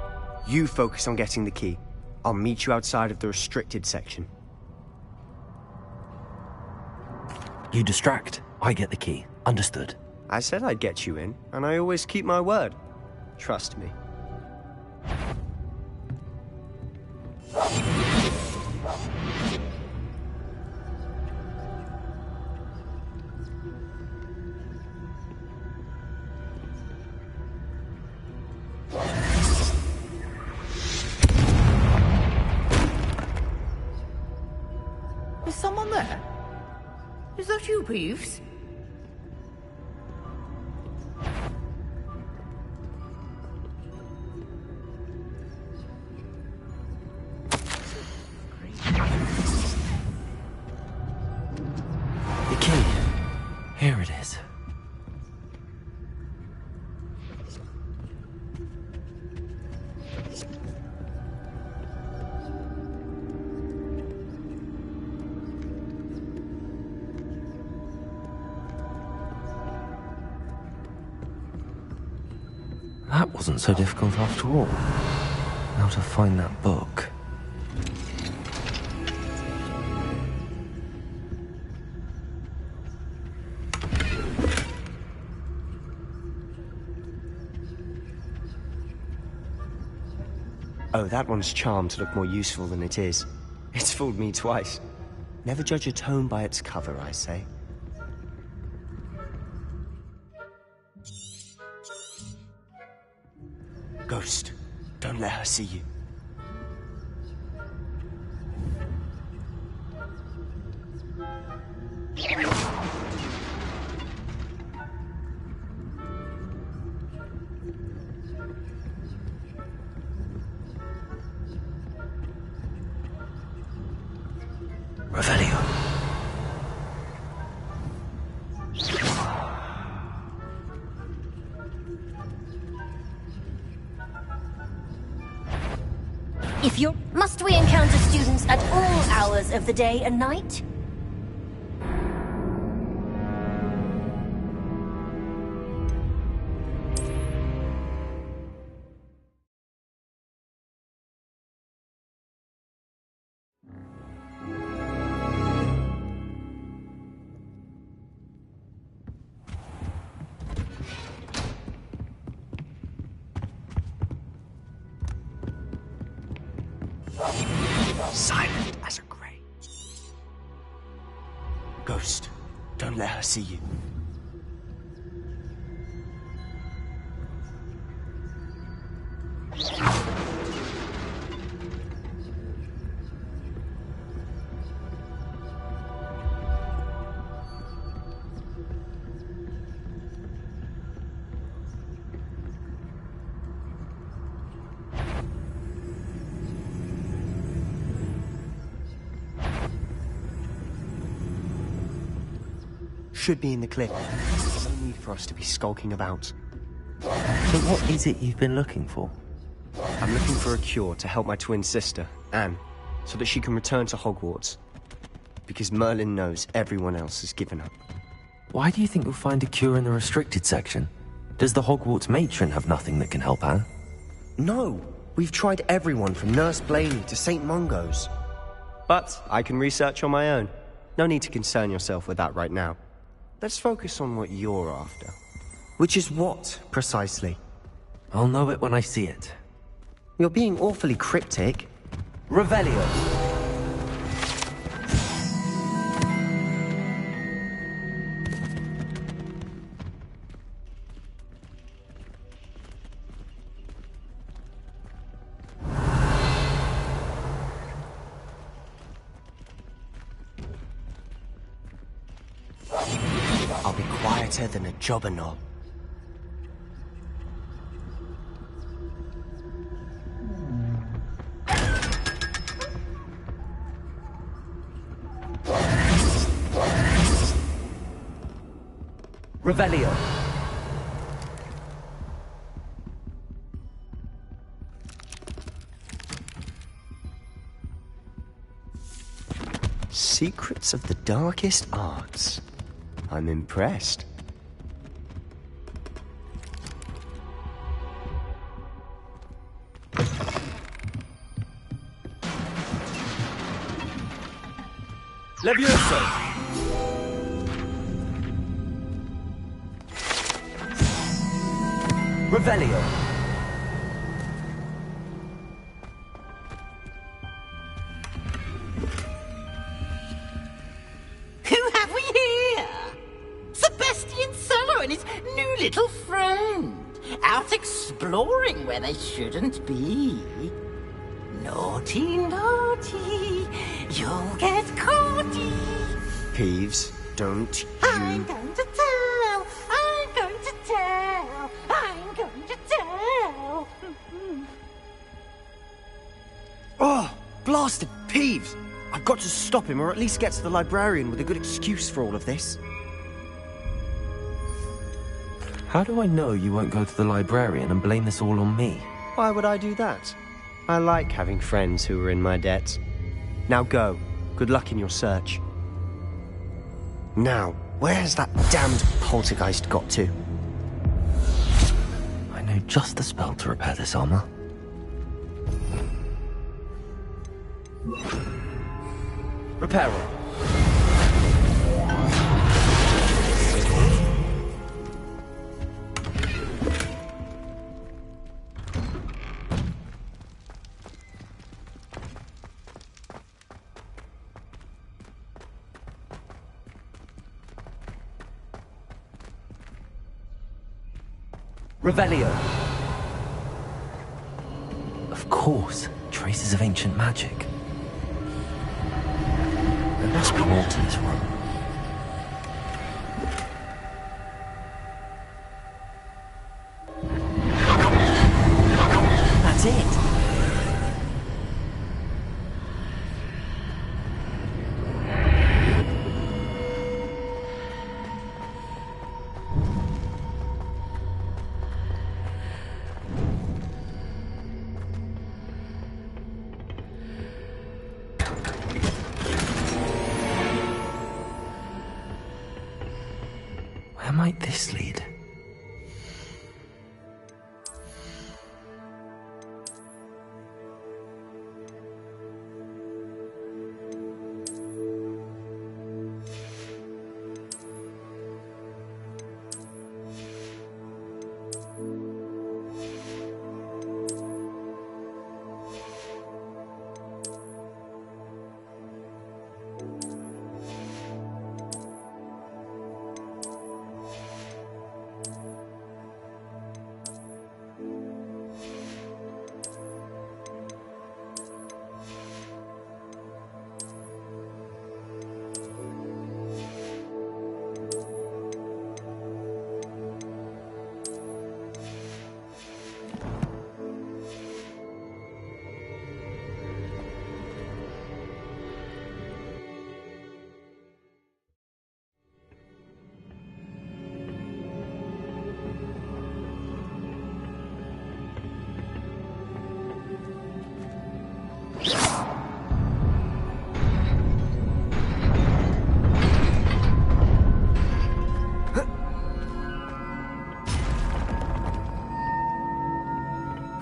You focus on getting the key. I'll meet you outside of the restricted section.
You distract, I get the key. Understood.
I said I'd get you in, and I always keep my word. Trust me.
Is someone there? Is that you, Peeves?
The key. Here it is. That wasn't so difficult after all. Now to find that book.
Oh, that one's charmed to look more useful than it is. It's fooled me twice. Never judge a tome by its cover, I say. Ghost, don't let her see you.
Revelio.
If you're... Must we encounter students at all hours of the day and night?
Silent as a grave. Ghost, don't let her see you. Should be in the cliff. There's no need for us to be skulking about.
So what is it you've been looking for?
I'm looking for a cure to help my twin sister, Anne, so that she can return to Hogwarts. Because Merlin knows everyone else has given up.
Why do you think you'll find a cure in the restricted section? Does the Hogwarts matron have nothing that can help Anne?
No! We've tried everyone from Nurse Blaney to St. Mungo's. But I can research on my own. No need to concern yourself with that right now. Let's focus on what you're after. Which is what, precisely?
I'll know it when I see it.
You're being awfully cryptic.
Revelio.
I'll be quieter than a jobberknoll.
Revelio.
Secrets of the darkest arts. I'm impressed.
Levioso! Revelio!
Who have we here? Sebastian Solo and his new little friend. Out exploring where they shouldn't be. Naughty, naughty. You'll get caughty.
Peeves, don't you...
I'm going to tell. I'm going to tell. I'm going to tell.
Oh, blasted Peeves! I've got to stop him, or at least get to the librarian with a good excuse for all of this.
How do I know you won't go to the librarian and blame this all on me?
Why would I do that? I like having friends who are in my debt. Now go. Good luck in your search. Now, where's that damned poltergeist got to?
I know just the spell to repair this armor. Repairer. Revelio. Of course, traces of ancient magic. There must be more to this room. That's it. Where might this lead?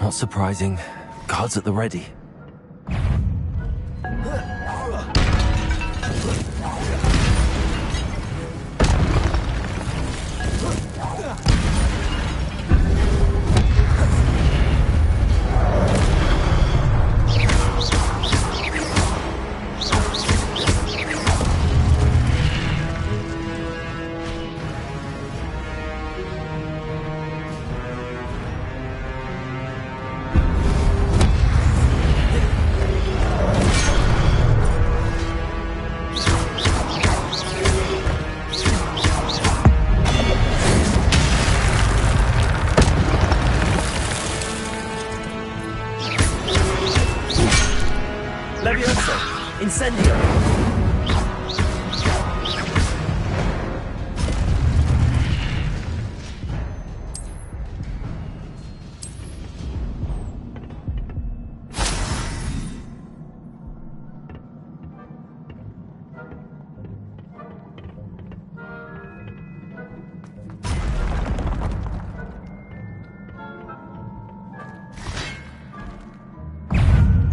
Not surprising. Guards at the ready. Incendio!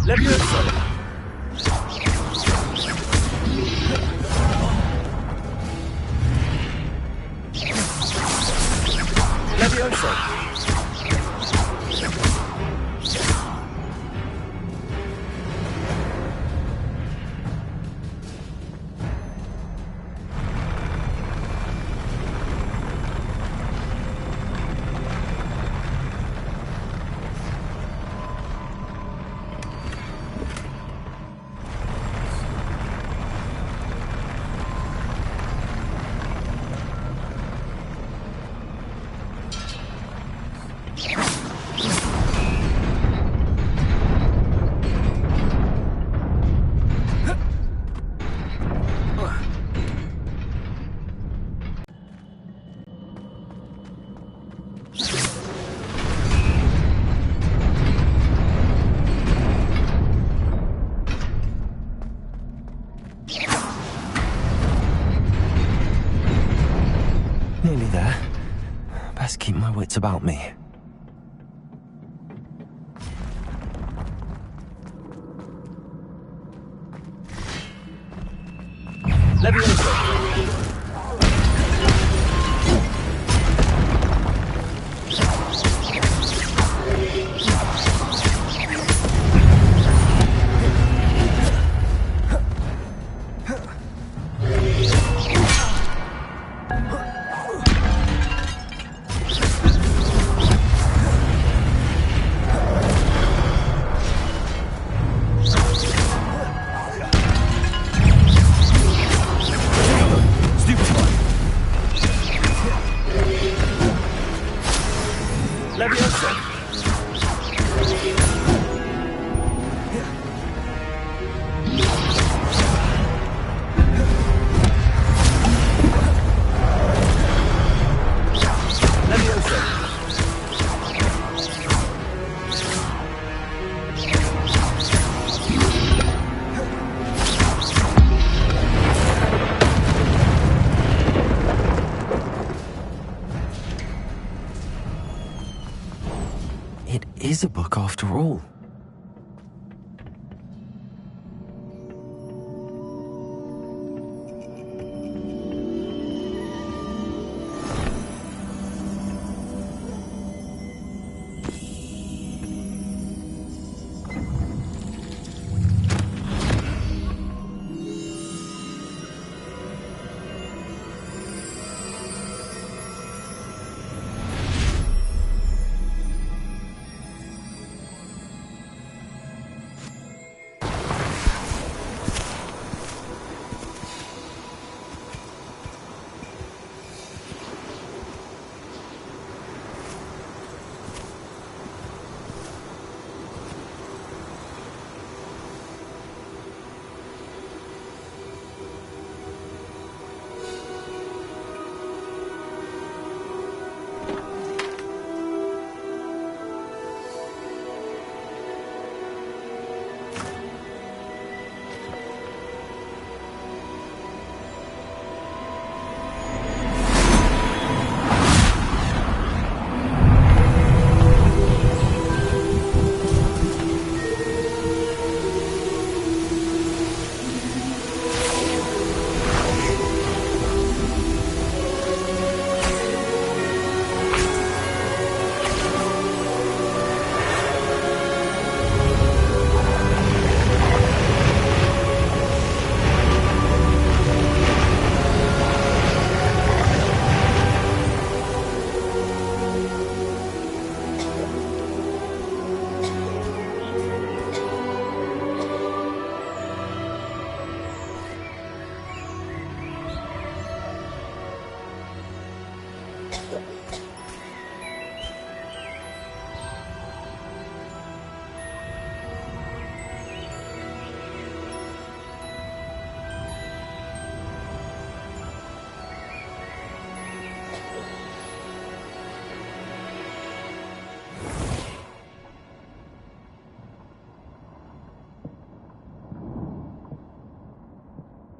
Levioso! Nearly there. Best keep my wits about me. It is a book after all.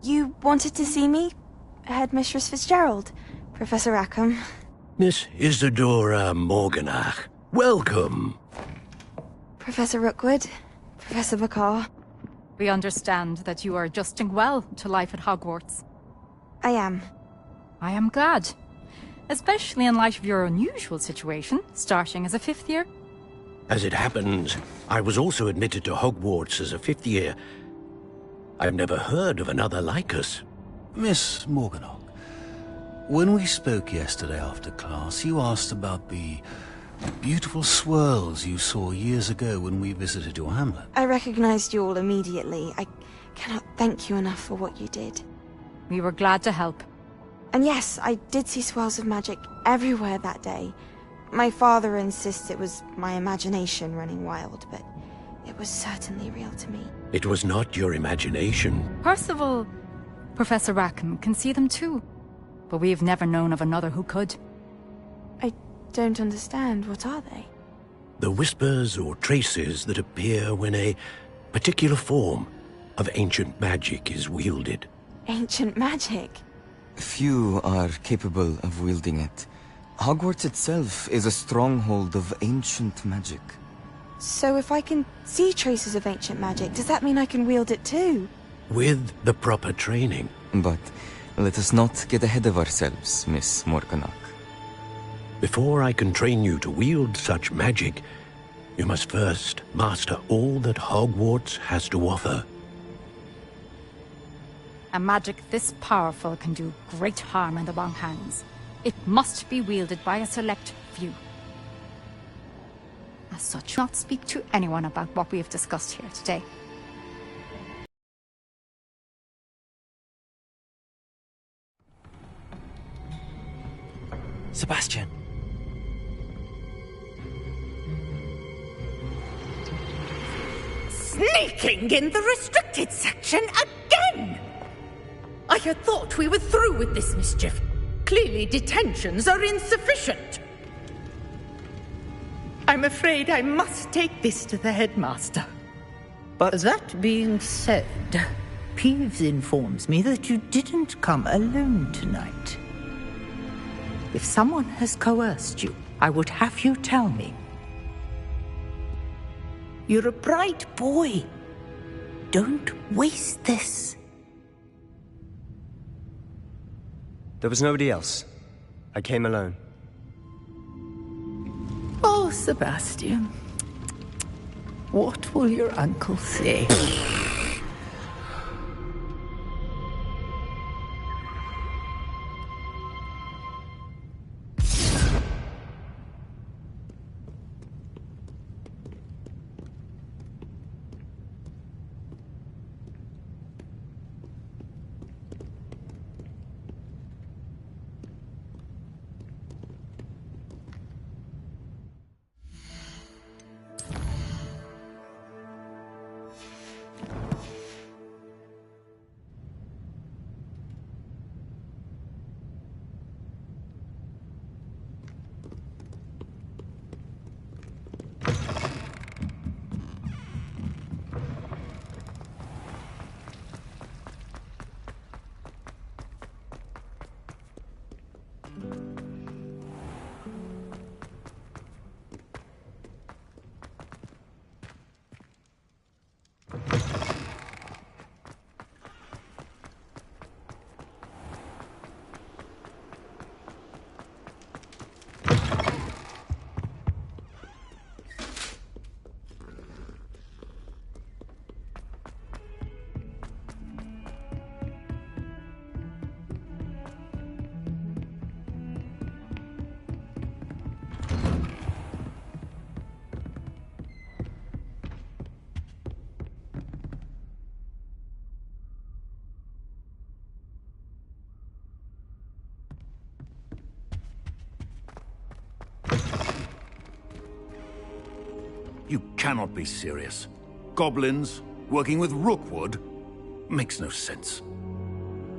You wanted to see me? Headmistress Fitzgerald, Professor Rackham.
Miss Isadora Morganach, welcome.
Professor Rookwood, Professor Bakar.
We understand that you are adjusting well to life at Hogwarts.
I am.
I am glad. Especially in light of your unusual situation, starting as a fifth year.
As it happens, I was also admitted to Hogwarts as a fifth year. I've never heard of another like us.
Miss Morganach, when we spoke yesterday after class, you asked about the beautiful swirls you saw years ago when we visited your hamlet.
I recognized you all immediately. I cannot thank you enough for what you did.
We were glad to help.
And yes, I did see swirls of magic everywhere that day. My father insists it was my imagination running wild, but it was certainly real to me.
It was not your imagination.
Percival, Professor Rackham can see them too. But we've never known of another who could.
I don't understand. What are they?
The whispers or traces that appear when a particular form of ancient magic is wielded.
Ancient magic?
Few are capable of wielding it. Hogwarts itself is a stronghold of ancient magic.
So if I can see traces of ancient magic, does that mean I can wield it too?
With the proper training,
But let us not get ahead of ourselves, Miss Morganach.
Before I can train you to wield such magic, you must first master all that Hogwarts has to offer.
A magic this powerful can do great harm in the wrong hands. It must be wielded by a select few. As such, not speak to anyone about what we have discussed here today.
Sebastian.
Sneaking in the restricted section again! I had thought we were through with this mischief. Clearly detentions are insufficient. I'm afraid I must take this to the headmaster.
But that being said, Peeves informs me that you didn't come alone tonight. If someone has coerced you, I would have you tell me. You're a bright boy. Don't waste this.
There was nobody else. I came alone.
Oh, Sebastian. What will your uncle say?
You cannot be serious. Goblins working with Rookwood makes no sense.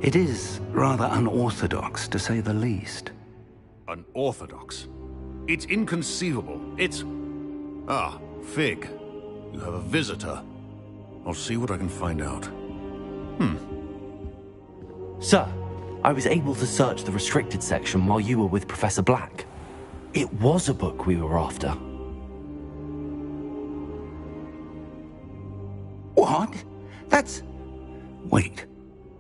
It is rather unorthodox, to say the least.
Unorthodox? It's inconceivable. It's... Ah, Fig. You have a visitor. I'll see what I can find out.
Sir, I was able to search the restricted section while you were with Professor Black. It was a book we were after.
What? That's... Wait.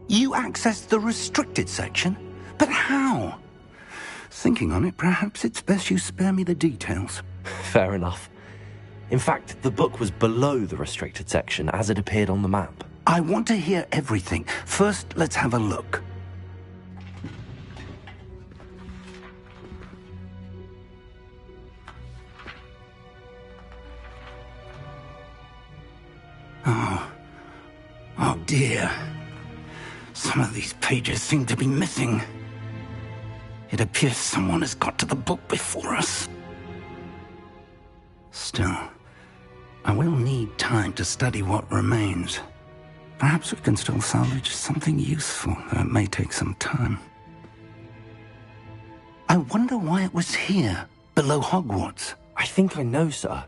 You accessed the restricted section? But how? Thinking on it, perhaps it's best you spare me the details.
Fair enough. In fact, the book was below the restricted section as it appeared on the map.
I want to hear everything. First, let's have a look. Oh dear. Some of these pages seem to be missing. It appears someone has got to the book before us. Still, I will need time to study what remains. Perhaps we can still salvage something useful, though it may take some time. I wonder why it was here, below Hogwarts.
I think I know, sir.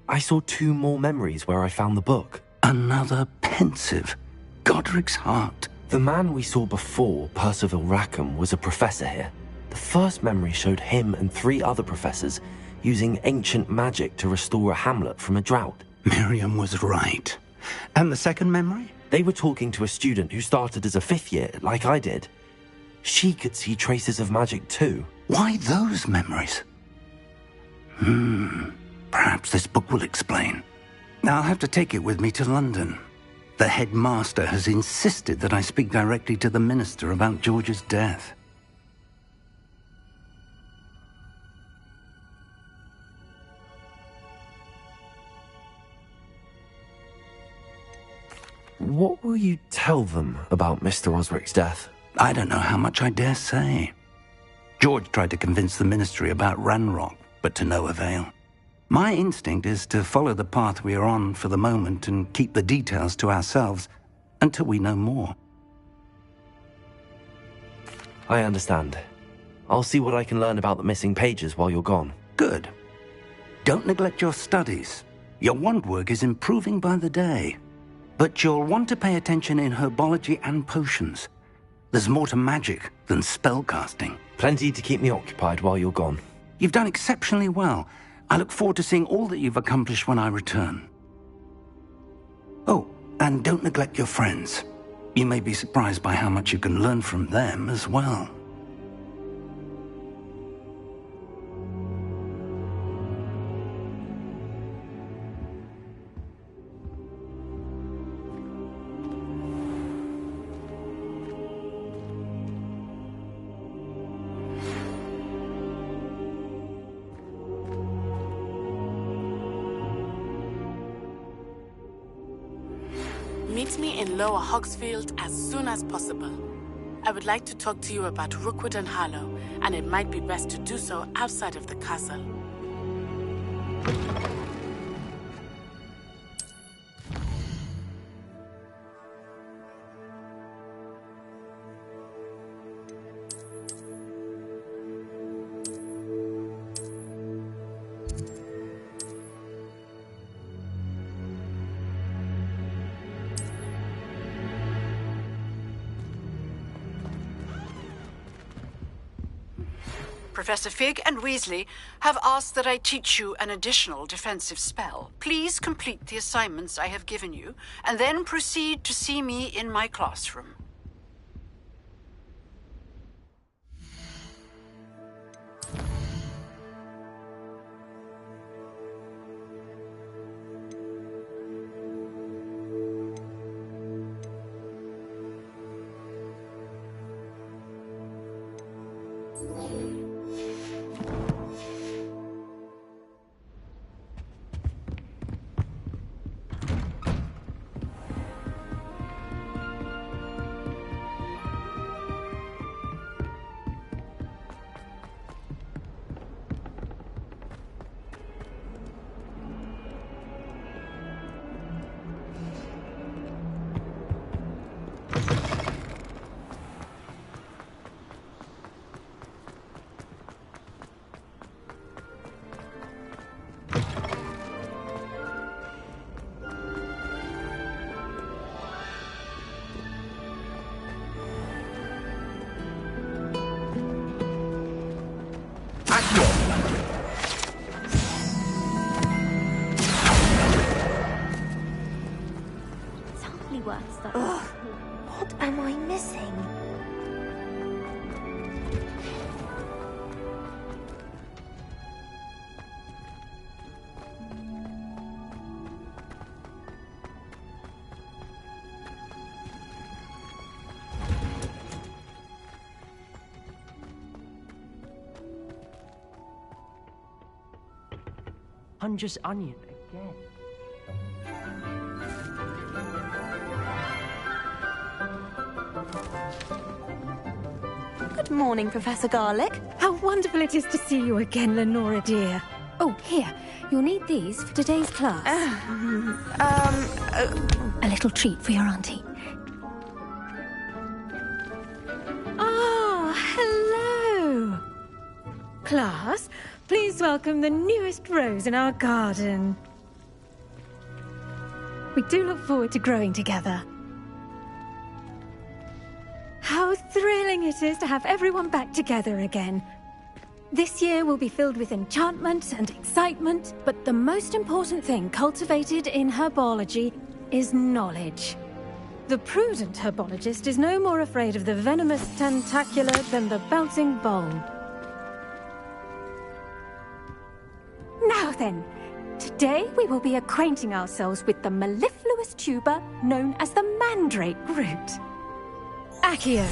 I saw 2 more memories where I found the book.
Another pensive. Godric's heart.
The man we saw before, Percival Rackham, was a professor here. The first memory showed him and 3 other professors using ancient magic to restore a hamlet from a drought.
Miriam was right. And the second memory?
They were talking to a student who started as a 5th year, like I did. She could see traces of magic too.
Why those memories? Perhaps this book will explain. I'll have to take it with me to London. The headmaster has insisted that I speak directly to the minister about George's death.
What will you tell them about Mr. Osric's death?
I don't know how much I dare say. George tried to convince the ministry about Ranrock, but to no avail. My instinct is to follow the path we are on for the moment and keep the details to ourselves until we know more.
I understand. I'll see what I can learn about the missing pages while you're gone.
Good. Don't neglect your studies. Your wand work is improving by the day. But you'll want to pay attention in herbology and potions. There's more to magic than spellcasting.
Plenty to keep me occupied while you're gone.
You've done exceptionally well. I look forward to seeing all that you've accomplished when I return. Oh, and don't neglect your friends. You may be surprised by how much you can learn from them as well.
Meet me in Lower Hogsfield as soon as possible. I would like to talk to you about Rookwood and Harlow, and it might be best to do so outside of the castle.
Professor Fig and Weasley have asked that I teach you an additional defensive spell. Please complete the assignments I have given you, and then proceed to see me in my classroom.
Ugh, what am I missing?
Hunger's onion again.
Good morning, Professor Garlick.
How wonderful it is to see you again, Lenora dear. Oh, here. You'll need these for today's class. A little treat for your auntie. Ah, hello. Class, please welcome the newest rose in our garden. We do look forward to growing together. How thrilling it is to have everyone back together again. This year will be filled with enchantment and excitement, but the most important thing cultivated in herbology is knowledge. The prudent herbologist is no more afraid of the venomous tentacular than the bouncing bulb. Now then, today we will be acquainting ourselves with the mellifluous tuber known as the mandrake root. Accio.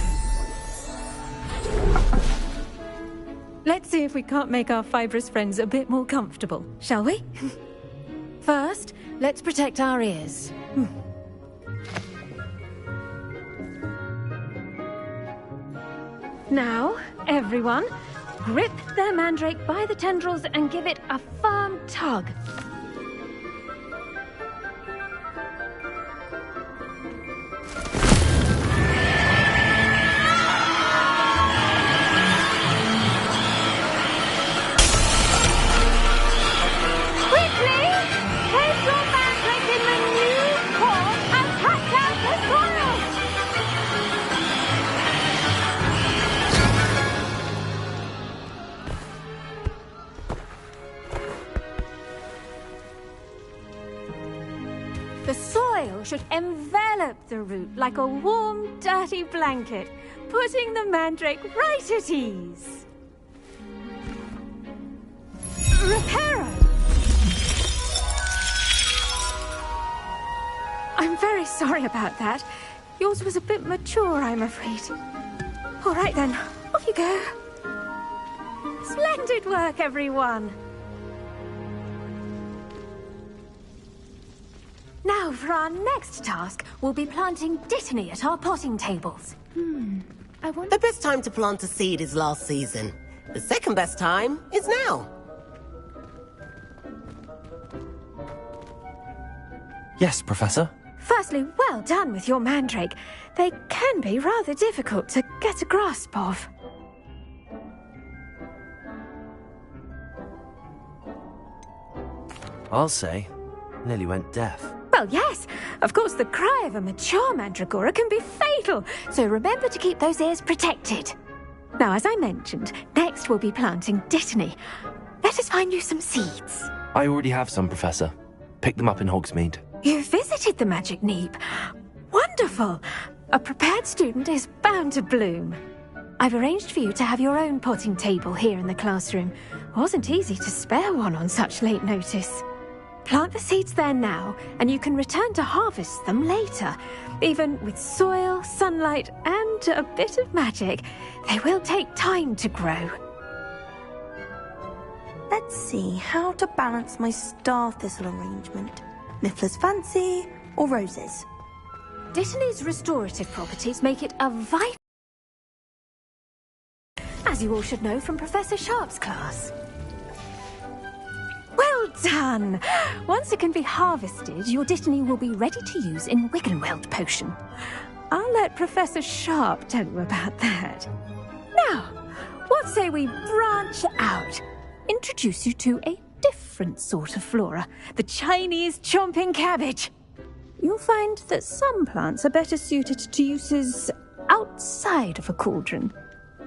Let's see if we can't make our fibrous friends a bit more comfortable, shall we? First, let's protect our ears. Now, everyone, grip their mandrake by the tendrils and give it a firm tug. The soil should envelop the root like a warm, dirty blanket, putting the mandrake right at ease. Reparo! I'm very sorry about that. Yours was a bit mature, I'm afraid. All right then, off you go. Splendid work, everyone. Now, for our next task, we'll be planting Dittany at our potting tables.
The best time to plant a seed is last season. The second best time is now.
Yes, Professor.
Firstly, well done with your mandrake. They can be rather difficult to get a grasp of.
I'll say, nearly went deaf.
Well, yes. Of course, the cry of a mature mandragora can be fatal, so remember to keep those ears protected. Now, as I mentioned, next we'll be planting Dittany. Let us find you some seeds.
I already have some, Professor. Pick them up in Hogsmeade.
You visited the Magic Neep. Wonderful. A prepared student is bound to bloom. I've arranged for you to have your own potting table here in the classroom. Wasn't easy to spare one on such late notice. Plant the seeds there now, and you can return to harvest them later. Even with soil, sunlight, and a bit of magic, they will take time to grow.
Let's see how to balance my star thistle arrangement. Niffler's fancy or roses?
Dittany's restorative properties make it a vital, as you all should know from Professor Sharp's class. Well done! Once it can be harvested, your Dittany will be ready to use in Wiggenweld potion. I'll let Professor Sharp tell you about that. Now, what say we branch out? Introduce you to a different sort of flora, the Chinese chomping cabbage. You'll find that some plants are better suited to uses outside of a cauldron.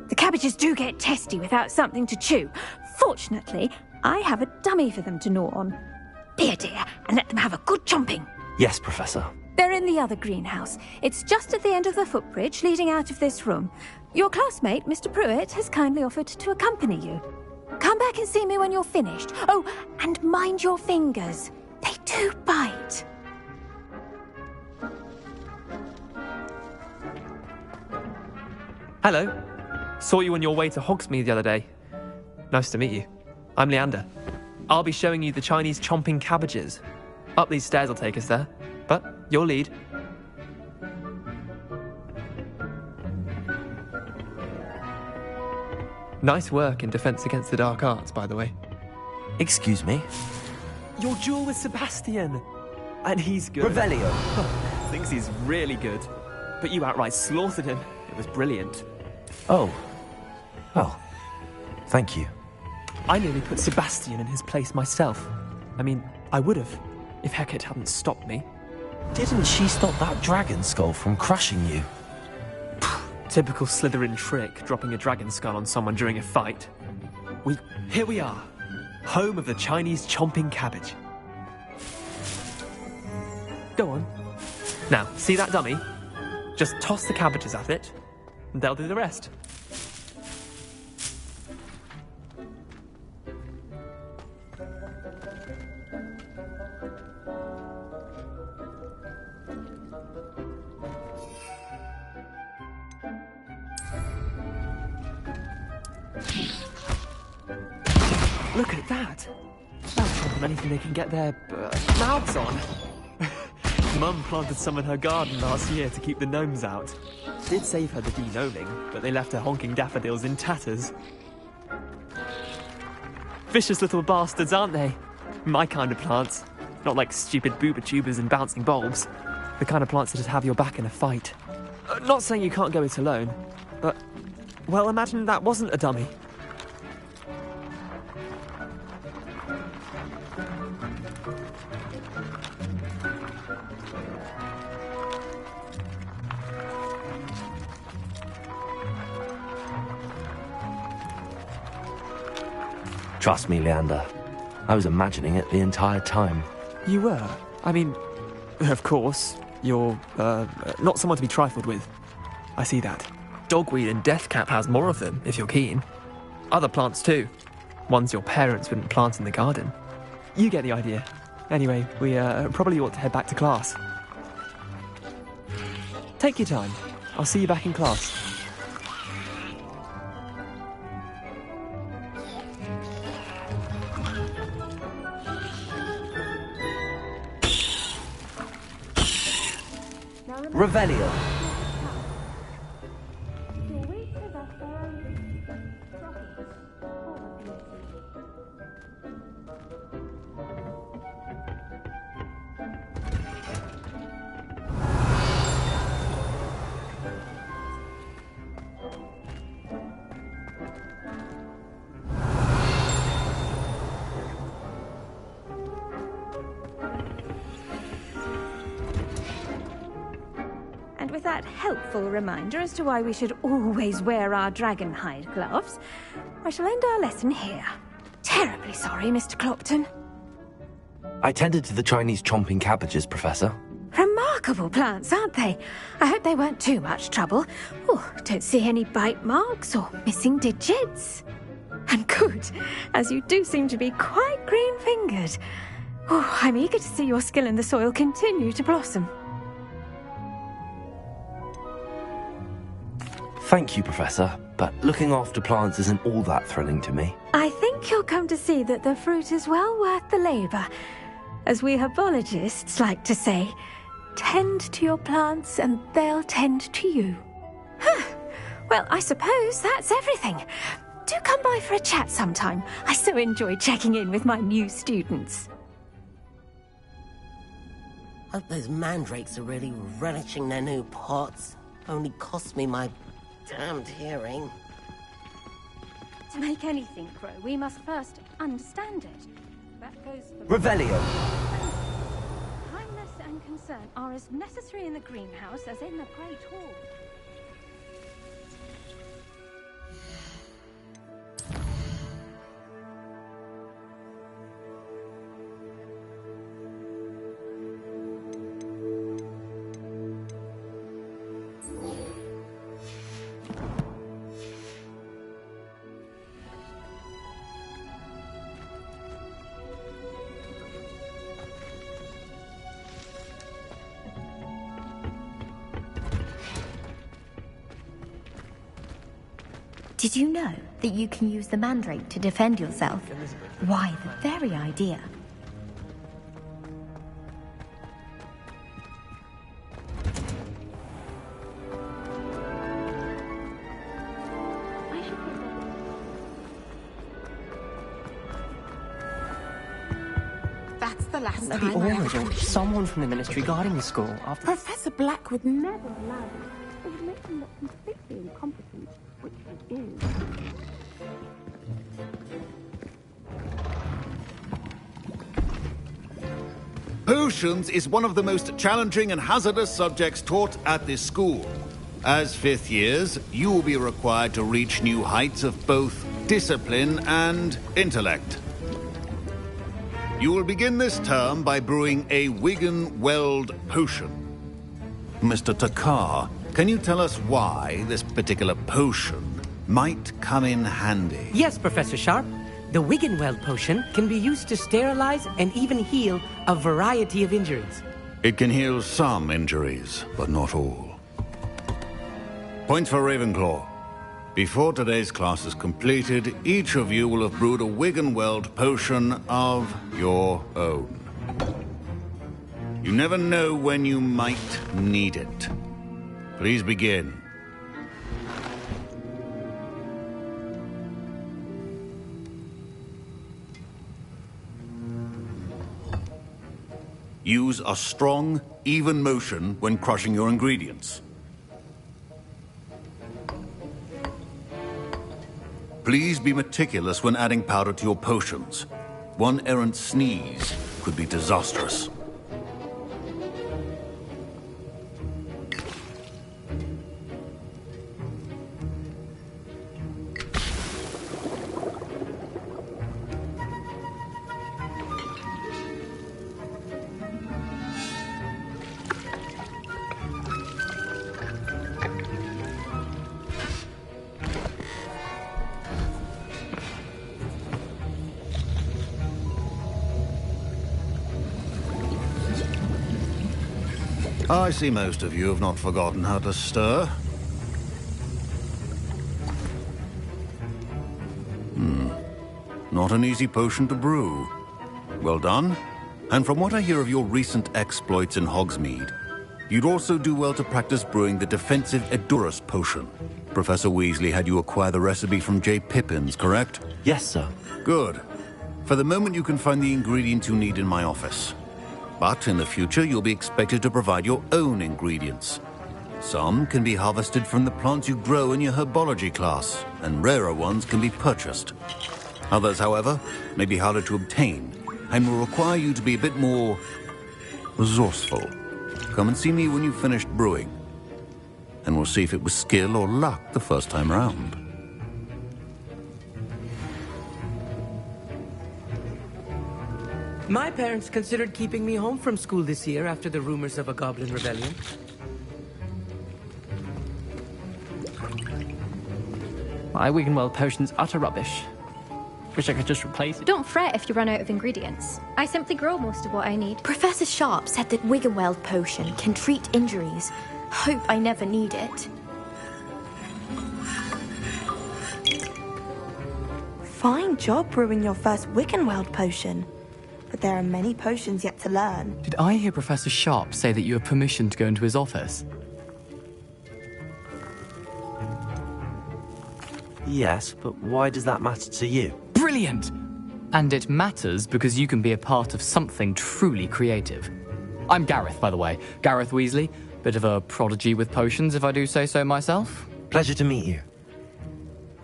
The cabbages do get testy without something to chew. Fortunately, I have a dummy for them to gnaw on. Be a dear and let them have a good chomping.
Yes, Professor.
They're in the other greenhouse. It's just at the end of the footbridge leading out of this room. Your classmate, Mr. Pruitt, has kindly offered to accompany you. Come back and see me when you're finished. Oh, and mind your fingers. They do bite.
Hello. Saw you on your way to Hogsmeade the other day. Nice to meet you. I'm Leander. I'll be showing you the Chinese chomping cabbages. Up these stairs will take us there, but your lead. Nice work in Defense Against the Dark Arts, by the way.
Excuse me?
Your duel with Sebastian. And he's good.
Revelio.
Thinks he's really good. But you outright slaughtered him. It was brilliant.
Oh. Well, thank you.
I nearly put Sebastian in his place myself. I mean, I would have, if Hecate hadn't stopped me.
Didn't she stop that dragon skull from crushing you?
Typical Slytherin trick, dropping a dragon skull on someone during a fight. Here we are, home of the Chinese chomping cabbage. Go on. Now, see that dummy? Just toss the cabbages at it, and they'll do the rest. Look at that! They'll chomp on anything they can get their mouths on. Mum planted some in her garden last year to keep the gnomes out. Did save her the de-gnoming, but they left her honking daffodils in tatters. Vicious little bastards, aren't they? My kind of plants. Not like stupid booba tubers and bouncing bulbs. The kind of plants that just have your back in a fight. Not saying you can't go it alone, but... well, imagine that wasn't a dummy.
Trust me, Leander. I was imagining it the entire time.
You were? I mean, of course, you're, not someone to be trifled with. I see that. Dogweed and deathcap has more of them, if you're keen. Other plants too. Ones your parents wouldn't plant in the garden. You get the idea. Anyway, we, probably ought to head back to class. Take your time. I'll see you back in class.
Revelio.
With that helpful reminder as to why we should always wear our dragon hide gloves, I shall end our lesson here. Terribly sorry, Mr. Clopton.
I tended to the Chinese chomping cabbages, Professor.
Remarkable plants, aren't they? I hope they weren't too much trouble. Oh, don't see any bite marks or missing digits. And good, as you do seem to be quite green-fingered. Oh, I'm eager to see your skill in the soil continue to blossom.
Thank you, Professor, but looking after plants isn't all that thrilling to me.
I think you'll come to see that the fruit is well worth the labour. As we herbologists like to say, tend to your plants and they'll tend to you. Well, I suppose that's everything. Do come by for a chat sometime. I so enjoy checking in with my new students.
Hope those mandrakes are really relishing their new pots. Only cost me my damned hearing.
To make anything grow, we must first understand it. That goes for...
Revelio.
Kindness and concern are as necessary in the greenhouse as in the Great Hall.
Did you know that you can use the mandrake to defend yourself? Why, the very idea.
That's the last time I ever... Someone from the ministry guarding the school after...
Professor Black would never allow
It would make him look completely incompetent, which he is.
Potions is one of the most challenging and hazardous subjects taught at this school. As fifth years, you will be required to reach new heights of both discipline and intellect. You will begin this term by brewing a Wigan Weld potion. Mr. Takar can you tell us why this particular potion might come in handy?
Yes, Professor Sharp. The Wiggenweld potion can be used to sterilize and even heal a variety of injuries.
It can heal some injuries, but not all. Points for Ravenclaw. Before today's class is completed, each of you will have brewed a Wiggenweld potion of your own. You never know when you might need it. Please begin. Use a strong, even motion when crushing your ingredients. Please be meticulous when adding powder to your potions. One errant sneeze could be disastrous. I see most of you have not forgotten how to stir. Not an easy potion to brew. Well done. And from what I hear of your recent exploits in Hogsmeade, you'd also do well to practice brewing the defensive Edurus potion. Professor Weasley had you acquire the recipe from J. Pippin's, correct?
Yes, sir.
Good. For the moment, you can find the ingredients you need in my office. But in the future, you'll be expected to provide your own ingredients. Some can be harvested from the plants you grow in your herbology class, and rarer ones can be purchased. Others, however, may be harder to obtain, and will require you to be a bit more resourceful. Come and see me when you've finished brewing, and we'll see if it was skill or luck the first time round.
My parents considered keeping me home from school this year after the rumors of a goblin rebellion.
My Wiggenweld potion's utter rubbish. Wish I could just replace it.
Don't fret if you run out of ingredients. I simply grow most of what I need. Professor Sharp said that Wiggenweld potion can treat injuries. Hope I never need it.
Fine job brewing your first Wiggenweld potion. But there are many potions yet to learn.
Did I hear Professor Sharp say that you have permission to go into his office?
Yes, but why does that matter to you?
Brilliant! And it matters because you can be a part of something truly creative. I'm Gareth, by the way. Gareth Weasley. Bit of a prodigy with potions, if I do say so myself.
Pleasure to meet you.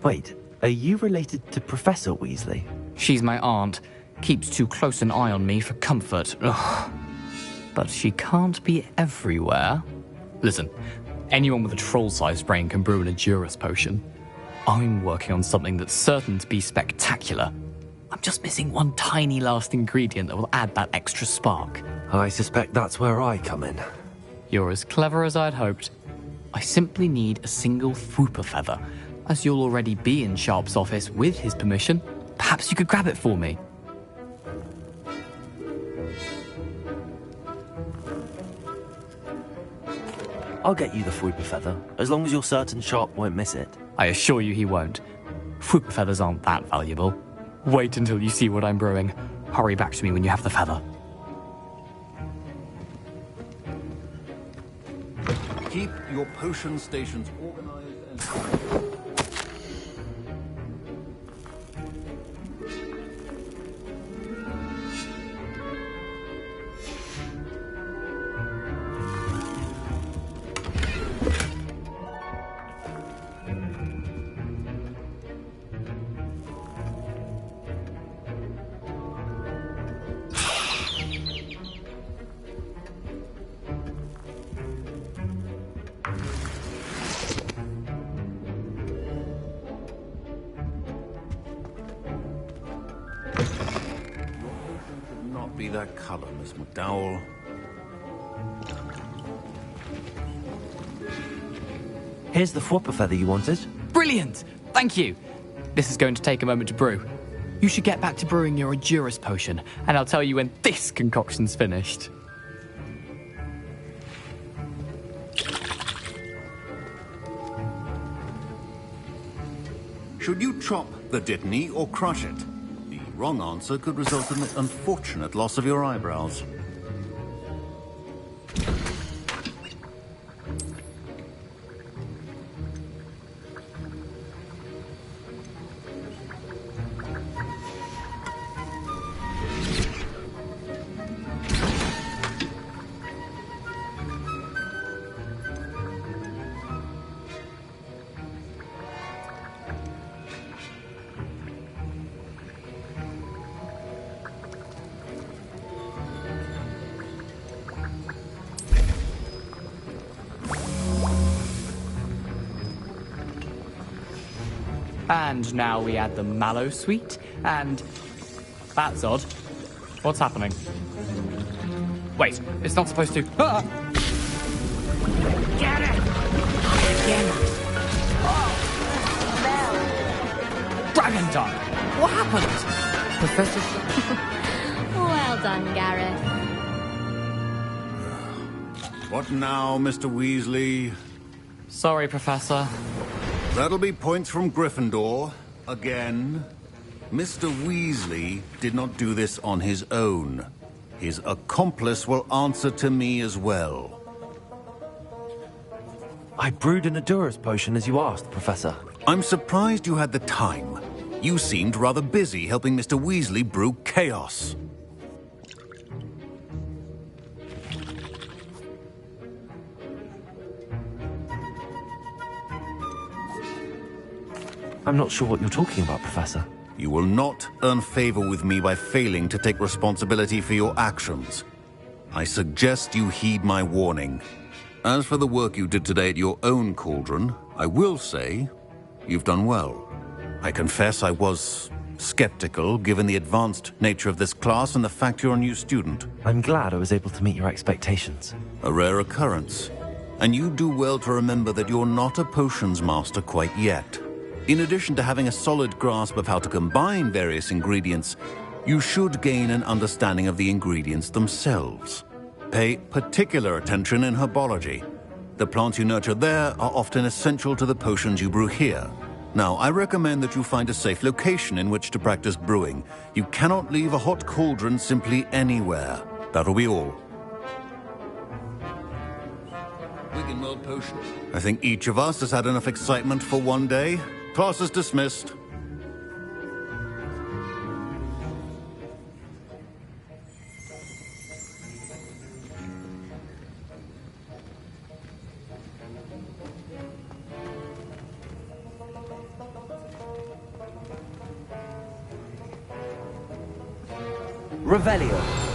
Wait, are you related to Professor Weasley?
She's my aunt. Keeps too close an eye on me for comfort. Ugh. But she can't be everywhere. Listen, anyone with a troll-sized brain can brew an Edurus potion. I'm working on something that's certain to be spectacular. I'm just missing one tiny last ingredient that will add that extra spark.
I suspect that's where I come in.
You're as clever as I'd hoped. I simply need a single Fwooper feather. As you'll already be in Sharp's office with his permission, perhaps you could grab it for me.
I'll get you the Fwooper feather, as long as you're certain Sharp won't miss it.
I assure you he won't. Fwooper feathers aren't that valuable. Wait until you see what I'm brewing. Hurry back to me when you have the feather.
Keep your potion stations organized and... be that color, Miss McDowell.
Here's the flopper feather you wanted.
Brilliant! Thank you! This is going to take a moment to brew. You should get back to brewing your Endurus potion, and I'll tell you when this concoction's finished.
Should you chop the Dittany or crush it? The wrong answer could result in the unfortunate loss of your eyebrows.
And now we add the mallow sweet, and... That's odd. What's happening? Wait, it's not supposed to... Ah!
Get it!
Dragon Dog! What happened? Professor...
Well done, Gareth.
What now, Mr. Weasley?
Sorry, Professor.
That'll be points from Gryffindor. Again. Mr. Weasley did not do this on his own. His accomplice will answer to me as well.
I brewed an Endurus potion as you asked, Professor.
I'm surprised you had the time. You seemed rather busy helping Mr. Weasley brew chaos.
I'm not sure what you're talking about, Professor.
You will not earn favor with me by failing to take responsibility for your actions. I suggest you heed my warning. As for the work you did today at your own cauldron, I will say you've done well. I confess I was skeptical, given the advanced nature of this class and the fact you're a new student.
I'm glad I was able to meet your expectations.
A rare occurrence. And you do well to remember that you're not a potions master quite yet. In addition to having a solid grasp of how to combine various ingredients, you should gain an understanding of the ingredients themselves. Pay particular attention in herbology. The plants you nurture there are often essential to the potions you brew here. Now, I recommend that you find a safe location in which to practice brewing. You cannot leave a hot cauldron simply anywhere. That'll be all. Wiggenweld potion. I think each of us has had enough excitement for one day. Class is dismissed.
Revelio.